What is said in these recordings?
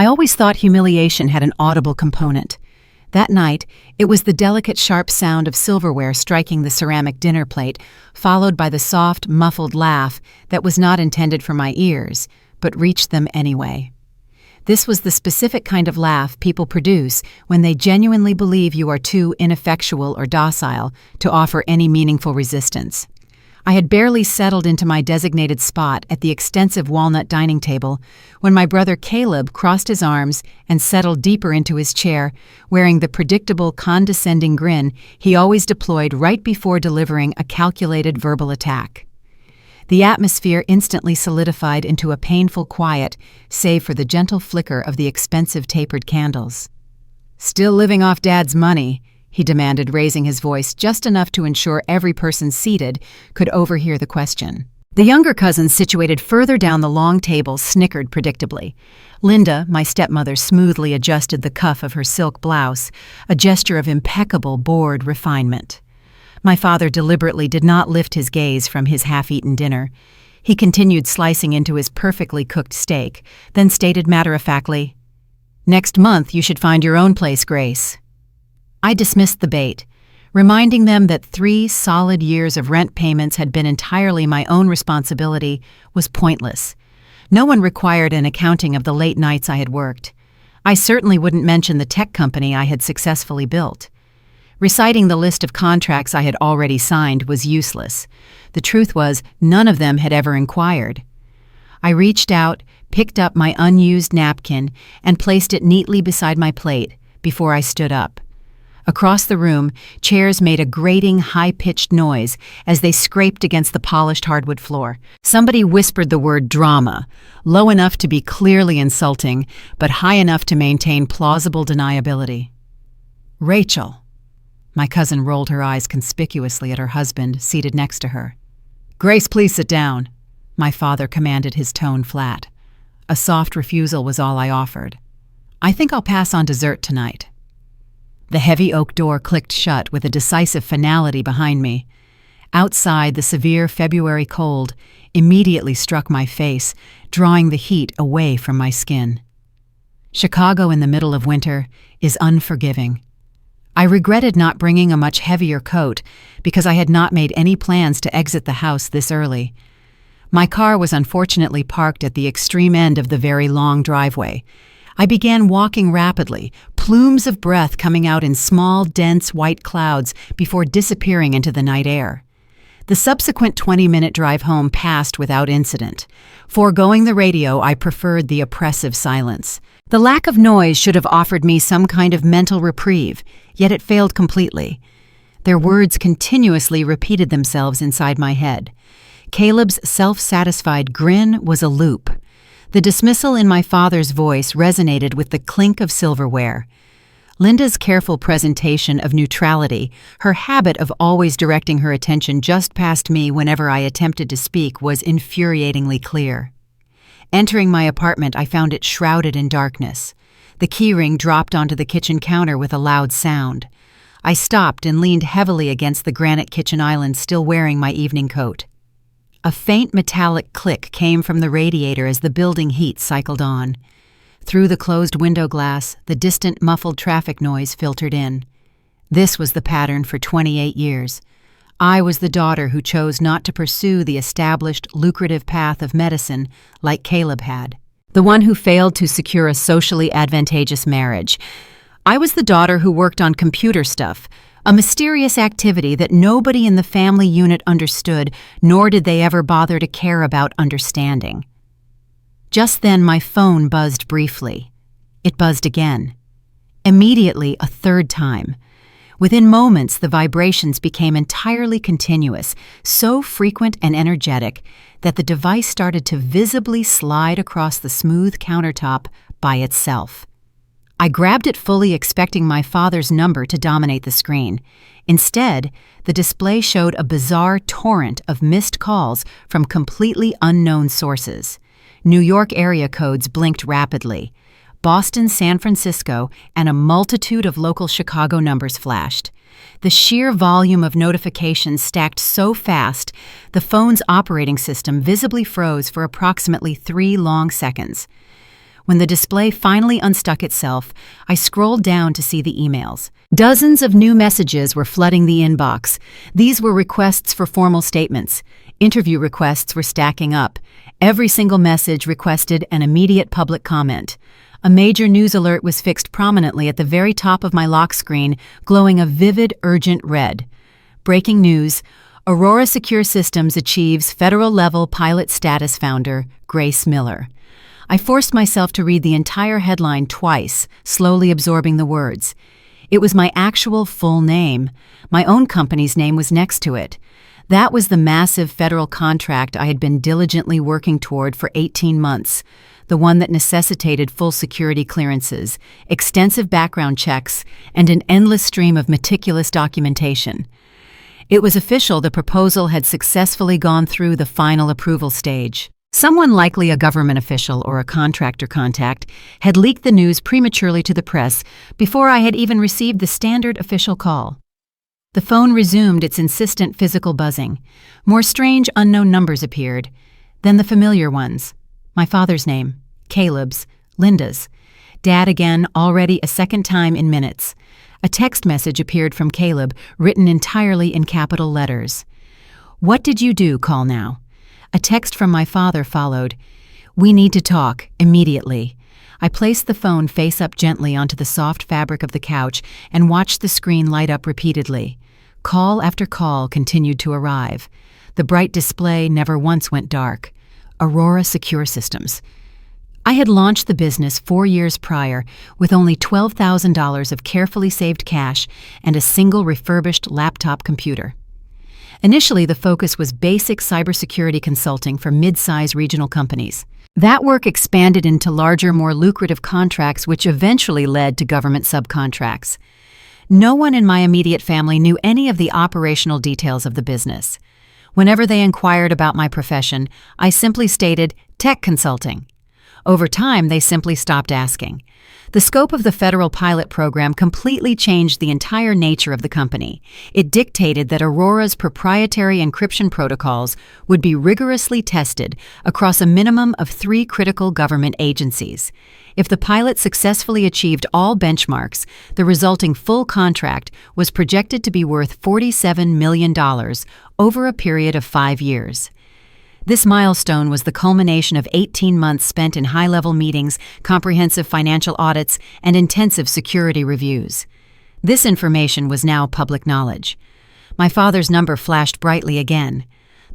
I always thought humiliation had an audible component. That night, it was the delicate, sharp sound of silverware striking the ceramic dinner plate, followed by the soft, muffled laugh that was not intended for my ears, but reached them anyway. This was the specific kind of laugh people produce when they genuinely believe you are too ineffectual or docile to offer any meaningful resistance. I had barely settled into my designated spot at the extensive walnut dining table when my brother Caleb crossed his arms and settled deeper into his chair, wearing the predictable, condescending grin he always deployed right before delivering a calculated verbal attack. The atmosphere instantly solidified into a painful quiet, save for the gentle flicker of the expensive tapered candles. "Still living off Dad's money?" he demanded, raising his voice just enough to ensure every person seated could overhear the question. The younger cousins situated further down the long table snickered predictably. Linda, my stepmother, smoothly adjusted the cuff of her silk blouse, a gesture of impeccable, bored refinement. My father deliberately did not lift his gaze from his half-eaten dinner. He continued slicing into his perfectly cooked steak, then stated matter-of-factly, "Next month you should find your own place, Grace." I dismissed the bait, reminding them that 3 solid years of rent payments had been entirely my own responsibility was pointless. No one required an accounting of the late nights I had worked. I certainly wouldn't mention the tech company I had successfully built. Reciting the list of contracts I had already signed was useless. The truth was, none of them had ever inquired. I reached out, picked up my unused napkin, and placed it neatly beside my plate before I stood up. Across the room, chairs made a grating, high-pitched noise as they scraped against the polished hardwood floor. Somebody whispered the word drama, low enough to be clearly insulting, but high enough to maintain plausible deniability. "Rachel." My cousin rolled her eyes conspicuously at her husband, seated next to her. "Grace, please sit down," my father commanded, his tone flat. A soft refusal was all I offered. "I think I'll pass on dessert tonight." The heavy oak door clicked shut with a decisive finality behind me. Outside, the severe February cold immediately struck my face, drawing the heat away from my skin. Chicago in the middle of winter is unforgiving. I regretted not bringing a much heavier coat because I had not made any plans to exit the house this early. My car was unfortunately parked at the extreme end of the very long driveway. I began walking rapidly, plumes of breath coming out in small, dense white clouds before disappearing into the night air. The subsequent 20-minute drive home passed without incident. Foregoing the radio, I preferred the oppressive silence. The lack of noise should have offered me some kind of mental reprieve, yet it failed completely. Their words continuously repeated themselves inside my head. Caleb's self-satisfied grin was a loop. The dismissal in my father's voice resonated with the clink of silverware. Linda's careful presentation of neutrality, her habit of always directing her attention just past me whenever I attempted to speak, was infuriatingly clear. Entering my apartment, I found it shrouded in darkness. The keyring dropped onto the kitchen counter with a loud sound. I stopped and leaned heavily against the granite kitchen island, still wearing my evening coat. A faint metallic click came from the radiator as the building heat cycled on. Through the closed window glass, the distant muffled traffic noise filtered in. This was the pattern for 28 years. I was the daughter who chose not to pursue the established, lucrative path of medicine like Caleb had. The one who failed to secure a socially advantageous marriage. I was the daughter who worked on computer stuff, a mysterious activity that nobody in the family unit understood, nor did they ever bother to care about understanding. Just then my phone buzzed briefly. It buzzed again. Immediately, a third time. Within moments, the vibrations became entirely continuous, so frequent and energetic that the device started to visibly slide across the smooth countertop by itself. I grabbed it fully, expecting my father's number to dominate the screen. Instead, the display showed a bizarre torrent of missed calls from completely unknown sources. New York area codes blinked rapidly. Boston, San Francisco, and a multitude of local Chicago numbers flashed. The sheer volume of notifications stacked so fast, the phone's operating system visibly froze for approximately 3 long seconds. When the display finally unstuck itself, I scrolled down to see the emails. Dozens of new messages were flooding the inbox. These were requests for formal statements. Interview requests were stacking up. Every single message requested an immediate public comment. A major news alert was fixed prominently at the very top of my lock screen, glowing a vivid, urgent red. Breaking news: Aurora Secure Systems achieves federal-level pilot status, founder Grace Miller. I forced myself to read the entire headline twice, slowly absorbing the words. It was my actual full name. My own company's name was next to it. That was the massive federal contract I had been diligently working toward for 18 months, the one that necessitated full security clearances, extensive background checks, and an endless stream of meticulous documentation. It was official. The proposal had successfully gone through the final approval stage. Someone, likely a government official or a contractor contact, had leaked the news prematurely to the press before I had even received the standard official call. The phone resumed its insistent physical buzzing. More strange, unknown numbers appeared. Then the familiar ones. My father's name, Caleb's, Linda's. Dad again, already a second time in minutes. A text message appeared from Caleb, written entirely in capital letters. "What did you do? Call now." A text from my father followed. "We need to talk, immediately." I placed the phone face up gently onto the soft fabric of the couch and watched the screen light up repeatedly. Call after call continued to arrive. The bright display never once went dark. Aurora Secure Systems. I had launched the business 4 years prior with only $12,000 of carefully saved cash and a single refurbished laptop computer. Initially, the focus was basic cybersecurity consulting for mid-size regional companies. That work expanded into larger, more lucrative contracts, which eventually led to government subcontracts. No one in my immediate family knew any of the operational details of the business. Whenever they inquired about my profession, I simply stated, "tech consulting." Over time, they simply stopped asking. The scope of the federal pilot program completely changed the entire nature of the company. It dictated that Aurora's proprietary encryption protocols would be rigorously tested across a minimum of 3 critical government agencies. If the pilot successfully achieved all benchmarks, the resulting full contract was projected to be worth $47 million over a period of 5 years. This milestone was the culmination of 18 months spent in high-level meetings, comprehensive financial audits, and intensive security reviews. This information was now public knowledge. My father's number flashed brightly again.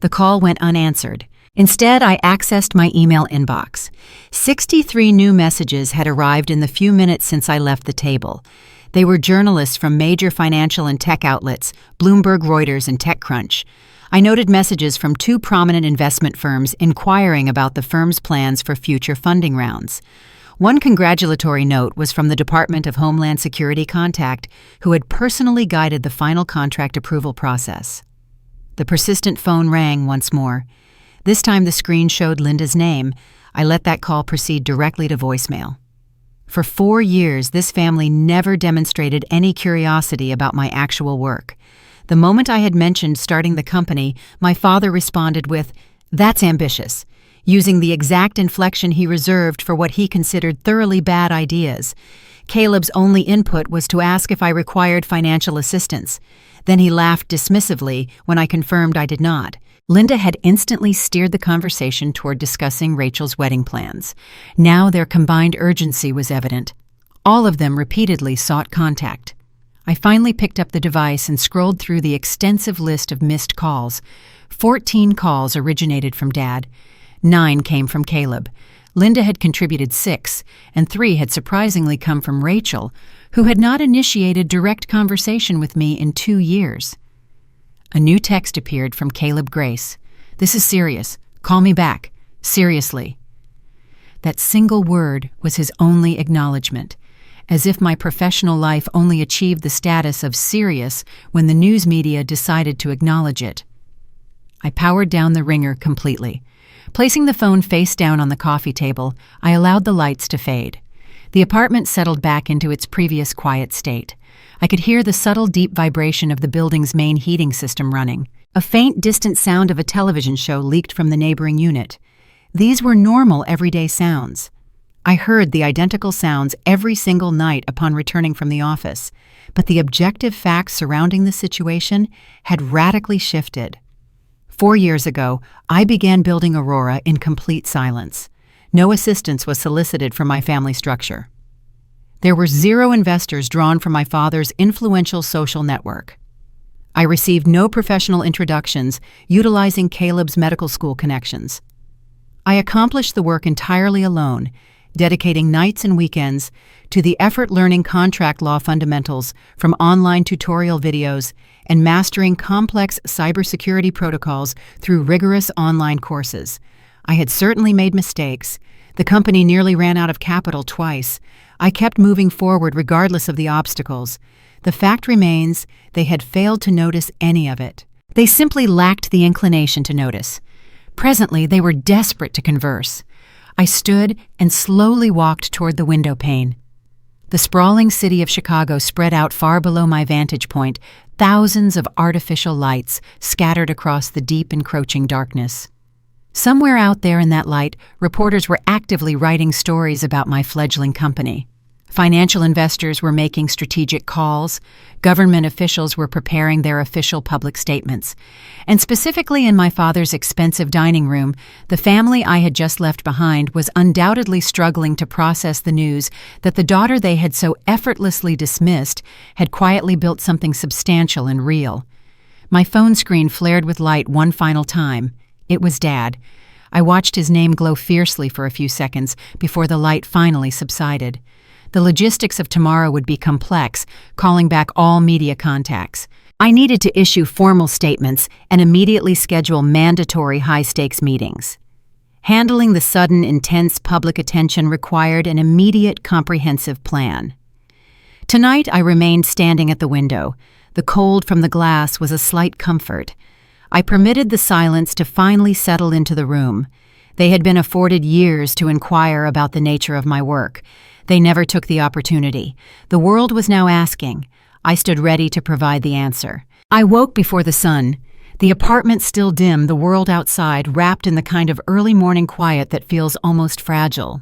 The call went unanswered. Instead, I accessed my email inbox. 63 new messages had arrived in the few minutes since I left the table. They were journalists from major financial and tech outlets, Bloomberg, Reuters, and TechCrunch. I noted messages from 2 prominent investment firms inquiring about the firm's plans for future funding rounds. One congratulatory note was from the Department of Homeland Security contact, who had personally guided the final contract approval process. The persistent phone rang once more. This time the screen showed Linda's name. I let that call proceed directly to voicemail. For 4 years, this family never demonstrated any curiosity about my actual work. The moment I had mentioned starting the company, my father responded with, "That's ambitious," using the exact inflection he reserved for what he considered thoroughly bad ideas. Caleb's only input was to ask if I required financial assistance. Then he laughed dismissively when I confirmed I did not. Linda had instantly steered the conversation toward discussing Rachel's wedding plans. Now their combined urgency was evident. All of them repeatedly sought contact. I finally picked up the device and scrolled through the extensive list of missed calls. 14 calls originated from Dad. 9 came from Caleb. Linda had contributed 6, and 3 had surprisingly come from Rachel, who had not initiated direct conversation with me in 2 years. A new text appeared from Caleb Grace. "This is serious. Call me back. Seriously." That single word was his only acknowledgement, as if my professional life only achieved the status of serious when the news media decided to acknowledge it. I powered down the ringer completely. Placing the phone face down on the coffee table, I allowed the lights to fade. The apartment settled back into its previous quiet state. I could hear the subtle, deep vibration of the building's main heating system running. A faint, distant sound of a television show leaked from the neighboring unit. These were normal, everyday sounds. I heard the identical sounds every single night upon returning from the office, but the objective facts surrounding the situation had radically shifted. 4 years ago, I began building Aurora in complete silence. No assistance was solicited from my family structure. There were 0 investors drawn from my father's influential social network. I received no professional introductions utilizing Caleb's medical school connections. I accomplished the work entirely alone, dedicating nights and weekends to the effort learning contract law fundamentals from online tutorial videos and mastering complex cybersecurity protocols through rigorous online courses. I had certainly made mistakes. The company nearly ran out of capital twice. I kept moving forward regardless of the obstacles. The fact remains, they had failed to notice any of it. They simply lacked the inclination to notice. Presently, they were desperate to converse. I stood and slowly walked toward the window pane. The sprawling city of Chicago spread out far below my vantage point, thousands of artificial lights scattered across the deep encroaching darkness. Somewhere out there in that light, reporters were actively writing stories about my fledgling company. Financial investors were making strategic calls, government officials were preparing their official public statements, and specifically in my father's expensive dining room, the family I had just left behind was undoubtedly struggling to process the news that the daughter they had so effortlessly dismissed had quietly built something substantial and real. My phone screen flared with light one final time. It was Dad. I watched his name glow fiercely for a few seconds before the light finally subsided. The logistics of tomorrow would be complex, calling back all media contacts. I needed to issue formal statements and immediately schedule mandatory high-stakes meetings. Handling the sudden, intense public attention required an immediate, comprehensive plan. Tonight, I remained standing at the window. The cold from the glass was a slight comfort. I permitted the silence to finally settle into the room. They had been afforded years to inquire about the nature of my work. They never took the opportunity. The world was now asking. I stood ready to provide the answer. I woke before the sun. The apartment still dim, the world outside wrapped in the kind of early morning quiet that feels almost fragile.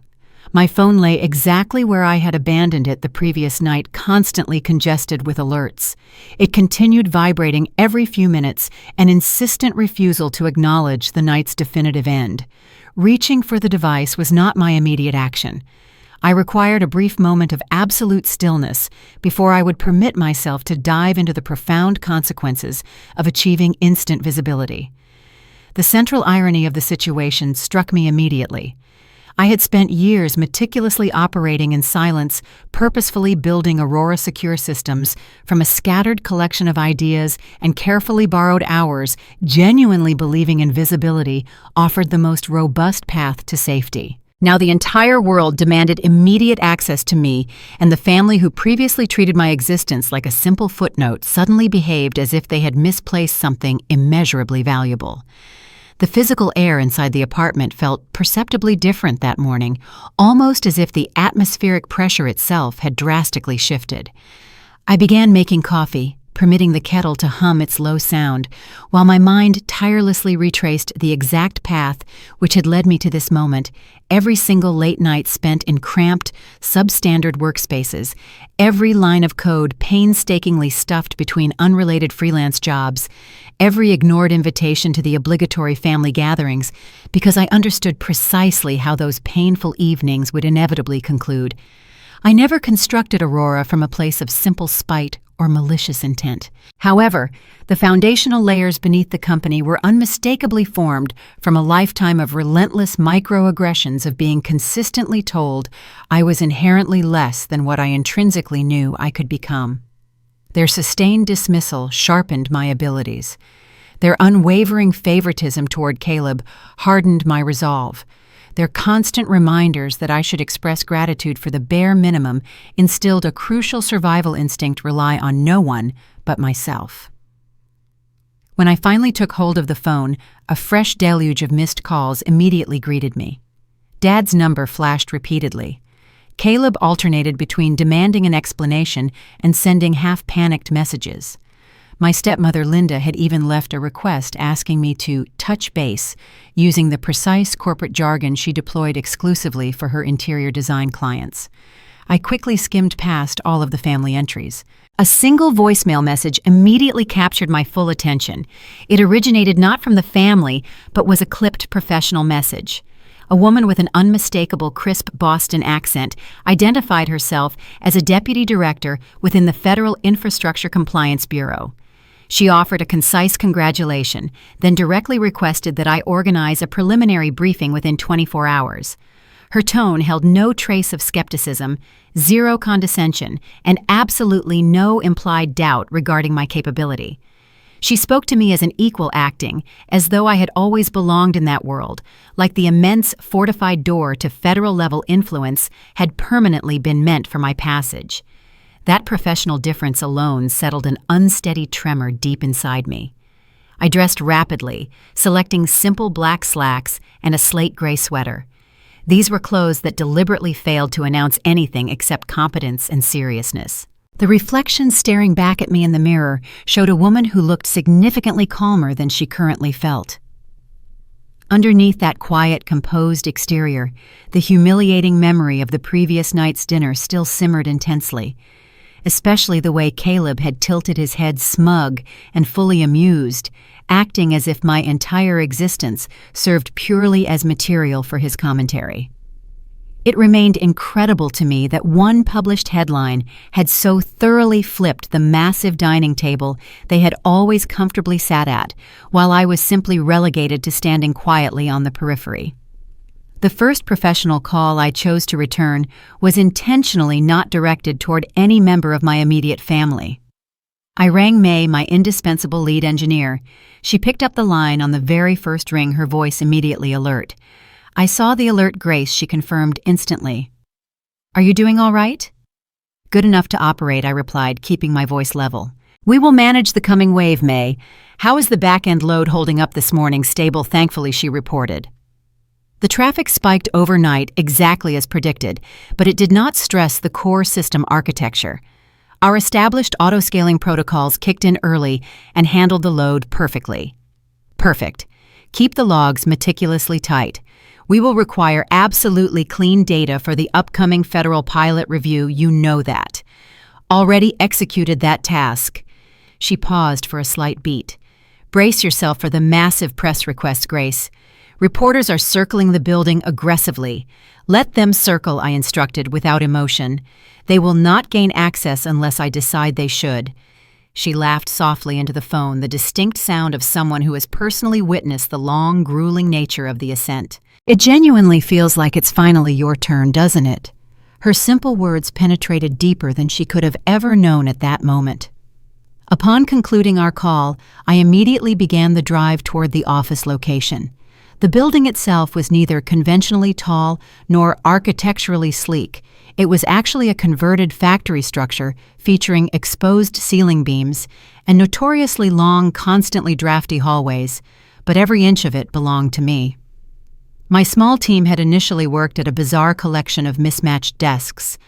My phone lay exactly where I had abandoned it the previous night, constantly congested with alerts. It continued vibrating every few minutes, an insistent refusal to acknowledge the night's definitive end. Reaching for the device was not my immediate action. I required a brief moment of absolute stillness before I would permit myself to dive into the profound consequences of achieving instant visibility. The central irony of the situation struck me immediately. I had spent years meticulously operating in silence, purposefully building Aurora Secure Systems from a scattered collection of ideas and carefully borrowed hours, genuinely believing invisibility offered the most robust path to safety. Now the entire world demanded immediate access to me, and the family who previously treated my existence like a simple footnote suddenly behaved as if they had misplaced something immeasurably valuable. The physical air inside the apartment felt perceptibly different that morning, almost as if the atmospheric pressure itself had drastically shifted. I began making coffee, permitting the kettle to hum its low sound, while my mind tirelessly retraced the exact path which had led me to this moment, every single late night spent in cramped, substandard workspaces, every line of code painstakingly stuffed between unrelated freelance jobs, every ignored invitation to the obligatory family gatherings, because I understood precisely how those painful evenings would inevitably conclude. I never constructed Aurora from a place of simple spite or malicious intent. However, the foundational layers beneath the company were unmistakably formed from a lifetime of relentless microaggressions of being consistently told I was inherently less than what I intrinsically knew I could become. Their sustained dismissal sharpened my abilities. Their unwavering favoritism toward Caleb hardened my resolve. Their constant reminders that I should express gratitude for the bare minimum instilled a crucial survival instinct rely on no one but myself. When I finally took hold of the phone, a fresh deluge of missed calls immediately greeted me. Dad's number flashed repeatedly. Caleb alternated between demanding an explanation and sending half-panicked messages. My stepmother Linda had even left a request asking me to touch base, using the precise corporate jargon she deployed exclusively for her interior design clients. I quickly skimmed past all of the family entries. A single voicemail message immediately captured my full attention. It originated not from the family, but was a clipped professional message. A woman with an unmistakable, crisp Boston accent identified herself as a deputy director within the Federal Infrastructure Compliance Bureau. She offered a concise congratulation, then directly requested that I organize a preliminary briefing within 24 hours. Her tone held no trace of skepticism, zero condescension, and absolutely no implied doubt regarding my capability. She spoke to me as an equal, acting as though I had always belonged in that world, like the immense fortified door to federal-level influence had permanently been meant for my passage. That professional difference alone settled an unsteady tremor deep inside me. I dressed rapidly, selecting simple black slacks and a slate gray sweater. These were clothes that deliberately failed to announce anything except competence and seriousness. The reflection staring back at me in the mirror showed a woman who looked significantly calmer than she currently felt. Underneath that quiet, composed exterior, the humiliating memory of the previous night's dinner still simmered intensely, especially the way Caleb had tilted his head smug and fully amused, acting as if my entire existence served purely as material for his commentary. It remained incredible to me that one published headline had so thoroughly flipped the massive dining table they had always comfortably sat at, while I was simply relegated to standing quietly on the periphery. The first professional call I chose to return was intentionally not directed toward any member of my immediate family. I rang May, my indispensable lead engineer. She picked up the line on the very first ring, her voice immediately alert. I saw the alert grace, she confirmed instantly. "Are you doing all right?" "Good enough to operate," I replied, keeping my voice level. "We will manage the coming wave, May. How is the back-end load holding up this morning?" "Stable, thankfully," she reported. The traffic spiked overnight exactly as predicted, but it did not stress the core system architecture. Our established auto-scaling protocols kicked in early and handled the load perfectly. Perfect. Keep the logs meticulously tight. We will require absolutely clean data for the upcoming federal pilot review, you know that. Already executed that task. She paused for a slight beat. Brace yourself for the massive press request, Grace. Reporters are circling the building aggressively. Let them circle, I instructed without emotion. They will not gain access unless I decide they should. She laughed softly into the phone, the distinct sound of someone who has personally witnessed the long, grueling nature of the ascent. "It genuinely feels like it's finally your turn, doesn't it?" Her simple words penetrated deeper than she could have ever known at that moment. Upon concluding our call, I immediately began the drive toward the office location. The building itself was neither conventionally tall nor architecturally sleek. It was actually a converted factory structure featuring exposed ceiling beams and notoriously long, constantly drafty hallways, but every inch of it belonged to me. My small team had initially worked at a bizarre collection of mismatched desks.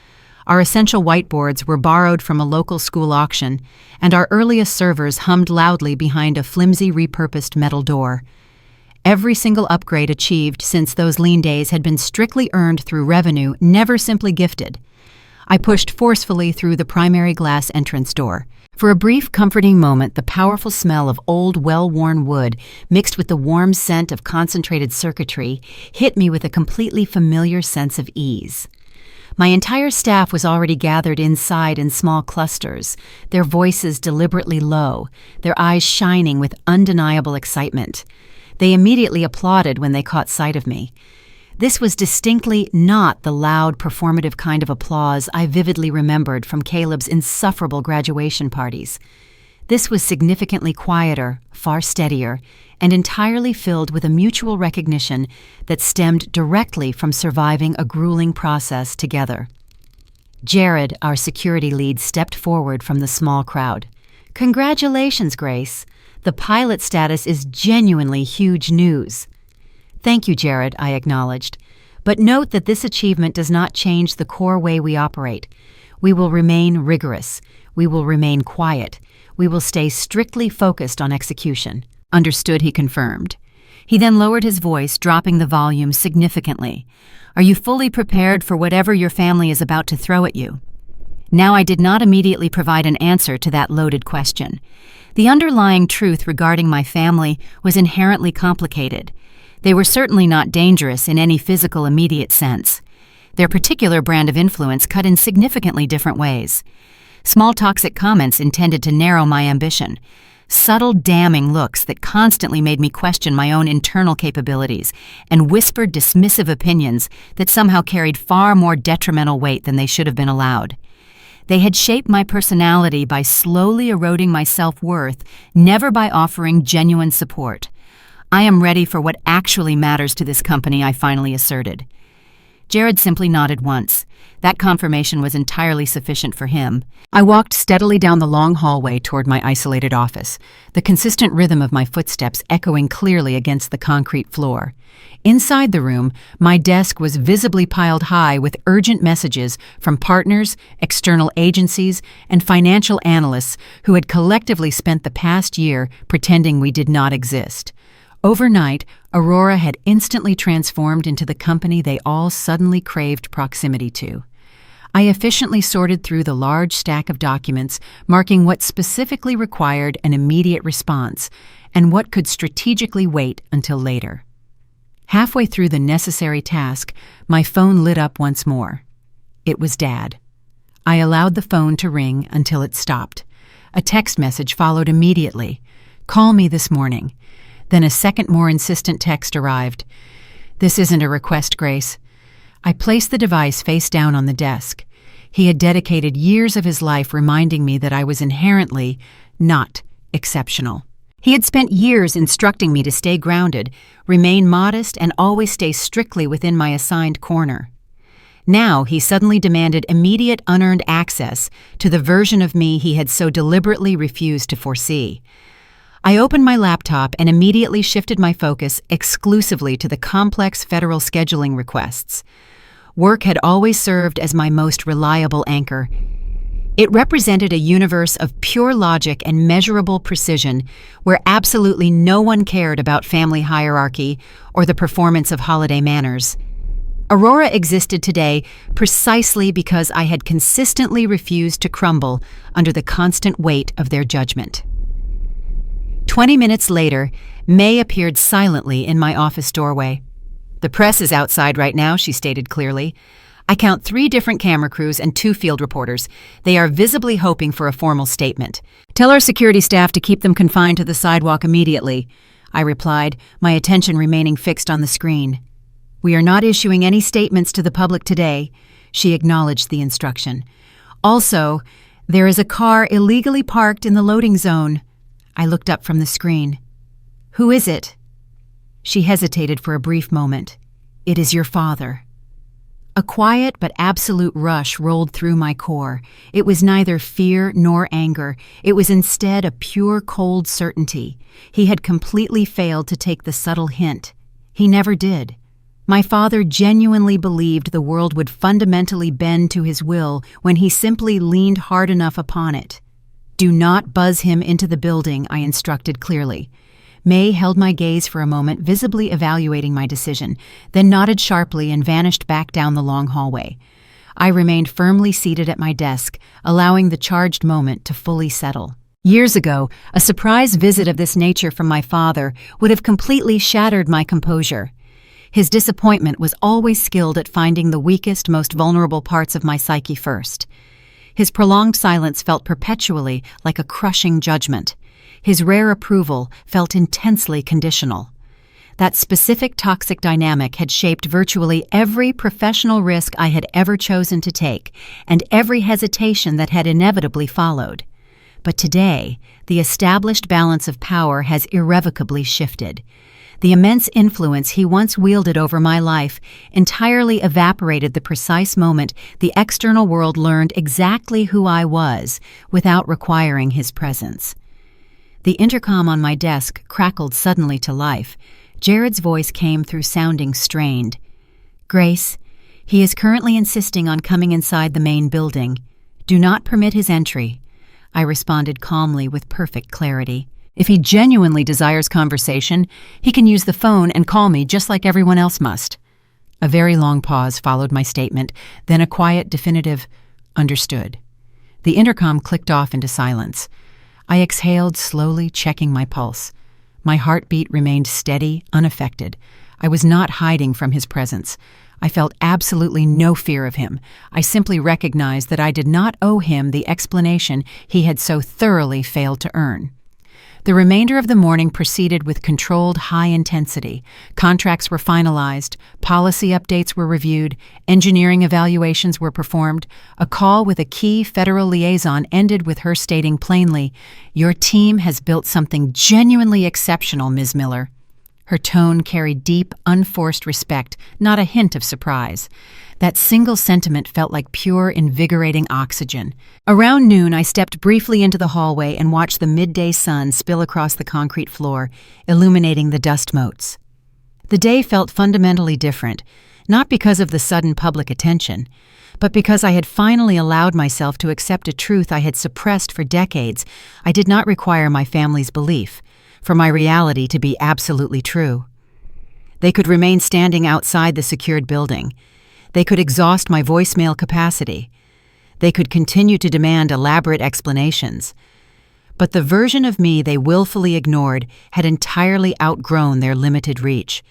Our essential whiteboards were borrowed from a local school auction, and our earliest servers hummed loudly behind a flimsy repurposed metal door. Every single upgrade achieved since those lean days had been strictly earned through revenue, never simply gifted. I pushed forcefully through the primary glass entrance door. For a brief, comforting moment, the powerful smell of old, well-worn wood, mixed with the warm scent of concentrated circuitry, hit me with a completely familiar sense of ease. My entire staff was already gathered inside in small clusters, their voices deliberately low, their eyes shining with undeniable excitement. They immediately applauded when they caught sight of me. This was distinctly not the loud, performative kind of applause I vividly remembered from Caleb's insufferable graduation parties. This was significantly quieter, far steadier, and entirely filled with a mutual recognition that stemmed directly from surviving a grueling process together. Jared, our security lead, stepped forward from the small crowd. "Congratulations, Grace. The pilot status is genuinely huge news." "Thank you, Jared," I acknowledged. "But note that this achievement does not change the core way we operate. We will remain rigorous. We will remain quiet. We will stay strictly focused on execution." "Understood," he confirmed. He then lowered his voice, dropping the volume significantly. "Are you fully prepared for whatever your family is about to throw at you?" Now, I did not immediately provide an answer to that loaded question. The underlying truth regarding my family was inherently complicated. They were certainly not dangerous in any physical immediate sense. Their particular brand of influence cut in significantly different ways. Small toxic comments intended to narrow my ambition. Subtle damning looks that constantly made me question my own internal capabilities, and whispered dismissive opinions that somehow carried far more detrimental weight than they should have been allowed. They had shaped my personality by slowly eroding my self-worth, never by offering genuine support. "I am ready for what actually matters to this company," I finally asserted. Jared simply nodded once. That confirmation was entirely sufficient for him. I walked steadily down the long hallway toward my isolated office, the consistent rhythm of my footsteps echoing clearly against the concrete floor. Inside the room, my desk was visibly piled high with urgent messages from partners, external agencies, and financial analysts who had collectively spent the past year pretending we did not exist. Overnight, Aurora had instantly transformed into the company they all suddenly craved proximity to. I efficiently sorted through the large stack of documents, marking what specifically required an immediate response and what could strategically wait until later. Halfway through the necessary task, my phone lit up once more. It was Dad. I allowed the phone to ring until it stopped. A text message followed immediately. "Call me this morning." Then a second more insistent text arrived. "This isn't a request, Grace." I placed the device face down on the desk. He had dedicated years of his life reminding me that I was inherently not exceptional. He had spent years instructing me to stay grounded, remain modest, and always stay strictly within my assigned corner. Now he suddenly demanded immediate unearned access to the version of me he had so deliberately refused to foresee. I opened my laptop and immediately shifted my focus exclusively to the complex federal scheduling requests. Work had always served as my most reliable anchor. It represented a universe of pure logic and measurable precision where absolutely no one cared about family hierarchy or the performance of holiday manners. Aurora existed today precisely because I had consistently refused to crumble under the constant weight of their judgment. 20 minutes later, May appeared silently in my office doorway. "The press is outside right now," she stated clearly. "I count 3 different camera crews and 2 field reporters. They are visibly hoping for a formal statement. Tell our security staff to keep them confined to the sidewalk immediately," I replied, my attention remaining fixed on the screen. "We are not issuing any statements to the public today," she acknowledged the instruction. "Also, there is a car illegally parked in the loading zone." I looked up from the screen. "Who is it?" She hesitated for a brief moment. "It is your father." A quiet but absolute rush rolled through my core. It was neither fear nor anger. It was instead a pure, cold certainty. He had completely failed to take the subtle hint. He never did. My father genuinely believed the world would fundamentally bend to his will when he simply leaned hard enough upon it. "Do not buzz him into the building," I instructed clearly. May held my gaze for a moment, visibly evaluating my decision, then nodded sharply and vanished back down the long hallway. I remained firmly seated at my desk, allowing the charged moment to fully settle. Years ago, a surprise visit of this nature from my father would have completely shattered my composure. His disappointment was always skilled at finding the weakest, most vulnerable parts of my psyche first. His prolonged silence felt perpetually like a crushing judgment. His rare approval felt intensely conditional. That specific toxic dynamic had shaped virtually every professional risk I had ever chosen to take, and every hesitation that had inevitably followed. But today, the established balance of power has irrevocably shifted. The immense influence he once wielded over my life entirely evaporated the precise moment the external world learned exactly who I was without requiring his presence. The intercom on my desk crackled suddenly to life. Jared's voice came through sounding strained. "Grace, he is currently insisting on coming inside the main building. Do not permit his entry." I responded calmly with perfect clarity. If he genuinely desires conversation, he can use the phone and call me just like everyone else must. A very long pause followed my statement, then a quiet, definitive, "Understood." The intercom clicked off into silence. I exhaled slowly, checking my pulse. My heartbeat remained steady, unaffected. I was not hiding from his presence. I felt absolutely no fear of him. I simply recognized that I did not owe him the explanation he had so thoroughly failed to earn. The remainder of the morning proceeded with controlled high intensity. Contracts were finalized, policy updates were reviewed, engineering evaluations were performed. A call with a key federal liaison ended with her stating plainly, "Your team has built something genuinely exceptional, Ms. Miller." Her tone carried deep, unforced respect, not a hint of surprise. That single sentiment felt like pure, invigorating oxygen. Around noon, I stepped briefly into the hallway and watched the midday sun spill across the concrete floor, illuminating the dust motes. The day felt fundamentally different, not because of the sudden public attention, but because I had finally allowed myself to accept a truth I had suppressed for decades. I did not require my family's belief for my reality to be absolutely true. They could remain standing outside the secured building. They could exhaust my voicemail capacity. They could continue to demand elaborate explanations. But the version of me they willfully ignored had entirely outgrown their limited reach.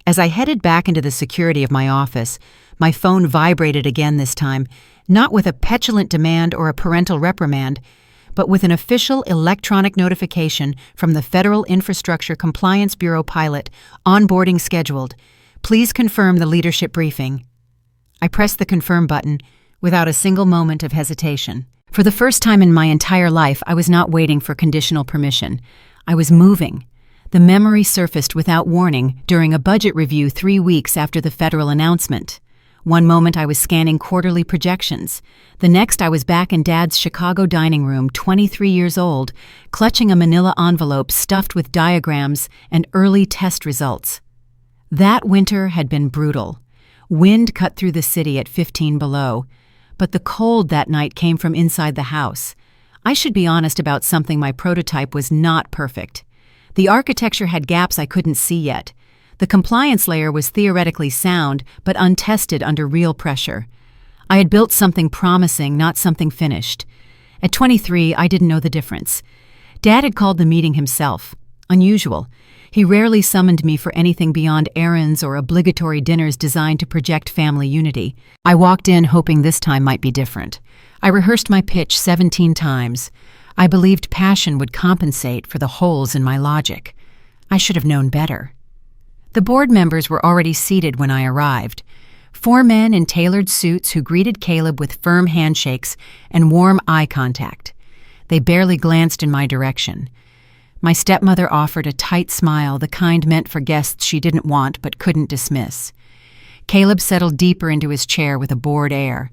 As I headed back into the security of my office, my phone vibrated again this time, not with a petulant demand or a parental reprimand, but with an official electronic notification from the Federal Infrastructure Compliance Bureau pilot, onboarding scheduled. Please confirm the leadership briefing. I pressed the confirm button without a single moment of hesitation. For the first time in my entire life, I was not waiting for conditional permission. I was moving. The memory surfaced without warning during a budget review 3 weeks after the federal announcement. One moment I was scanning quarterly projections. The next I was back in Dad's Chicago dining room, 23 years old, clutching a manila envelope stuffed with diagrams and early test results. That winter had been brutal. Wind cut through the city at 15 below, but the cold that night came from inside the house. I should be honest about something: my prototype was not perfect. The architecture had gaps I couldn't see yet. The compliance layer was theoretically sound, but untested under real pressure. I had built something promising, not something finished. At 23, I didn't know the difference. Dad had called the meeting himself. Unusual. He rarely summoned me for anything beyond errands or obligatory dinners designed to project family unity. I walked in hoping this time might be different. I rehearsed my pitch 17 times. I believed passion would compensate for the holes in my logic. I should have known better. The board members were already seated when I arrived. 4 men in tailored suits who greeted Caleb with firm handshakes and warm eye contact. They barely glanced in my direction. My stepmother offered a tight smile, the kind meant for guests she didn't want but couldn't dismiss. Caleb settled deeper into his chair with a bored air.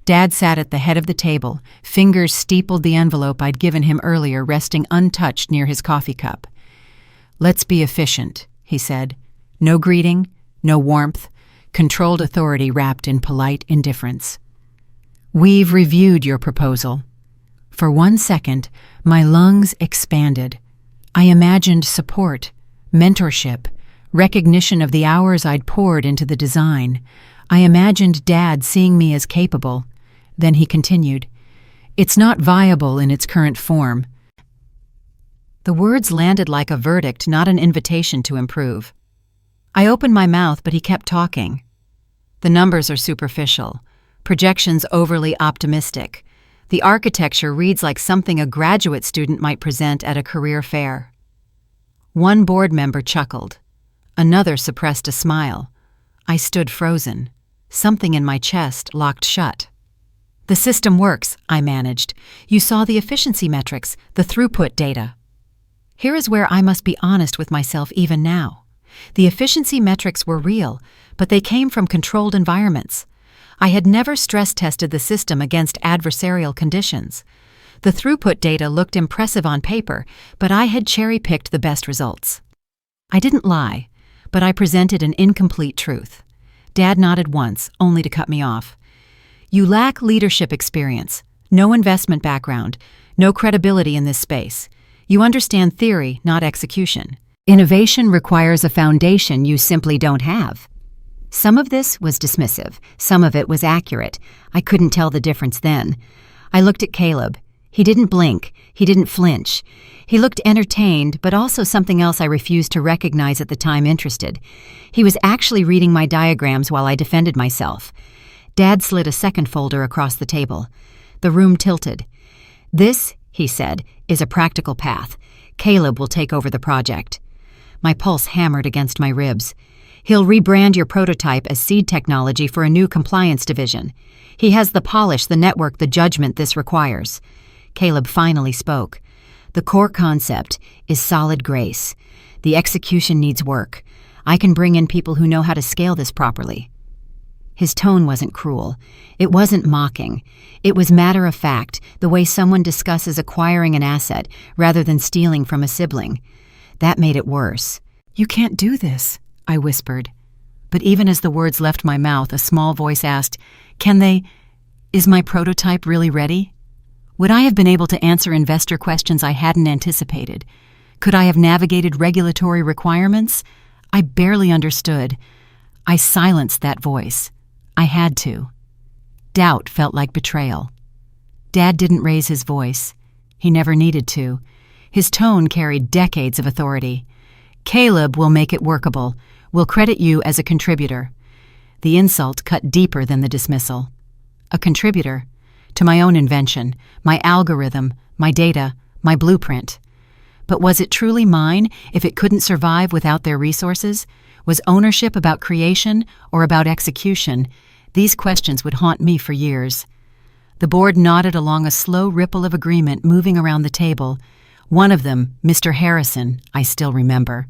Dad sat at the head of the table, fingers steepled the envelope I'd given him earlier, resting untouched near his coffee cup. "Let's be efficient," he said. "No greeting, no warmth, controlled authority wrapped in polite indifference. We've reviewed your proposal." For 1 second, my lungs expanded. I imagined support, mentorship, recognition of the hours I'd poured into the design. I imagined Dad seeing me as capable. Then he continued, "It's not viable in its current form." The words landed like a verdict, not an invitation to improve. I opened my mouth, but he kept talking. "The numbers are superficial, projections overly optimistic. The architecture reads like something a graduate student might present at a career fair." One board member chuckled. Another suppressed a smile. I stood frozen. Something in my chest locked shut. "The system works," I managed. "You saw the efficiency metrics, the throughput data." Here is where I must be honest with myself even now. The efficiency metrics were real, but they came from controlled environments. I had never stress-tested the system against adversarial conditions. The throughput data looked impressive on paper, but I had cherry-picked the best results. I didn't lie, but I presented an incomplete truth. Dad nodded once, only to cut me off. "You lack leadership experience. No investment background, no credibility in this space. You understand theory, not execution. Innovation requires a foundation you simply don't have. Some of this was dismissive, some of it was accurate. I couldn't tell the difference then. I looked at Caleb. He didn't blink, he didn't flinch. He looked entertained, but also something else I refused to recognize at the time interested. He was actually reading my diagrams while I defended myself. Dad slid a second folder across the table. The room tilted. "This," he said, "is a practical path. Caleb will take over the project." My pulse hammered against my ribs. "He'll rebrand your prototype as seed technology for a new compliance division. He has the polish, the network, the judgment this requires." Caleb finally spoke. "The core concept is solid grace. The execution needs work. I can bring in people who know how to scale this properly." His tone wasn't cruel. It wasn't mocking. It was matter of fact, the way someone discusses acquiring an asset rather than stealing from a sibling. That made it worse. "You can't do this," I whispered. But even as the words left my mouth, a small voice asked, "Can they? Is my prototype really ready?" Would I have been able to answer investor questions I hadn't anticipated? Could I have navigated regulatory requirements? I barely understood. I silenced that voice. I had to. Doubt felt like betrayal. Dad didn't raise his voice. He never needed to. His tone carried decades of authority. "Caleb will make it workable. We'll credit you as a contributor." The insult cut deeper than the dismissal. A contributor? To my own invention, my algorithm, my data, my blueprint. But was it truly mine if it couldn't survive without their resources? Was ownership about creation or about execution? These questions would haunt me for years. The board nodded along a slow ripple of agreement moving around the table. One of them, Mr. Harrison, I still remember.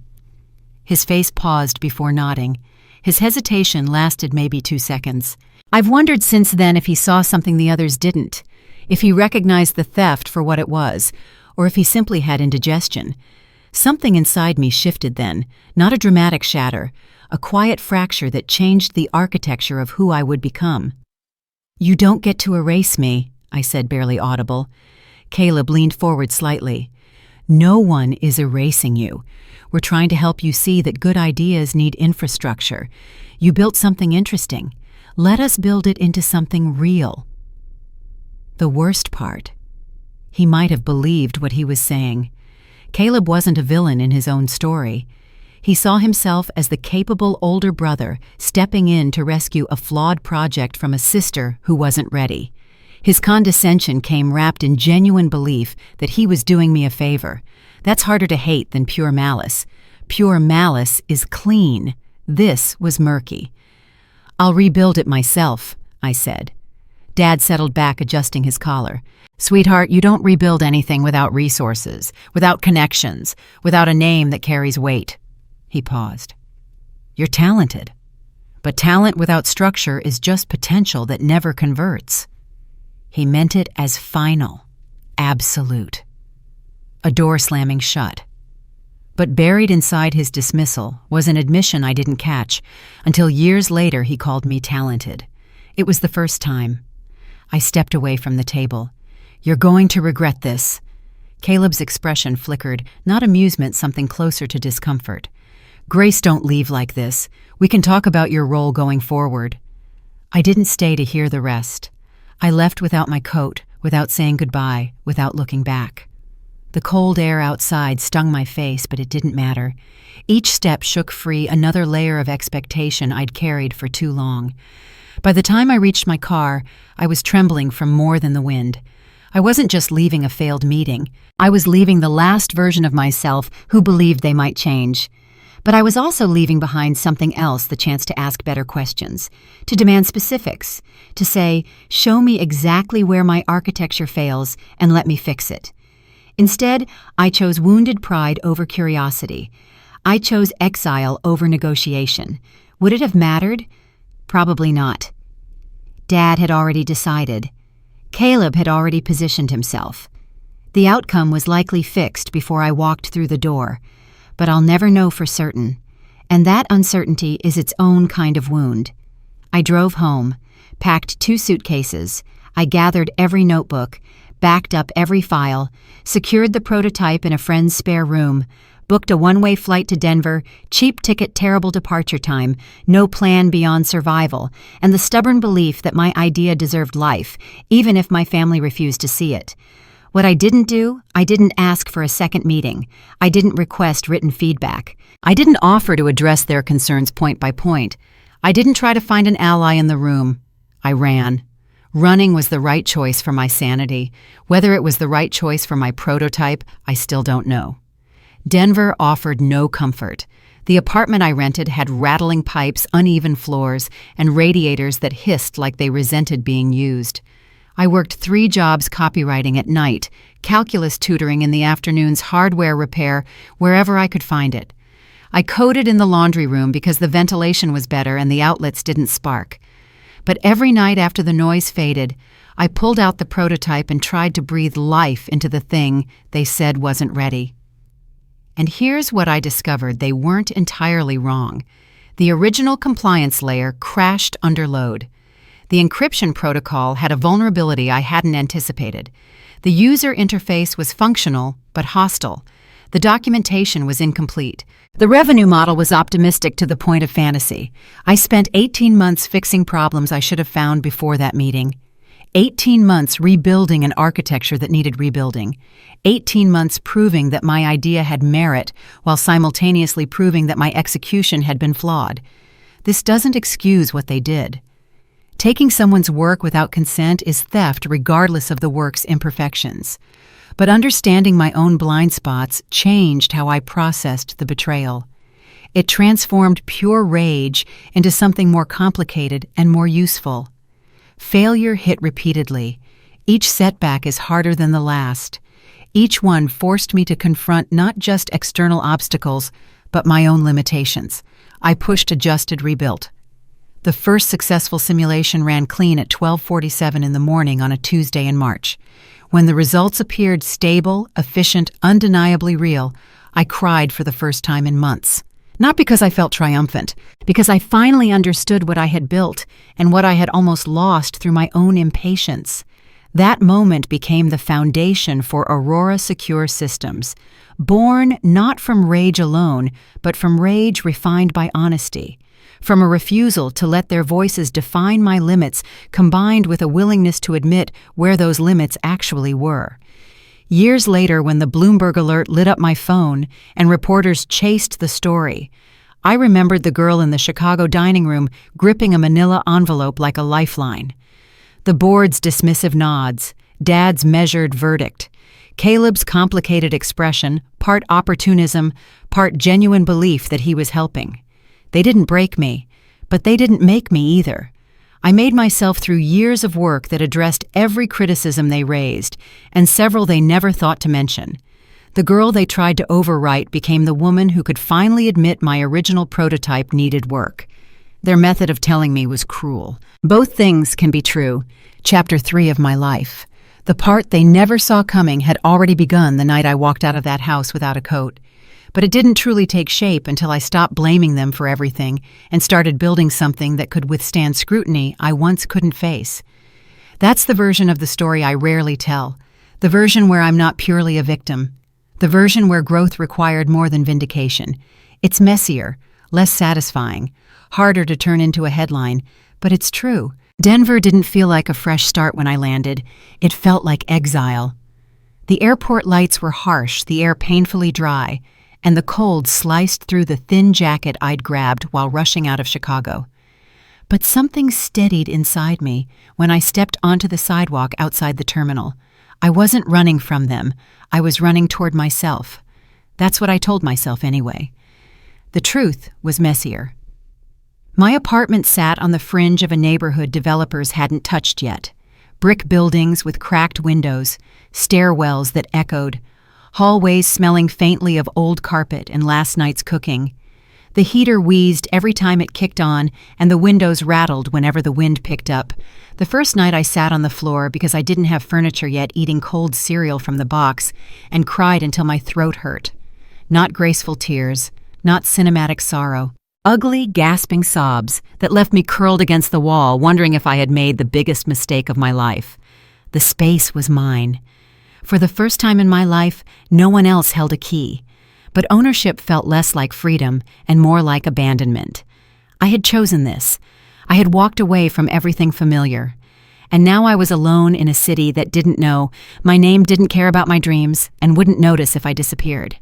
His face paused before nodding. His hesitation lasted maybe 2 seconds. I've wondered since then if he saw something the others didn't, if he recognized the theft for what it was, or if he simply had indigestion. Something inside me shifted then, not a dramatic shatter, a quiet fracture that changed the architecture of who I would become. "You don't get to erase me," I said, barely audible. Caleb leaned forward slightly. "No one is erasing you. We're trying to help you see that good ideas need infrastructure. You built something interesting. Let us build it into something real." The worst part, he might have believed what he was saying. Caleb wasn't a villain in his own story. He saw himself as the capable older brother stepping in to rescue a flawed project from a sister who wasn't ready. His condescension came wrapped in genuine belief that he was doing me a favor. That's harder to hate than pure malice. Pure malice is clean. This was murky. "I'll rebuild it myself," I said. Dad settled back, adjusting his collar. "Sweetheart, you don't rebuild anything without resources, without connections, without a name that carries weight." He paused. "You're talented. But talent without structure is just potential that never converts." He meant it as final, absolute. A door slamming shut. But buried inside his dismissal was an admission I didn't catch until years later he called me talented. It was the first time. I stepped away from the table. "You're going to regret this." Caleb's expression flickered, not amusement, something closer to discomfort. "Grace, don't leave like this. We can talk about your role going forward." I didn't stay to hear the rest. I left without my coat, without saying goodbye, without looking back. The cold air outside stung my face, but it didn't matter. Each step shook free another layer of expectation I'd carried for too long. By the time I reached my car, I was trembling from more than the wind. I wasn't just leaving a failed meeting. I was leaving the last version of myself who believed they might change. But I was also leaving behind something else, the chance to ask better questions, to demand specifics, to say, "Show me exactly where my architecture fails and let me fix it." Instead, I chose wounded pride over curiosity. I chose exile over negotiation. Would it have mattered? Probably not. Dad had already decided. Caleb had already positioned himself. The outcome was likely fixed before I walked through the door, but I'll never know for certain, and that uncertainty is its own kind of wound. I drove home, packed 2 suitcases. I gathered every notebook, backed up every file, secured the prototype in a friend's spare room, booked a one-way flight to Denver, cheap ticket, terrible departure time, no plan beyond survival, and the stubborn belief that my idea deserved life, even if my family refused to see it. What I didn't do, I didn't ask for a second meeting. I didn't request written feedback. I didn't offer to address their concerns point by point. I didn't try to find an ally in the room. I ran. Running was the right choice for my sanity. Whether it was the right choice for my prototype, I still don't know. Denver offered no comfort. The apartment I rented had rattling pipes, uneven floors, and radiators that hissed like they resented being used. I worked 3 jobs copywriting at night, calculus tutoring in the afternoons, hardware repair, wherever I could find it. I coded in the laundry room because the ventilation was better and the outlets didn't spark. But every night after the noise faded, I pulled out the prototype and tried to breathe life into the thing they said wasn't ready. And here's what I discovered: they weren't entirely wrong. The original compliance layer crashed under load. The encryption protocol had a vulnerability I hadn't anticipated. The user interface was functional, but hostile. The documentation was incomplete. The revenue model was optimistic to the point of fantasy. I spent 18 months fixing problems I should have found before that meeting. 18 months rebuilding an architecture that needed rebuilding. 18 months proving that my idea had merit while simultaneously proving that my execution had been flawed. This doesn't excuse what they did. Taking someone's work without consent is theft regardless of the work's imperfections. But understanding my own blind spots changed how I processed the betrayal. It transformed pure rage into something more complicated and more useful. Failure hit repeatedly. Each setback is harder than the last. Each one forced me to confront not just external obstacles, but my own limitations. I pushed, adjusted, rebuilt. The first successful simulation ran clean at 12:47 in the morning on a Tuesday in March. When the results appeared stable, efficient, undeniably real, I cried for the first time in months. Not because I felt triumphant, because I finally understood what I had built and what I had almost lost through my own impatience. That moment became the foundation for Aurora Secure Systems, born not from rage alone, but from rage refined by honesty, from a refusal to let their voices define my limits combined with a willingness to admit where those limits actually were. Years later, when the Bloomberg alert lit up my phone and reporters chased the story, I remembered the girl in the Chicago dining room gripping a manila envelope like a lifeline. The board's dismissive nods, Dad's measured verdict, Caleb's complicated expression, part opportunism, part genuine belief that he was helping. They didn't break me, but they didn't make me either. I made myself through years of work that addressed every criticism they raised, and several they never thought to mention. The girl they tried to overwrite became the woman who could finally admit my original prototype needed work. Their method of telling me was cruel. Both things can be true. Chapter 3 of my life. The part they never saw coming had already begun the night I walked out of that house without a coat. But it didn't truly take shape until I stopped blaming them for everything and started building something that could withstand scrutiny I once couldn't face. That's the version of the story I rarely tell, the version where I'm not purely a victim, the version where growth required more than vindication. It's messier, less satisfying, harder to turn into a headline, but it's true. Denver didn't feel like a fresh start when I landed. It felt like exile. The airport lights were harsh, the air painfully dry, and the cold sliced through the thin jacket I'd grabbed while rushing out of Chicago. But something steadied inside me when I stepped onto the sidewalk outside the terminal. I wasn't running from them. I was running toward myself. That's what I told myself anyway. The truth was messier. My apartment sat on the fringe of a neighborhood developers hadn't touched yet. Brick buildings with cracked windows, stairwells that echoed, hallways smelling faintly of old carpet and last night's cooking. The heater wheezed every time it kicked on, and the windows rattled whenever the wind picked up. The first night I sat on the floor because I didn't have furniture yet, eating cold cereal from the box, and cried until my throat hurt. Not graceful tears, not cinematic sorrow. Ugly, gasping sobs that left me curled against the wall, wondering if I had made the biggest mistake of my life. The space was mine. For the first time in my life, no one else held a key. But ownership felt less like freedom and more like abandonment. I had chosen this. I had walked away from everything familiar. And now I was alone in a city that didn't know my name, didn't care about my dreams, and wouldn't notice if I disappeared.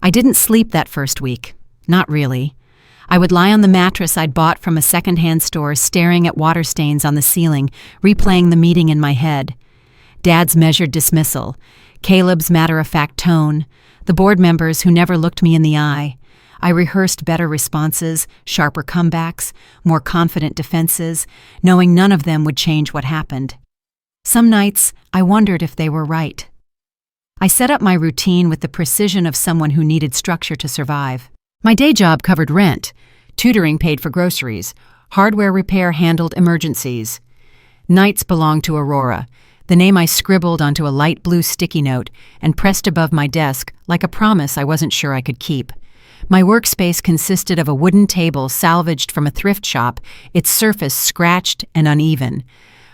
I didn't sleep that first week. Not really. I would lie on the mattress I'd bought from a secondhand store, staring at water stains on the ceiling, replaying the meeting in my head. Dad's measured dismissal, Caleb's matter-of-fact tone, the board members who never looked me in the eye. I rehearsed better responses, sharper comebacks, more confident defenses, knowing none of them would change what happened. Some nights, I wondered if they were right. I set up my routine with the precision of someone who needed structure to survive. My day job covered rent, tutoring paid for groceries, hardware repair handled emergencies. Nights belonged to Aurora, the name I scribbled onto a light blue sticky note and pressed above my desk like a promise I wasn't sure I could keep. My workspace consisted of a wooden table salvaged from a thrift shop, its surface scratched and uneven.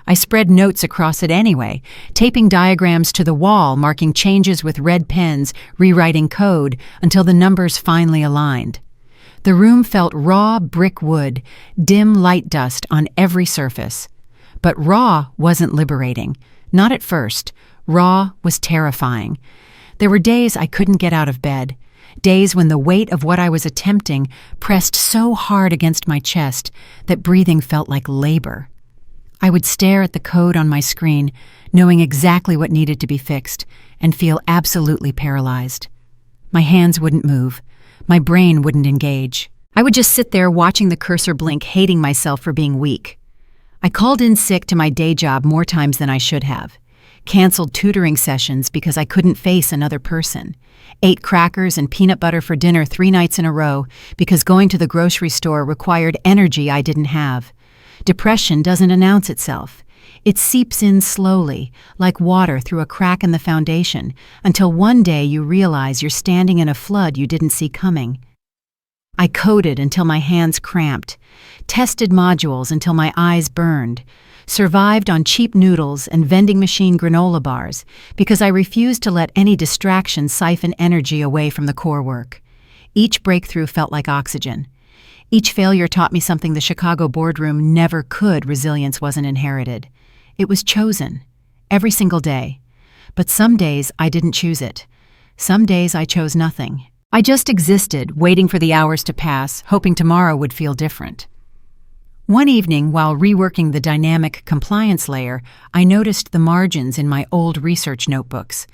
I spread notes across it anyway, taping diagrams to the wall, marking changes with red pens, rewriting code until the numbers finally aligned. The room felt raw brick wood, dim light dust on every surface. But raw wasn't liberating. Not at first. Raw was terrifying. There were days I couldn't get out of bed. Days when the weight of what I was attempting pressed so hard against my chest that breathing felt like labor. I would stare at the code on my screen, knowing exactly what needed to be fixed, and feel absolutely paralyzed. My hands wouldn't move. My brain wouldn't engage. I would just sit there watching the cursor blink, hating myself for being weak. I called in sick to my day job more times than I should have. Canceled tutoring sessions because I couldn't face another person. Ate crackers and peanut butter for dinner 3 nights in a row because going to the grocery store required energy I didn't have. Depression doesn't announce itself. It seeps in slowly, like water through a crack in the foundation, until one day you realize you're standing in a flood you didn't see coming. I coded until my hands cramped, tested modules until my eyes burned, survived on cheap noodles and vending machine granola bars because I refused to let any distraction siphon energy away from the core work. Each breakthrough felt like oxygen. Each failure taught me something the Chicago boardroom never could. Resilience wasn't inherited. It was chosen, every single day. But some days I didn't choose it. Some days I chose nothing. I just existed, waiting for the hours to pass, hoping tomorrow would feel different. One evening, while reworking the dynamic compliance layer, I noticed the margins in my old research notebooks.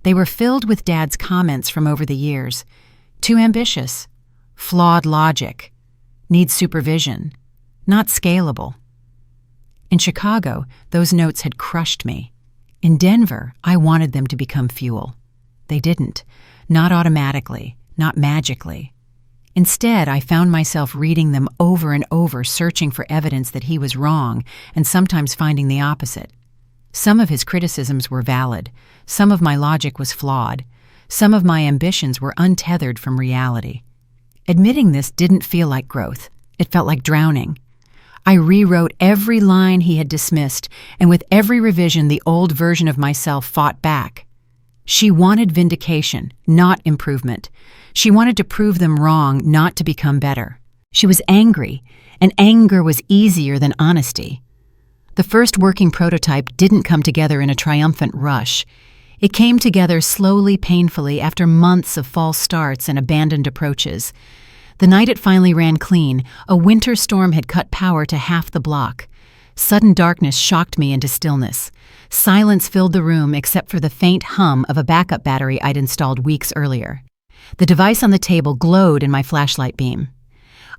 They were filled with Dad's comments from over the years. Too ambitious. Flawed logic. Needs supervision. Not scalable. In Chicago, those notes had crushed me. In Denver, I wanted them to become fuel. They didn't. Not automatically. Not magically. Instead, I found myself reading them over and over, searching for evidence that he was wrong, and sometimes finding the opposite. Some of his criticisms were valid. Some of my logic was flawed. Some of my ambitions were untethered from reality. Admitting this didn't feel like growth. It felt like drowning. I rewrote every line he had dismissed, and with every revision, the old version of myself fought back. She wanted vindication, not improvement. She wanted to prove them wrong, not to become better. She was angry, and anger was easier than honesty. The first working prototype didn't come together in a triumphant rush. It came together slowly, painfully, after months of false starts and abandoned approaches. The night it finally ran clean, a winter storm had cut power to half the block. Sudden darkness shocked me into stillness. Silence filled the room except for the faint hum of a backup battery I'd installed weeks earlier. The device on the table glowed in my flashlight beam.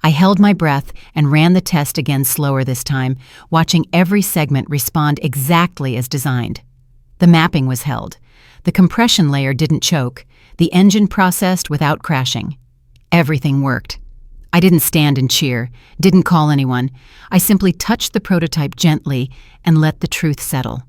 I held my breath and ran the test again, slower this time, watching every segment respond exactly as designed. The mapping was held. The compression layer didn't choke. The engine processed without crashing. Everything worked. I didn't stand and cheer, didn't call anyone. I simply touched the prototype gently and let the truth settle.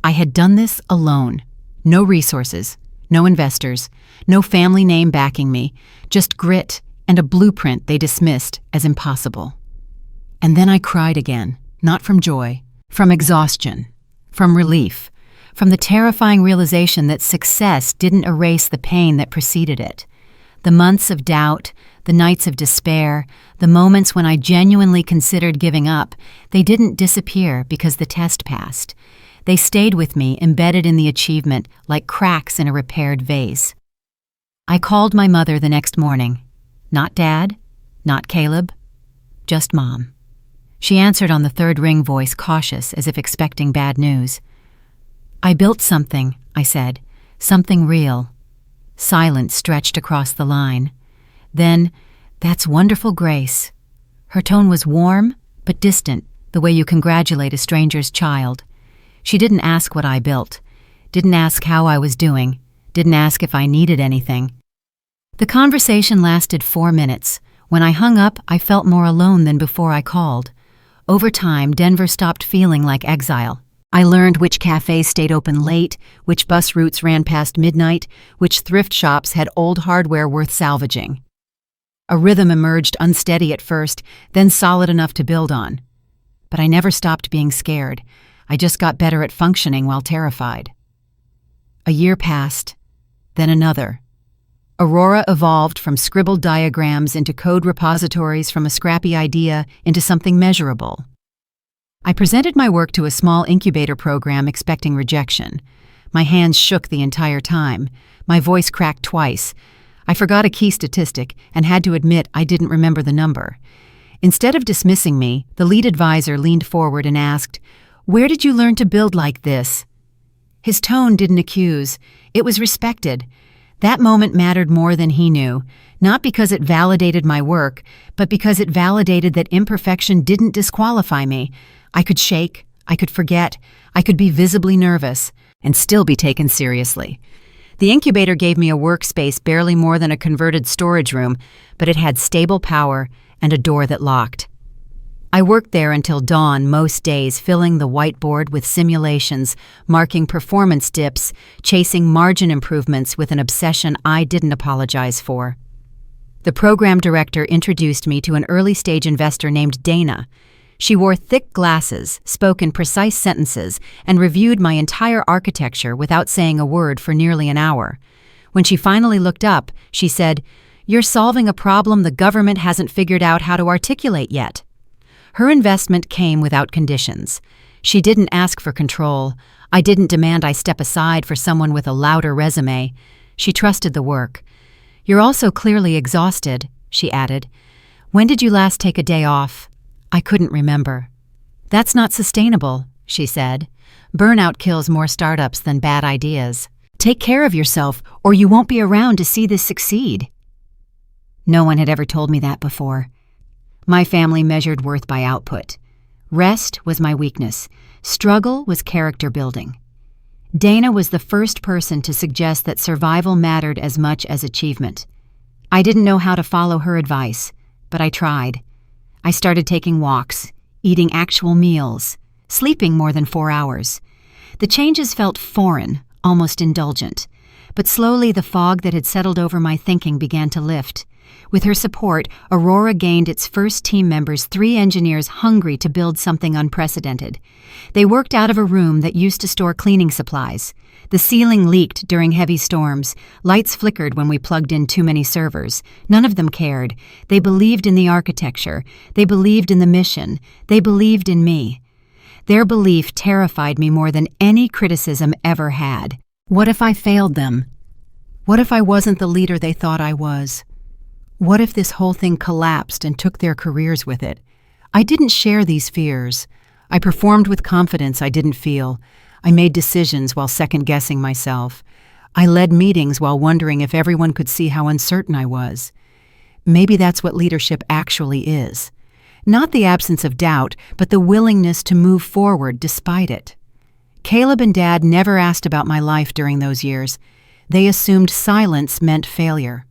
I had done this alone. No resources, no investors, no family name backing me, just grit and a blueprint they dismissed as impossible. And then I cried again, not from joy, from exhaustion, From relief, from the terrifying realization that success didn't erase the pain that preceded it. The months of doubt, the nights of despair, the moments when I genuinely considered giving up, they didn't disappear because the test passed. They stayed with me, embedded in the achievement, like cracks in a repaired vase. I called my mother the next morning. Not Dad, not Caleb, just Mom. She answered on the third ring, voice cautious, as if expecting bad news. "I built something," I said, "something real." Silence stretched across the line. Then, "That's wonderful, Grace." Her tone was warm, but distant, the way you congratulate a stranger's child. She didn't ask what I built, didn't ask how I was doing, didn't ask if I needed anything. The conversation lasted 4 minutes. When I hung up, I felt more alone than before I called. Over time, Denver stopped feeling like exile. I learned which cafes stayed open late, which bus routes ran past midnight, which thrift shops had old hardware worth salvaging. A rhythm emerged, unsteady at first, then solid enough to build on. But I never stopped being scared. I just got better at functioning while terrified. A year passed, then another. Aurora evolved from scribbled diagrams into code repositories, from a scrappy idea into something measurable. I presented my work to a small incubator program, expecting rejection. My hands shook the entire time. My voice cracked twice. I forgot a key statistic and had to admit I didn't remember the number. Instead of dismissing me, the lead advisor leaned forward and asked, "Where did you learn to build like this?" His tone didn't accuse. It was respected. That moment mattered more than he knew, not because it validated my work, but because it validated that imperfection didn't disqualify me. I could shake, I could forget, I could be visibly nervous, and still be taken seriously. The incubator gave me a workspace barely more than a converted storage room, but it had stable power and a door that locked. I worked there until dawn most days, filling the whiteboard with simulations, marking performance dips, chasing margin improvements with an obsession I didn't apologize for. The program director introduced me to an early-stage investor named Dana. She wore thick glasses, spoke in precise sentences, and reviewed my entire architecture without saying a word for nearly an hour. When she finally looked up, she said, "You're solving a problem the government hasn't figured out how to articulate yet." Her investment came without conditions. She didn't ask for control. I didn't demand I step aside for someone with a louder resume. She trusted the work. "You're also clearly exhausted," she added. "When did you last take a day off?" I couldn't remember. "That's not sustainable," she said. "Burnout kills more startups than bad ideas. Take care of yourself, or you won't be around to see this succeed." No one had ever told me that before. My family measured worth by output. Rest was my weakness. Struggle was character building. Dana was the first person to suggest that survival mattered as much as achievement. I didn't know how to follow her advice, but I tried. I started taking walks, eating actual meals, sleeping more than 4 hours. The changes felt foreign, almost indulgent. But slowly the fog that had settled over my thinking began to lift. With her support, Aurora gained its first team members, 3 engineers hungry to build something unprecedented. They worked out of a room that used to store cleaning supplies. The ceiling leaked during heavy storms. Lights flickered when we plugged in too many servers. None of them cared. They believed in the architecture. They believed in the mission. They believed in me. Their belief terrified me more than any criticism ever had. What if I failed them? What if I wasn't the leader they thought I was? What if this whole thing collapsed and took their careers with it? I didn't share these fears. I performed with confidence I didn't feel. I made decisions while second-guessing myself. I led meetings while wondering if everyone could see how uncertain I was. Maybe that's what leadership actually is. Not the absence of doubt, but the willingness to move forward despite it. Caleb and Dad never asked about my life during those years. They assumed silence meant failure.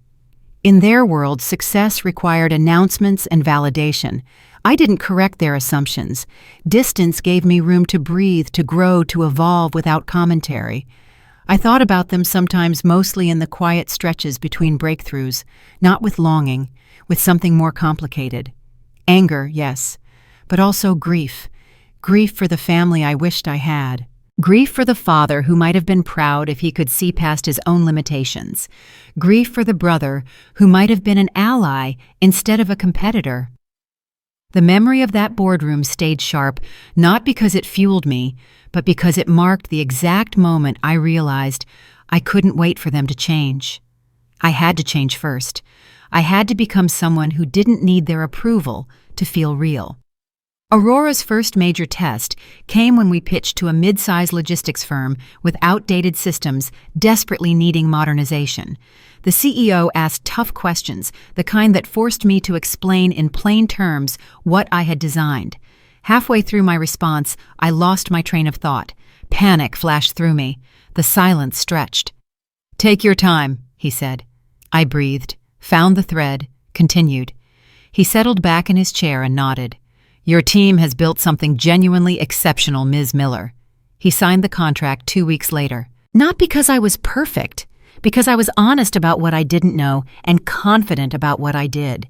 In their world, success required announcements and validation. I didn't correct their assumptions. Distance gave me room to breathe, to grow, to evolve without commentary. I thought about them sometimes mostly in the quiet stretches between breakthroughs, not with longing, with something more complicated. Anger, yes, but also grief. Grief for the family I wished I had. Grief for the father who might have been proud if he could see past his own limitations. Grief for the brother who might have been an ally instead of a competitor. The memory of that boardroom stayed sharp, not because it fueled me, but because it marked the exact moment I realized I couldn't wait for them to change. I had to change first. I had to become someone who didn't need their approval to feel real. Aurora's first major test came when we pitched to a mid-sized logistics firm with outdated systems desperately needing modernization. The CEO asked tough questions, the kind that forced me to explain in plain terms what I had designed. Halfway through my response, I lost my train of thought. Panic flashed through me. The silence stretched. "Take your time," he said. I breathed, found the thread, continued. He settled back in his chair and nodded. "Your team has built something genuinely exceptional, Ms. Miller." He signed the contract 2 weeks later. Not because I was perfect, because I was honest about what I didn't know and confident about what I did.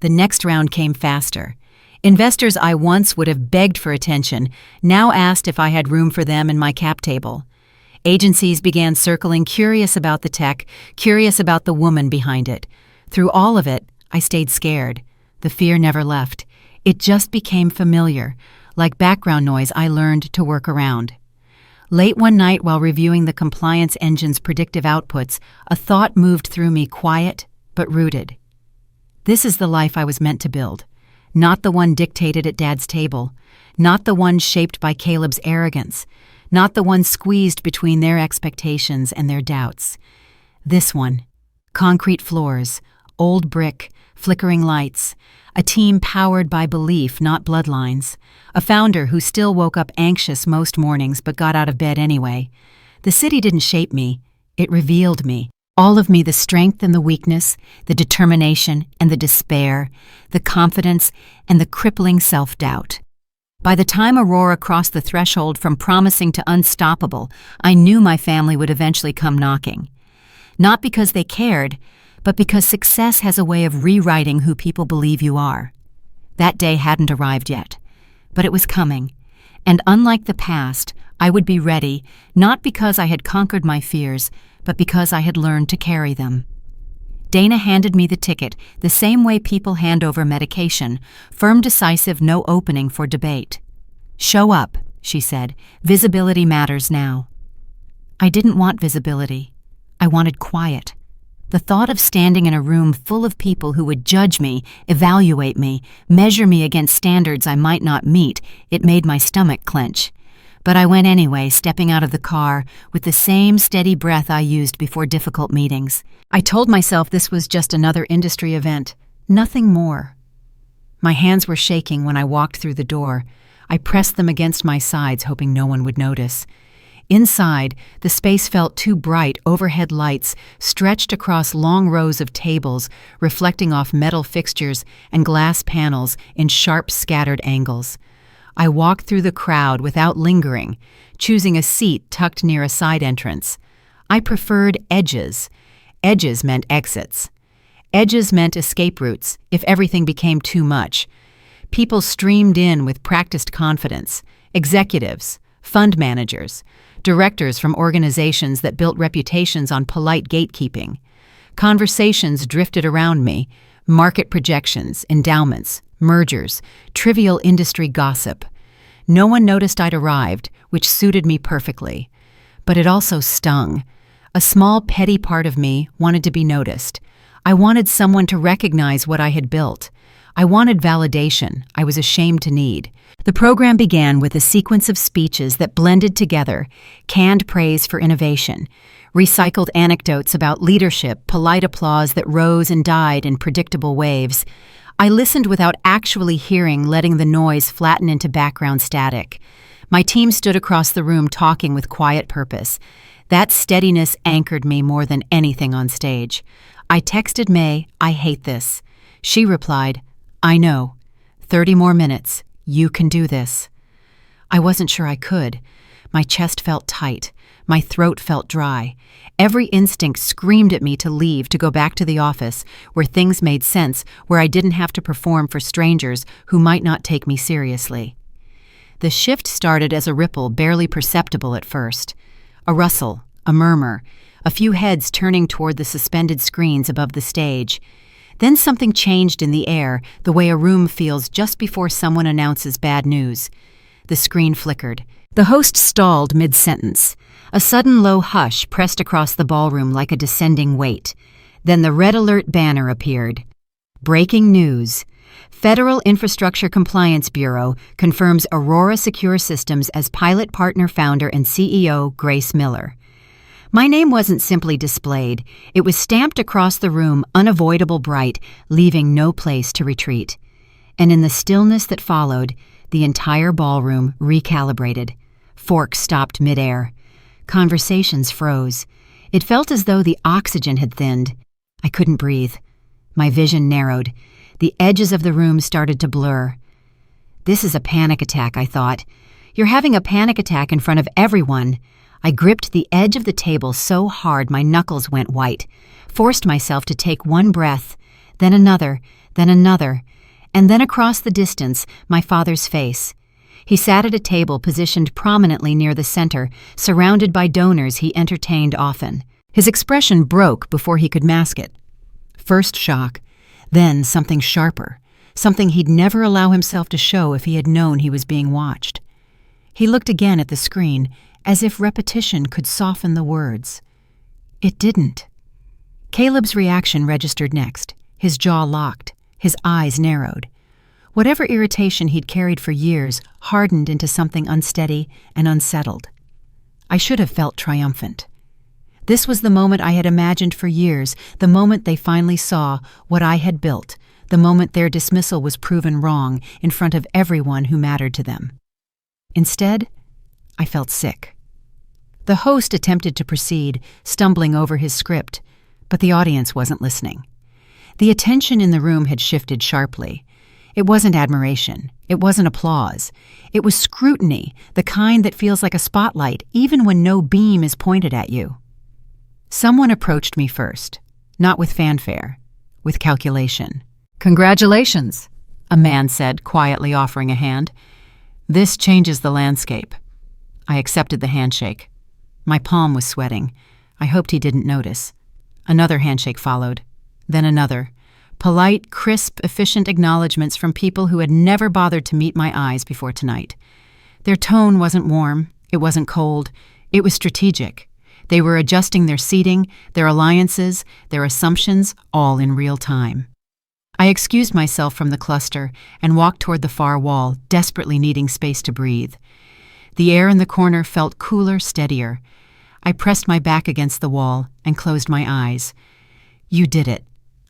The next round came faster. Investors I once would have begged for attention now asked if I had room for them in my cap table. Agencies began circling, curious about the tech, curious about the woman behind it. Through all of it, I stayed scared. The fear never left. It just became familiar, like background noise I learned to work around. Late one night while reviewing the compliance engine's predictive outputs, a thought moved through me, quiet but rooted. This is the life I was meant to build. Not the one dictated at Dad's table. Not the one shaped by Caleb's arrogance. Not the one squeezed between their expectations and their doubts. This one. Concrete floors, old brick, flickering lights, a team powered by belief, not bloodlines, a founder who still woke up anxious most mornings but got out of bed anyway. The city didn't shape me, it revealed me. All of me, the strength and the weakness, the determination and the despair, the confidence and the crippling self-doubt. By the time Aurora crossed the threshold from promising to unstoppable, I knew my family would eventually come knocking. Not because they cared, but because success has a way of rewriting who people believe you are. That day hadn't arrived yet, but it was coming. And unlike the past, I would be ready, not because I had conquered my fears, but because I had learned to carry them. Dana handed me the ticket, the same way people hand over medication, firm, decisive, no opening for debate. "Show up," she said. "Visibility matters now." I didn't want visibility. I wanted quiet. The thought of standing in a room full of people who would judge me, evaluate me, measure me against standards I might not meet, it made my stomach clench. But I went anyway, stepping out of the car with the same steady breath I used before difficult meetings. I told myself this was just another industry event, nothing more. My hands were shaking when I walked through the door. I pressed them against my sides, hoping no one would notice. Inside, the space felt too bright. Overhead lights stretched across long rows of tables, reflecting off metal fixtures and glass panels in sharp, scattered angles. I walked through the crowd without lingering, choosing a seat tucked near a side entrance. I preferred edges. Edges meant exits. Edges meant escape routes if everything became too much. People streamed in with practiced confidence. Executives, fund managers, directors from organizations that built reputations on polite gatekeeping. Conversations drifted around me, market projections, endowments, mergers, trivial industry gossip. No one noticed I'd arrived, which suited me perfectly. But it also stung. A small, petty part of me wanted to be noticed. I wanted someone to recognize what I had built. I wanted validation I was ashamed to need. The program began with a sequence of speeches that blended together canned praise for innovation, recycled anecdotes about leadership, polite applause that rose and died in predictable waves. I listened without actually hearing, letting the noise flatten into background static. My team stood across the room talking with quiet purpose. That steadiness anchored me more than anything on stage. I texted May, "I hate this." She replied, "I know. 30 more minutes. You can do this." I wasn't sure I could. My chest felt tight. My throat felt dry. Every instinct screamed at me to leave, to go back to the office, where things made sense, where I didn't have to perform for strangers who might not take me seriously. The shift started as a ripple barely perceptible at first. A rustle, a murmur, a few heads turning toward the suspended screens above the stage. Then something changed in the air, the way a room feels just before someone announces bad news. The screen flickered. The host stalled mid-sentence. A sudden low hush pressed across the ballroom like a descending weight. Then the red alert banner appeared. Breaking news. Federal Infrastructure Compliance Bureau confirms Aurora Secure Systems as pilot partner founder and CEO Grace Miller. My name wasn't simply displayed. It was stamped across the room, unavoidable bright, leaving no place to retreat. And in the stillness that followed, the entire ballroom recalibrated. Forks stopped midair. Conversations froze. It felt as though the oxygen had thinned. I couldn't breathe. My vision narrowed. The edges of the room started to blur. This is a panic attack, I thought. You're having a panic attack in front of everyone. I gripped the edge of the table so hard my knuckles went white, forced myself to take one breath, then another, and then across the distance, my father's face. He sat at a table positioned prominently near the center, surrounded by donors he entertained often. His expression broke before he could mask it. First shock, then something sharper, something he'd never allow himself to show if he had known he was being watched. He looked again at the screen, as if repetition could soften the words. It didn't. Caleb's reaction registered next, his jaw locked, his eyes narrowed. Whatever irritation he'd carried for years hardened into something unsteady and unsettled. I should have felt triumphant. This was the moment I had imagined for years, the moment they finally saw what I had built, the moment their dismissal was proven wrong in front of everyone who mattered to them. Instead, I felt sick. The host attempted to proceed, stumbling over his script, but the audience wasn't listening. The attention in the room had shifted sharply. It wasn't admiration. It wasn't applause. It was scrutiny, the kind that feels like a spotlight even when no beam is pointed at you. Someone approached me first, not with fanfare, with calculation. "Congratulations," a man said, quietly offering a hand. "This changes the landscape." I accepted the handshake. My palm was sweating. I hoped he didn't notice. Another handshake followed, then another. Polite, crisp, efficient acknowledgments from people who had never bothered to meet my eyes before tonight. Their tone wasn't warm, it wasn't cold, it was strategic. They were adjusting their seating, their alliances, their assumptions, all in real time. I excused myself from the cluster and walked toward the far wall, desperately needing space to breathe. The air in the corner felt cooler, steadier. I pressed my back against the wall and closed my eyes. "You did it,"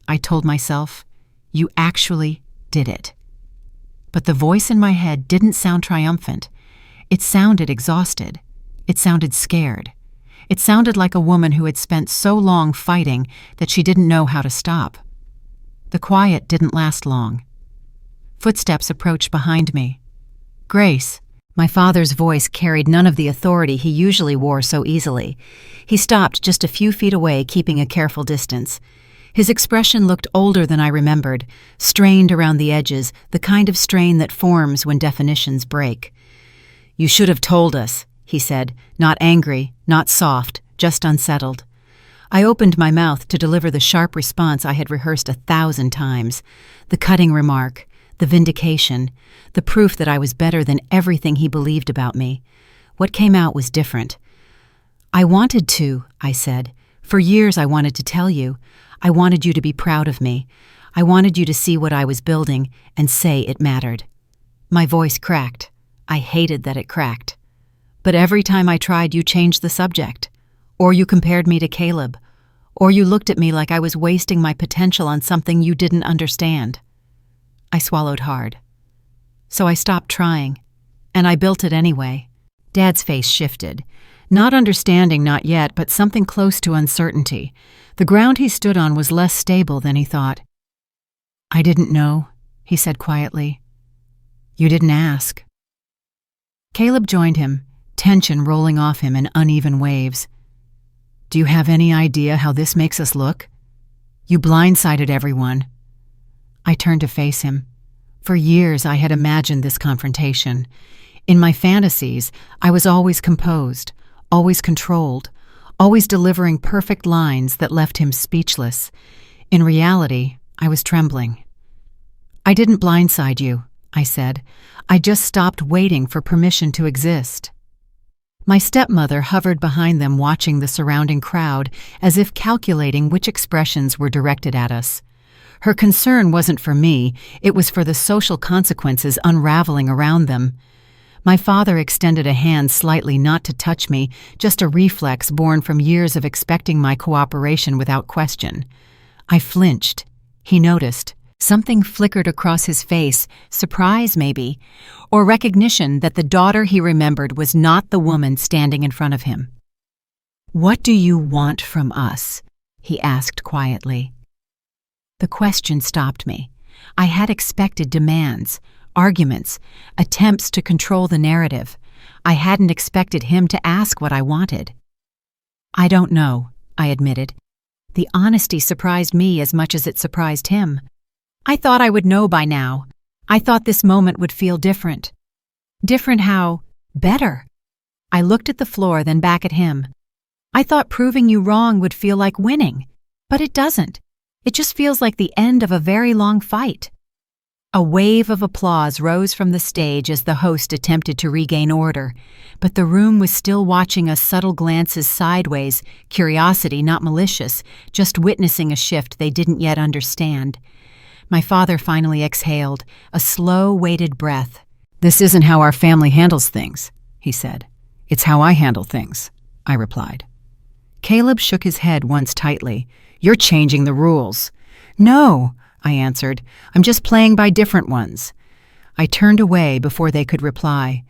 I told myself. "You actually did it." But the voice in my head didn't sound triumphant. It sounded exhausted. It sounded scared. It sounded like a woman who had spent so long fighting that she didn't know how to stop. The quiet didn't last long. Footsteps approached behind me. "Grace." My father's voice carried none of the authority he usually wore so easily. He stopped just a few feet away, keeping a careful distance. His expression looked older than I remembered, strained around the edges, the kind of strain that forms when definitions break. "You should have told us," he said, not angry, not soft, just unsettled. I opened my mouth to deliver the sharp response I had rehearsed 1,000 times, the cutting remark, the vindication, the proof that I was better than everything he believed about me. What came out was different. "I wanted to," I said. "For years I wanted to tell you. I wanted you to be proud of me. I wanted you to see what I was building and say it mattered." My voice cracked. I hated that it cracked. "But every time I tried, you changed the subject. Or you compared me to Caleb. Or you looked at me like I was wasting my potential on something you didn't understand." I swallowed hard. So I stopped trying, and I built it anyway. Dad's face shifted. Not understanding, not yet, but something close to uncertainty. The ground he stood on was less stable than he thought. "I didn't know," he said quietly. "You didn't ask." Caleb joined him, tension rolling off him in uneven waves. "Do you have any idea how this makes us look? You blindsided everyone." I turned to face him. For years I had imagined this confrontation. In my fantasies, I was always composed, always controlled, always delivering perfect lines that left him speechless. In reality, I was trembling. "I didn't blindside you," I said. "I just stopped waiting for permission to exist." My stepmother hovered behind them, watching the surrounding crowd, as if calculating which expressions were directed at us. Her concern wasn't for me, it was for the social consequences unraveling around them. My father extended a hand slightly, not to touch me, just a reflex born from years of expecting my cooperation without question. I flinched. He noticed. Something flickered across his face, surprise maybe, or recognition that the daughter he remembered was not the woman standing in front of him. "What do you want from us?" he asked quietly. The question stopped me. I had expected demands, arguments, attempts to control the narrative. I hadn't expected him to ask what I wanted. "I don't know," I admitted. The honesty surprised me as much as it surprised him. I thought I would know by now. I thought this moment would feel different. Different how? Better. I looked at the floor, then back at him. I thought proving you wrong would feel like winning, but it doesn't. It just feels like the end of a very long fight. A wave of applause rose from the stage as the host attempted to regain order, but the room was still watching us, subtle glances sideways, curiosity, not malicious, just witnessing a shift they didn't yet understand. My father finally exhaled, a slow, weighted breath. "This isn't how our family handles things," he said. "It's how I handle things," I replied. Caleb shook his head once tightly. "You're changing the rules." "No," I answered. "I'm just playing by different ones." I turned away before they could reply.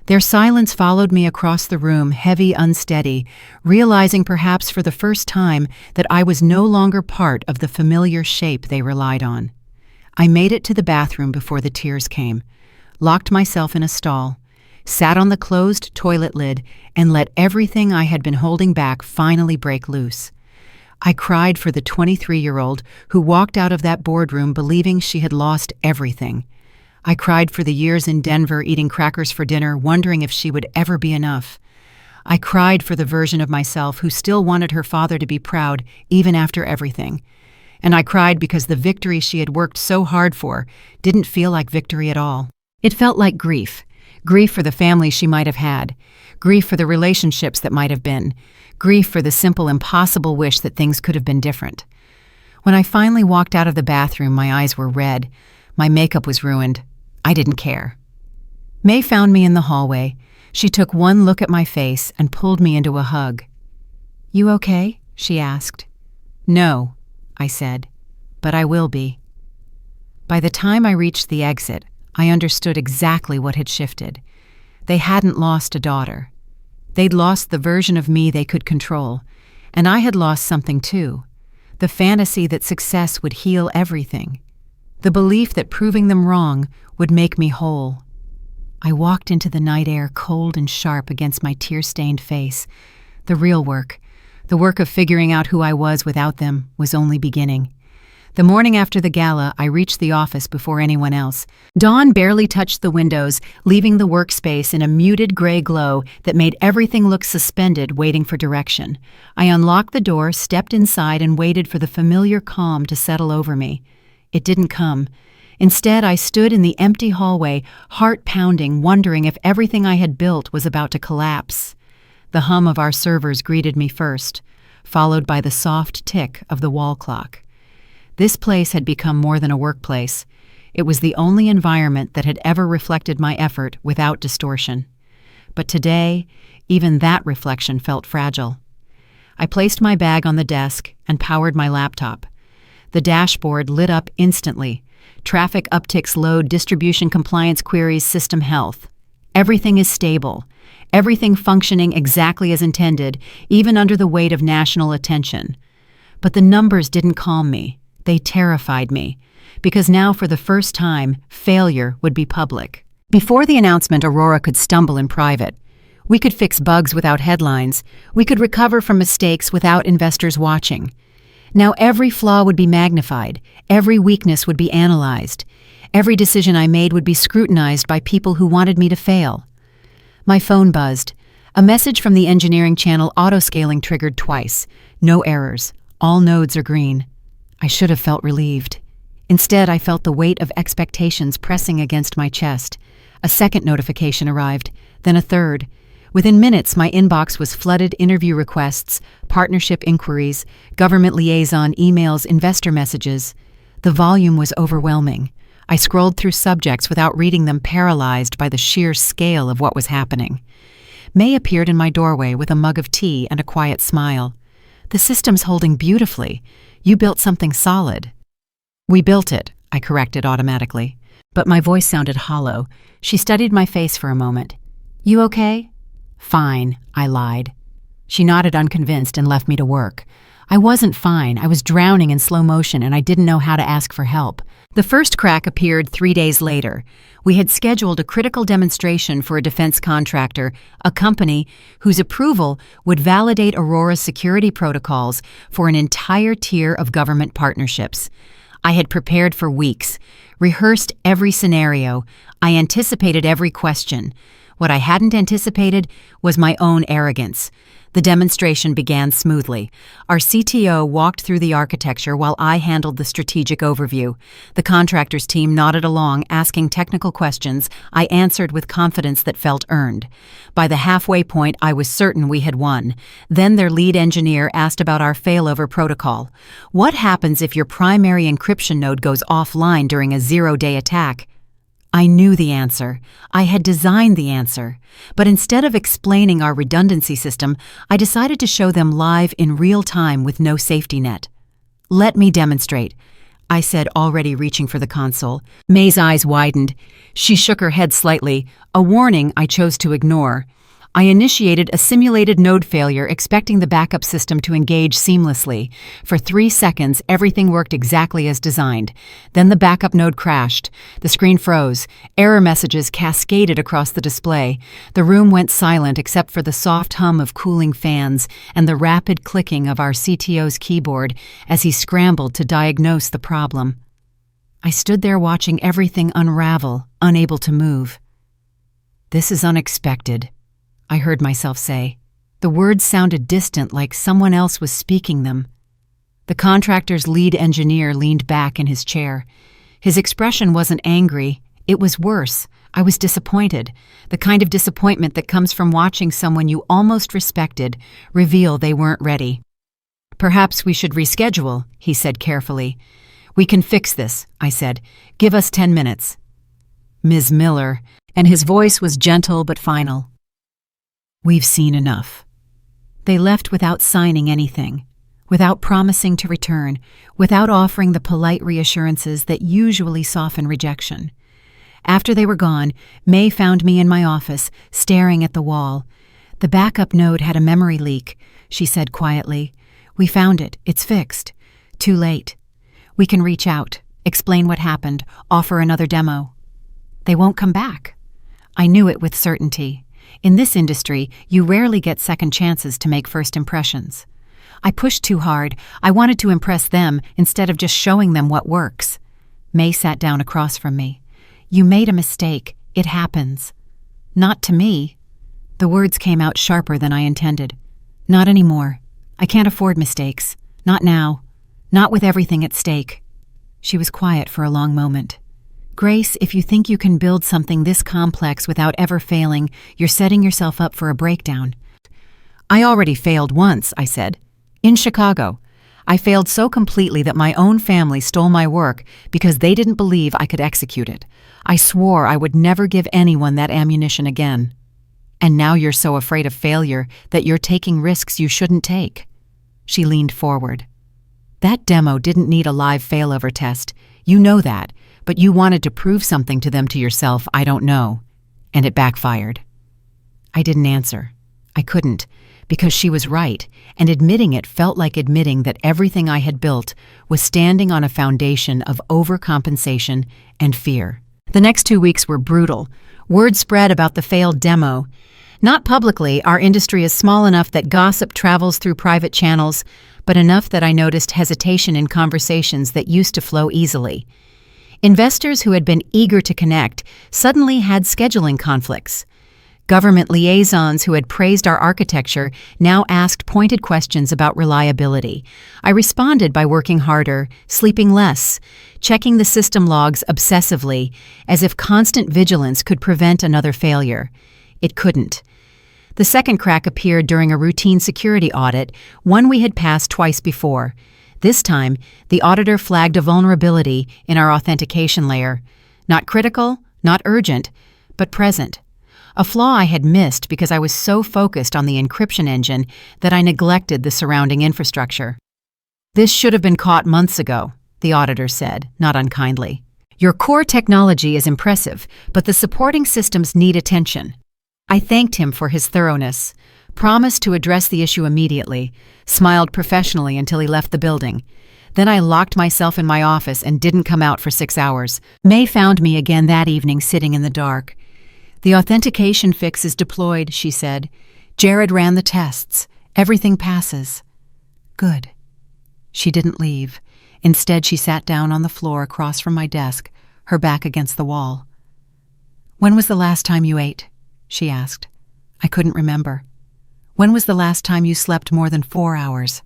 Their silence followed me across the room, heavy, unsteady, realizing perhaps for the first time that I was no longer part of the familiar shape they relied on. I made it to the bathroom before the tears came, locked myself in a stall, sat on the closed toilet lid, and let everything I had been holding back finally break loose. I cried for the 23-year-old who walked out of that boardroom believing she had lost everything. I cried for the years in Denver eating crackers for dinner, wondering if she would ever be enough. I cried for the version of myself who still wanted her father to be proud, even after everything. And I cried because the victory she had worked so hard for didn't feel like victory at all. It felt like grief. Grief for the family she might have had. Grief for the relationships that might have been. Grief for the simple, impossible wish that things could have been different. When I finally walked out of the bathroom, my eyes were red. My makeup was ruined. I didn't care. May found me in the hallway. She took one look at my face and pulled me into a hug. "You okay?" she asked. "No," I said, "but I will be." By the time I reached the exit, I understood exactly what had shifted. They hadn't lost a daughter. They'd lost the version of me they could control, and I had lost something too, the fantasy that success would heal everything, the belief that proving them wrong would make me whole. I walked into the night air, cold and sharp against my tear-stained face. The real work, the work of figuring out who I was without them, was only beginning. The morning after the gala, I reached the office before anyone else. Dawn barely touched the windows, leaving the workspace in a muted gray glow that made everything look suspended, waiting for direction. I unlocked the door, stepped inside, and waited for the familiar calm to settle over me. It didn't come. Instead, I stood in the empty hallway, heart pounding, wondering if everything I had built was about to collapse. The hum of our servers greeted me first, followed by the soft tick of the wall clock. This place had become more than a workplace. It was the only environment that had ever reflected my effort without distortion. But today, even that reflection felt fragile. I placed my bag on the desk and powered my laptop. The dashboard lit up instantly. Traffic upticks load, distribution compliance queries, system health. Everything is stable. Everything functioning exactly as intended, even under the weight of national attention. But the numbers didn't calm me. They terrified me, because now for the first time, failure would be public. Before the announcement, Aurora could stumble in private. We could fix bugs without headlines. We could recover from mistakes without investors watching. Now every flaw would be magnified. Every weakness would be analyzed. Every decision I made would be scrutinized by people who wanted me to fail. My phone buzzed. A message from the engineering channel auto-scaling triggered twice. No errors. All nodes are green. I should have felt relieved. Instead, I felt the weight of expectations pressing against my chest. A second notification arrived, then a third. Within minutes, my inbox was flooded: interview requests, partnership inquiries, government liaison emails, investor messages. The volume was overwhelming. I scrolled through subjects without reading them, paralyzed by the sheer scale of what was happening. May appeared in my doorway with a mug of tea and a quiet smile. "The system's holding beautifully. You built something solid." "We built it," I corrected automatically. But my voice sounded hollow. She studied my face for a moment. "You okay?" "Fine," I lied. She nodded, unconvinced, and left me to work. I wasn't fine. I was drowning in slow motion, and I didn't know how to ask for help. The first crack appeared 3 days later. We had scheduled a critical demonstration for a defense contractor, a company whose approval would validate Aurora's security protocols for an entire tier of government partnerships. I had prepared for weeks, rehearsed every scenario. I anticipated every question. What I hadn't anticipated was my own arrogance. The demonstration began smoothly. Our CTO walked through the architecture while I handled the strategic overview. The contractor's team nodded along, asking technical questions. I answered with confidence that felt earned. By the halfway point, I was certain we had won. Then their lead engineer asked about our failover protocol. What happens if your primary encryption node goes offline during a zero-day attack? I knew the answer. I had designed the answer. But instead of explaining our redundancy system, I decided to show them live in real time with no safety net. "Let me demonstrate," I said, already reaching for the console. May's eyes widened. She shook her head slightly, a warning I chose to ignore. I initiated a simulated node failure, expecting the backup system to engage seamlessly. For 3 seconds, everything worked exactly as designed. Then the backup node crashed. The screen froze. Error messages cascaded across the display. The room went silent except for the soft hum of cooling fans and the rapid clicking of our CTO's keyboard as he scrambled to diagnose the problem. I stood there watching everything unravel, unable to move. "This is unexpected," I heard myself say. The words sounded distant, like someone else was speaking them. The contractor's lead engineer leaned back in his chair. His expression wasn't angry. It was worse. I was disappointed, the kind of disappointment that comes from watching someone you almost respected reveal they weren't ready. "Perhaps we should reschedule," he said carefully. "We can fix this," I said. "Give us 10 minutes. "Ms. Miller," and his voice was gentle but final. "We've seen enough." They left without signing anything, without promising to return, without offering the polite reassurances that usually soften rejection. After they were gone, May found me in my office, staring at the wall. "The backup node had a memory leak," she said quietly. "We found it. It's fixed. Too late. We can reach out, explain what happened, offer another demo." "They won't come back." I knew it with certainty. In this industry, you rarely get second chances to make first impressions. I pushed too hard. I wanted to impress them instead of just showing them what works. May sat down across from me. "You made a mistake. It happens." "Not to me." The words came out sharper than I intended. "Not anymore. I can't afford mistakes. Not now. Not with everything at stake." She was quiet for a long moment. "Grace, if you think you can build something this complex without ever failing, you're setting yourself up for a breakdown." "I already failed once," I said. "In Chicago. I failed so completely that my own family stole my work because they didn't believe I could execute it. I swore I would never give anyone that ammunition again. And now you're so afraid of failure that you're taking risks you shouldn't take." She leaned forward. "That demo didn't need a live failover test. You know that. But you wanted to prove something to them, to yourself, I don't know. And it backfired." I didn't answer. I couldn't, because she was right, and admitting it felt like admitting that everything I had built was standing on a foundation of overcompensation and fear. The next 2 weeks were brutal. Word spread about the failed demo. Not publicly, our industry is small enough that gossip travels through private channels, but enough that I noticed hesitation in conversations that used to flow easily. Investors who had been eager to connect suddenly had scheduling conflicts. Government liaisons who had praised our architecture now asked pointed questions about reliability. I responded by working harder, sleeping less, checking the system logs obsessively, as if constant vigilance could prevent another failure. It couldn't. The second crack appeared during a routine security audit, one we had passed twice before. This time, the auditor flagged a vulnerability in our authentication layer. Not critical, not urgent, but present. A flaw I had missed because I was so focused on the encryption engine that I neglected the surrounding infrastructure. "This should have been caught months ago," the auditor said, not unkindly. "Your core technology is impressive, but the supporting systems need attention." I thanked him for his thoroughness, promised to address the issue immediately, smiled professionally until he left the building. Then I locked myself in my office and didn't come out for 6 hours. May found me again that evening sitting in the dark. "The authentication fix is deployed," she said. "Jared ran the tests. Everything passes." Good. She didn't leave. Instead, she sat down on the floor across from my desk, her back against the wall. "When was the last time you ate?" she asked. I couldn't remember. "When was the last time you slept more than 4 hours?"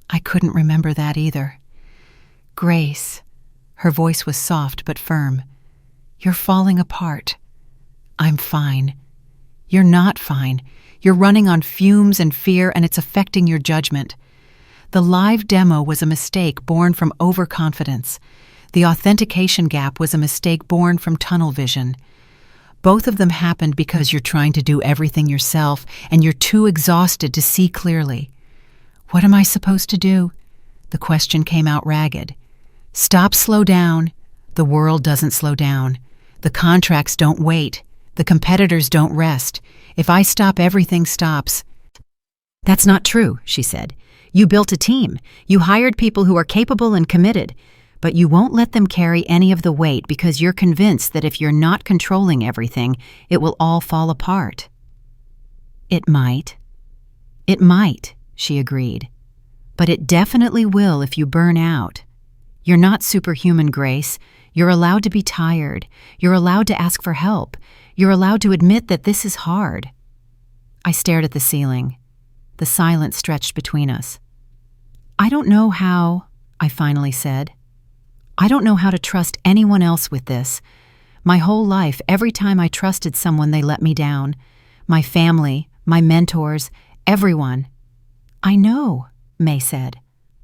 I couldn't remember that either. "Grace," her voice was soft but firm, "you're falling apart." "I'm fine." "You're not fine. You're running on fumes and fear, and it's affecting your judgment." The live demo was a mistake born from overconfidence. The authentication gap was a mistake born from tunnel vision. Both of them happened because you're trying to do everything yourself and you're too exhausted to see clearly. "What am I supposed to do?" The question came out ragged. "Stop, slow down." The world doesn't slow down. The contracts don't wait. The competitors don't rest. If I stop, everything stops. "That's not true," she said. "You built a team. You hired people who are capable and committed. But you won't let them carry any of the weight because you're convinced that if you're not controlling everything, it will all fall apart." "It might." "It might," she agreed. "But it definitely will if you burn out. You're not superhuman, Grace. You're allowed to be tired. You're allowed to ask for help. You're allowed to admit that this is hard." I stared at the ceiling. The silence stretched between us. "I don't know how," I finally said. "I don't know how to trust anyone else with this. My whole life, every time I trusted someone, they let me down. My family, my mentors, everyone." "I know," May said,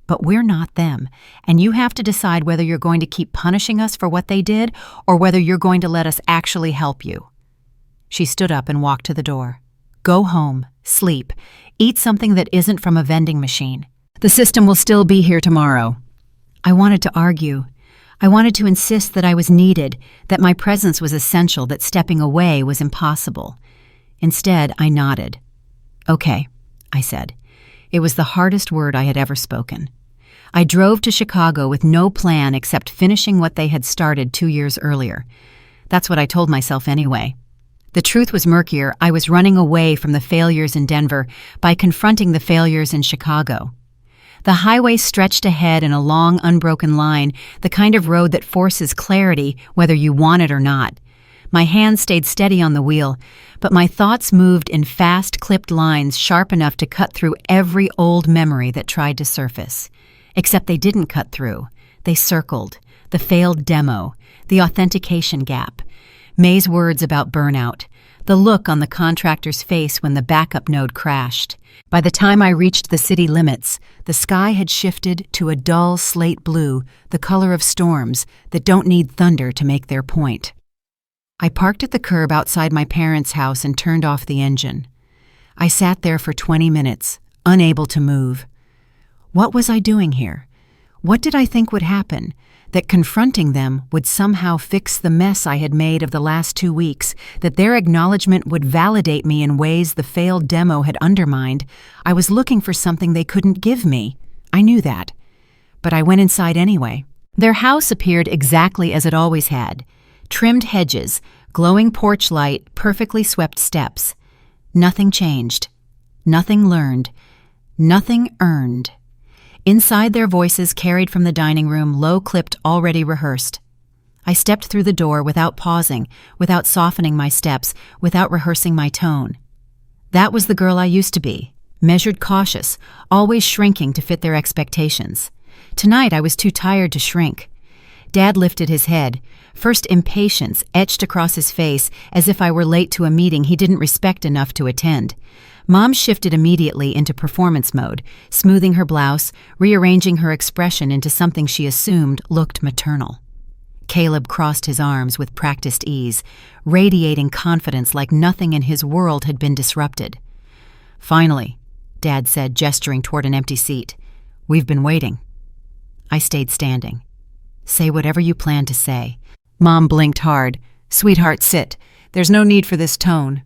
"but we're not them, and you have to decide whether you're going to keep punishing us for what they did or whether you're going to let us actually help you." She stood up and walked to the door. "Go home, sleep, eat something that isn't from a vending machine. The system will still be here tomorrow." I wanted to argue. I wanted to insist that I was needed, that my presence was essential, that stepping away was impossible. Instead, I nodded. "Okay," I said. It was the hardest word I had ever spoken. I drove to Chicago with no plan except finishing what they had started 2 years earlier. That's what I told myself anyway. The truth was murkier. I was running away from the failures in Denver by confronting the failures in Chicago. The highway stretched ahead in a long, unbroken line, the kind of road that forces clarity whether you want it or not. My hand stayed steady on the wheel, but my thoughts moved in fast, clipped lines sharp enough to cut through every old memory that tried to surface. Except they didn't cut through. They circled. The failed demo, the authentication gap, May's words about burnout, the look on the contractor's face when the backup node crashed. By the time I reached the city limits, the sky had shifted to a dull slate blue, the color of storms that don't need thunder to make their point. I parked at the curb outside my parents' house and turned off the engine. I sat there for 20 minutes, unable to move. What was I doing here? What did I think would happen? That confronting them would somehow fix the mess I had made of the last 2 weeks, that their acknowledgement would validate me in ways the failed demo had undermined. I was looking for something they couldn't give me. I knew that. But I went inside anyway. Their house appeared exactly as it always had. Trimmed hedges, glowing porch light, perfectly swept steps. Nothing changed. Nothing learned. Nothing earned. Inside, their voices carried from the dining room, low-clipped, already rehearsed. I stepped through the door without pausing, without softening my steps, without rehearsing my tone. That was the girl I used to be, measured, cautious, always shrinking to fit their expectations. Tonight I was too tired to shrink. Dad lifted his head. First impatience etched across his face as if I were late to a meeting he didn't respect enough to attend. Mom shifted immediately into performance mode, smoothing her blouse, rearranging her expression into something she assumed looked maternal. Caleb crossed his arms with practiced ease, radiating confidence like nothing in his world had been disrupted. "Finally," Dad said, gesturing toward an empty seat. "We've been waiting." I stayed standing. "Say whatever you plan to say." Mom blinked hard. "Sweetheart, sit. There's no need for this tone."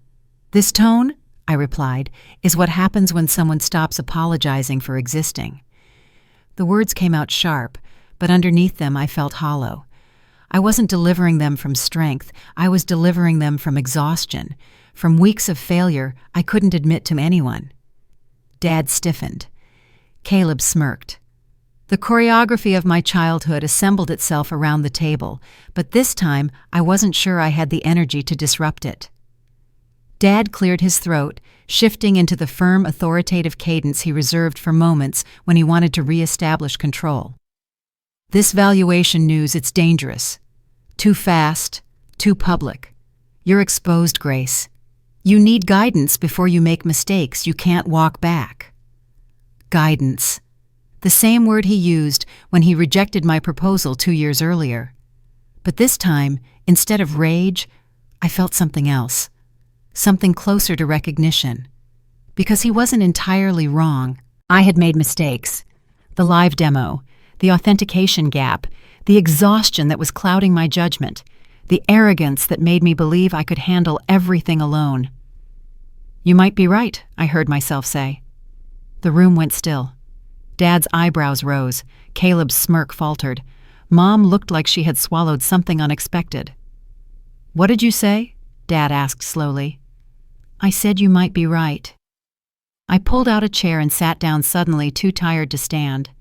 "This tone," I replied, "is what happens when someone stops apologizing for existing." The words came out sharp, but underneath them I felt hollow. I wasn't delivering them from strength. I was delivering them from exhaustion, from weeks of failure I couldn't admit to anyone. Dad stiffened. Caleb smirked. The choreography of my childhood assembled itself around the table, but this time I wasn't sure I had the energy to disrupt it. Dad cleared his throat, shifting into the firm, authoritative cadence he reserved for moments when he wanted to reestablish control. "This valuation news, it's dangerous. Too fast, too public. You're exposed, Grace. You need guidance before you make mistakes. You can't walk back." Guidance. The same word he used when he rejected my proposal 2 years earlier. But this time, instead of rage, I felt something else. Something closer to recognition. Because he wasn't entirely wrong. I had made mistakes. The live demo, the authentication gap, the exhaustion that was clouding my judgment, the arrogance that made me believe I could handle everything alone. "You might be right," I heard myself say. The room went still. Dad's eyebrows rose. Caleb's smirk faltered. Mom looked like she had swallowed something unexpected. "What did you say?" Dad asked slowly. "I said you might be right." I pulled out a chair and sat down suddenly, too tired to stand.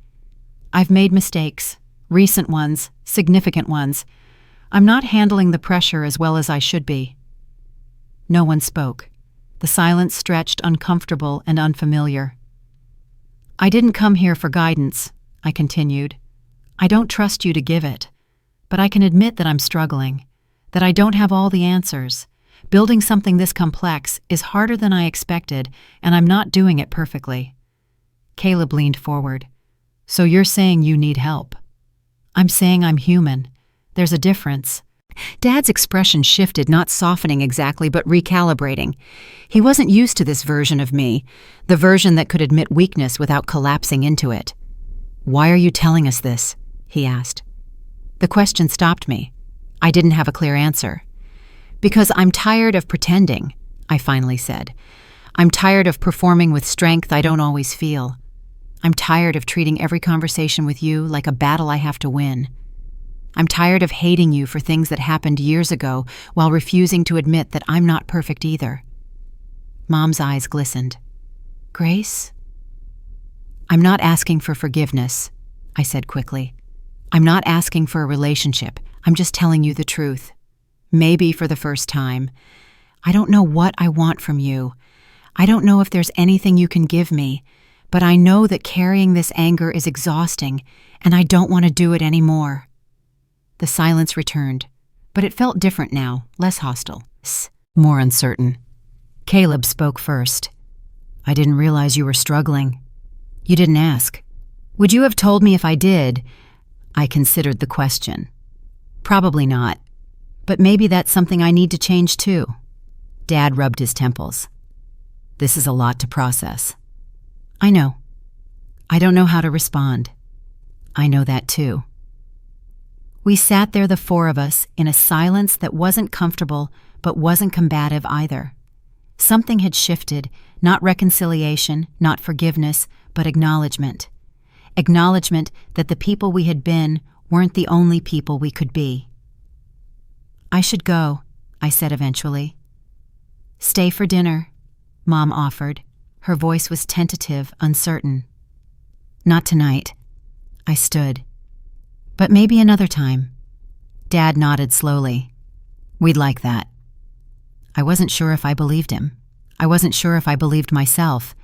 "I've made mistakes. Recent ones, significant ones. I'm not handling the pressure as well as I should be." No one spoke. The silence stretched, uncomfortable and unfamiliar. "I didn't come here for guidance," I continued. "I don't trust you to give it. But I can admit that I'm struggling, that I don't have all the answers. Building something this complex is harder than I expected, and I'm not doing it perfectly." Caleb leaned forward. "So you're saying you need help?" "I'm saying I'm human. There's a difference." Dad's expression shifted, not softening exactly, but recalibrating. He wasn't used to this version of me, the version that could admit weakness without collapsing into it. "Why are you telling us this?" he asked. The question stopped me. I didn't have a clear answer. "Because I'm tired of pretending," I finally said. "I'm tired of performing with strength I don't always feel. I'm tired of treating every conversation with you like a battle I have to win. I'm tired of hating you for things that happened years ago while refusing to admit that I'm not perfect either." Mom's eyes glistened. "Grace?" "I'm not asking for forgiveness," I said quickly. "I'm not asking for a relationship. I'm just telling you the truth. Maybe for the first time. I don't know what I want from you. I don't know if there's anything you can give me, but I know that carrying this anger is exhausting, and I don't want to do it anymore." The silence returned, but it felt different now, less hostile, more uncertain. Caleb spoke first. "I didn't realize you were struggling." "You didn't ask." "Would you have told me if I did?" I considered the question. "Probably not. But maybe that's something I need to change too." Dad rubbed his temples. "This is a lot to process." "I know. I don't know how to respond." "I know that too." We sat there, the four of us, in a silence that wasn't comfortable but wasn't combative either. Something had shifted, not reconciliation, not forgiveness, but acknowledgement. Acknowledgement that the people we had been weren't the only people we could be. "I should go," I said eventually. "Stay for dinner," Mom offered. Her voice was tentative, uncertain. "Not tonight." I stood. "But maybe another time." Dad nodded slowly. We'd like that. I wasn't sure if I believed him. I wasn't sure if I believed myself,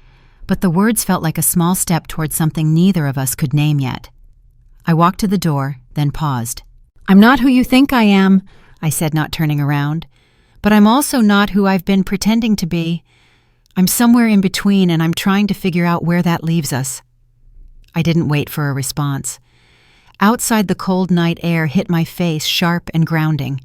but the words felt like a small step toward something neither of us could name yet. I walked to the door, then paused. I'm not who you think I am, I said, not turning around, but I'm also not who I've been pretending to be. I'm somewhere in between, and I'm trying to figure out where that leaves us. I didn't wait for a response. Outside, the cold night air hit my face, sharp and grounding.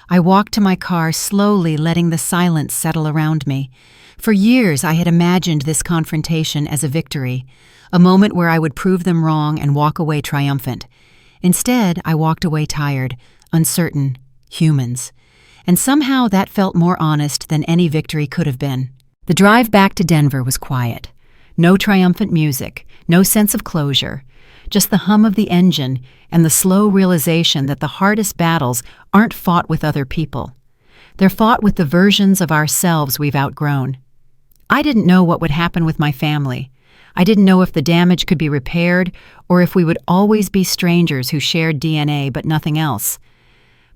I walked to my car, slowly letting the silence settle around me. For years, I had imagined this confrontation as a victory, a moment where I would prove them wrong and walk away triumphant. Instead, I walked away tired, uncertain, humans. And somehow that felt more honest than any victory could have been. The drive back to Denver was quiet. No triumphant music, no sense of closure, just the hum of the engine and the slow realization that the hardest battles aren't fought with other people. They're fought with the versions of ourselves we've outgrown. I didn't know what would happen with my family. I didn't know if the damage could be repaired or if we would always be strangers who shared DNA but nothing else.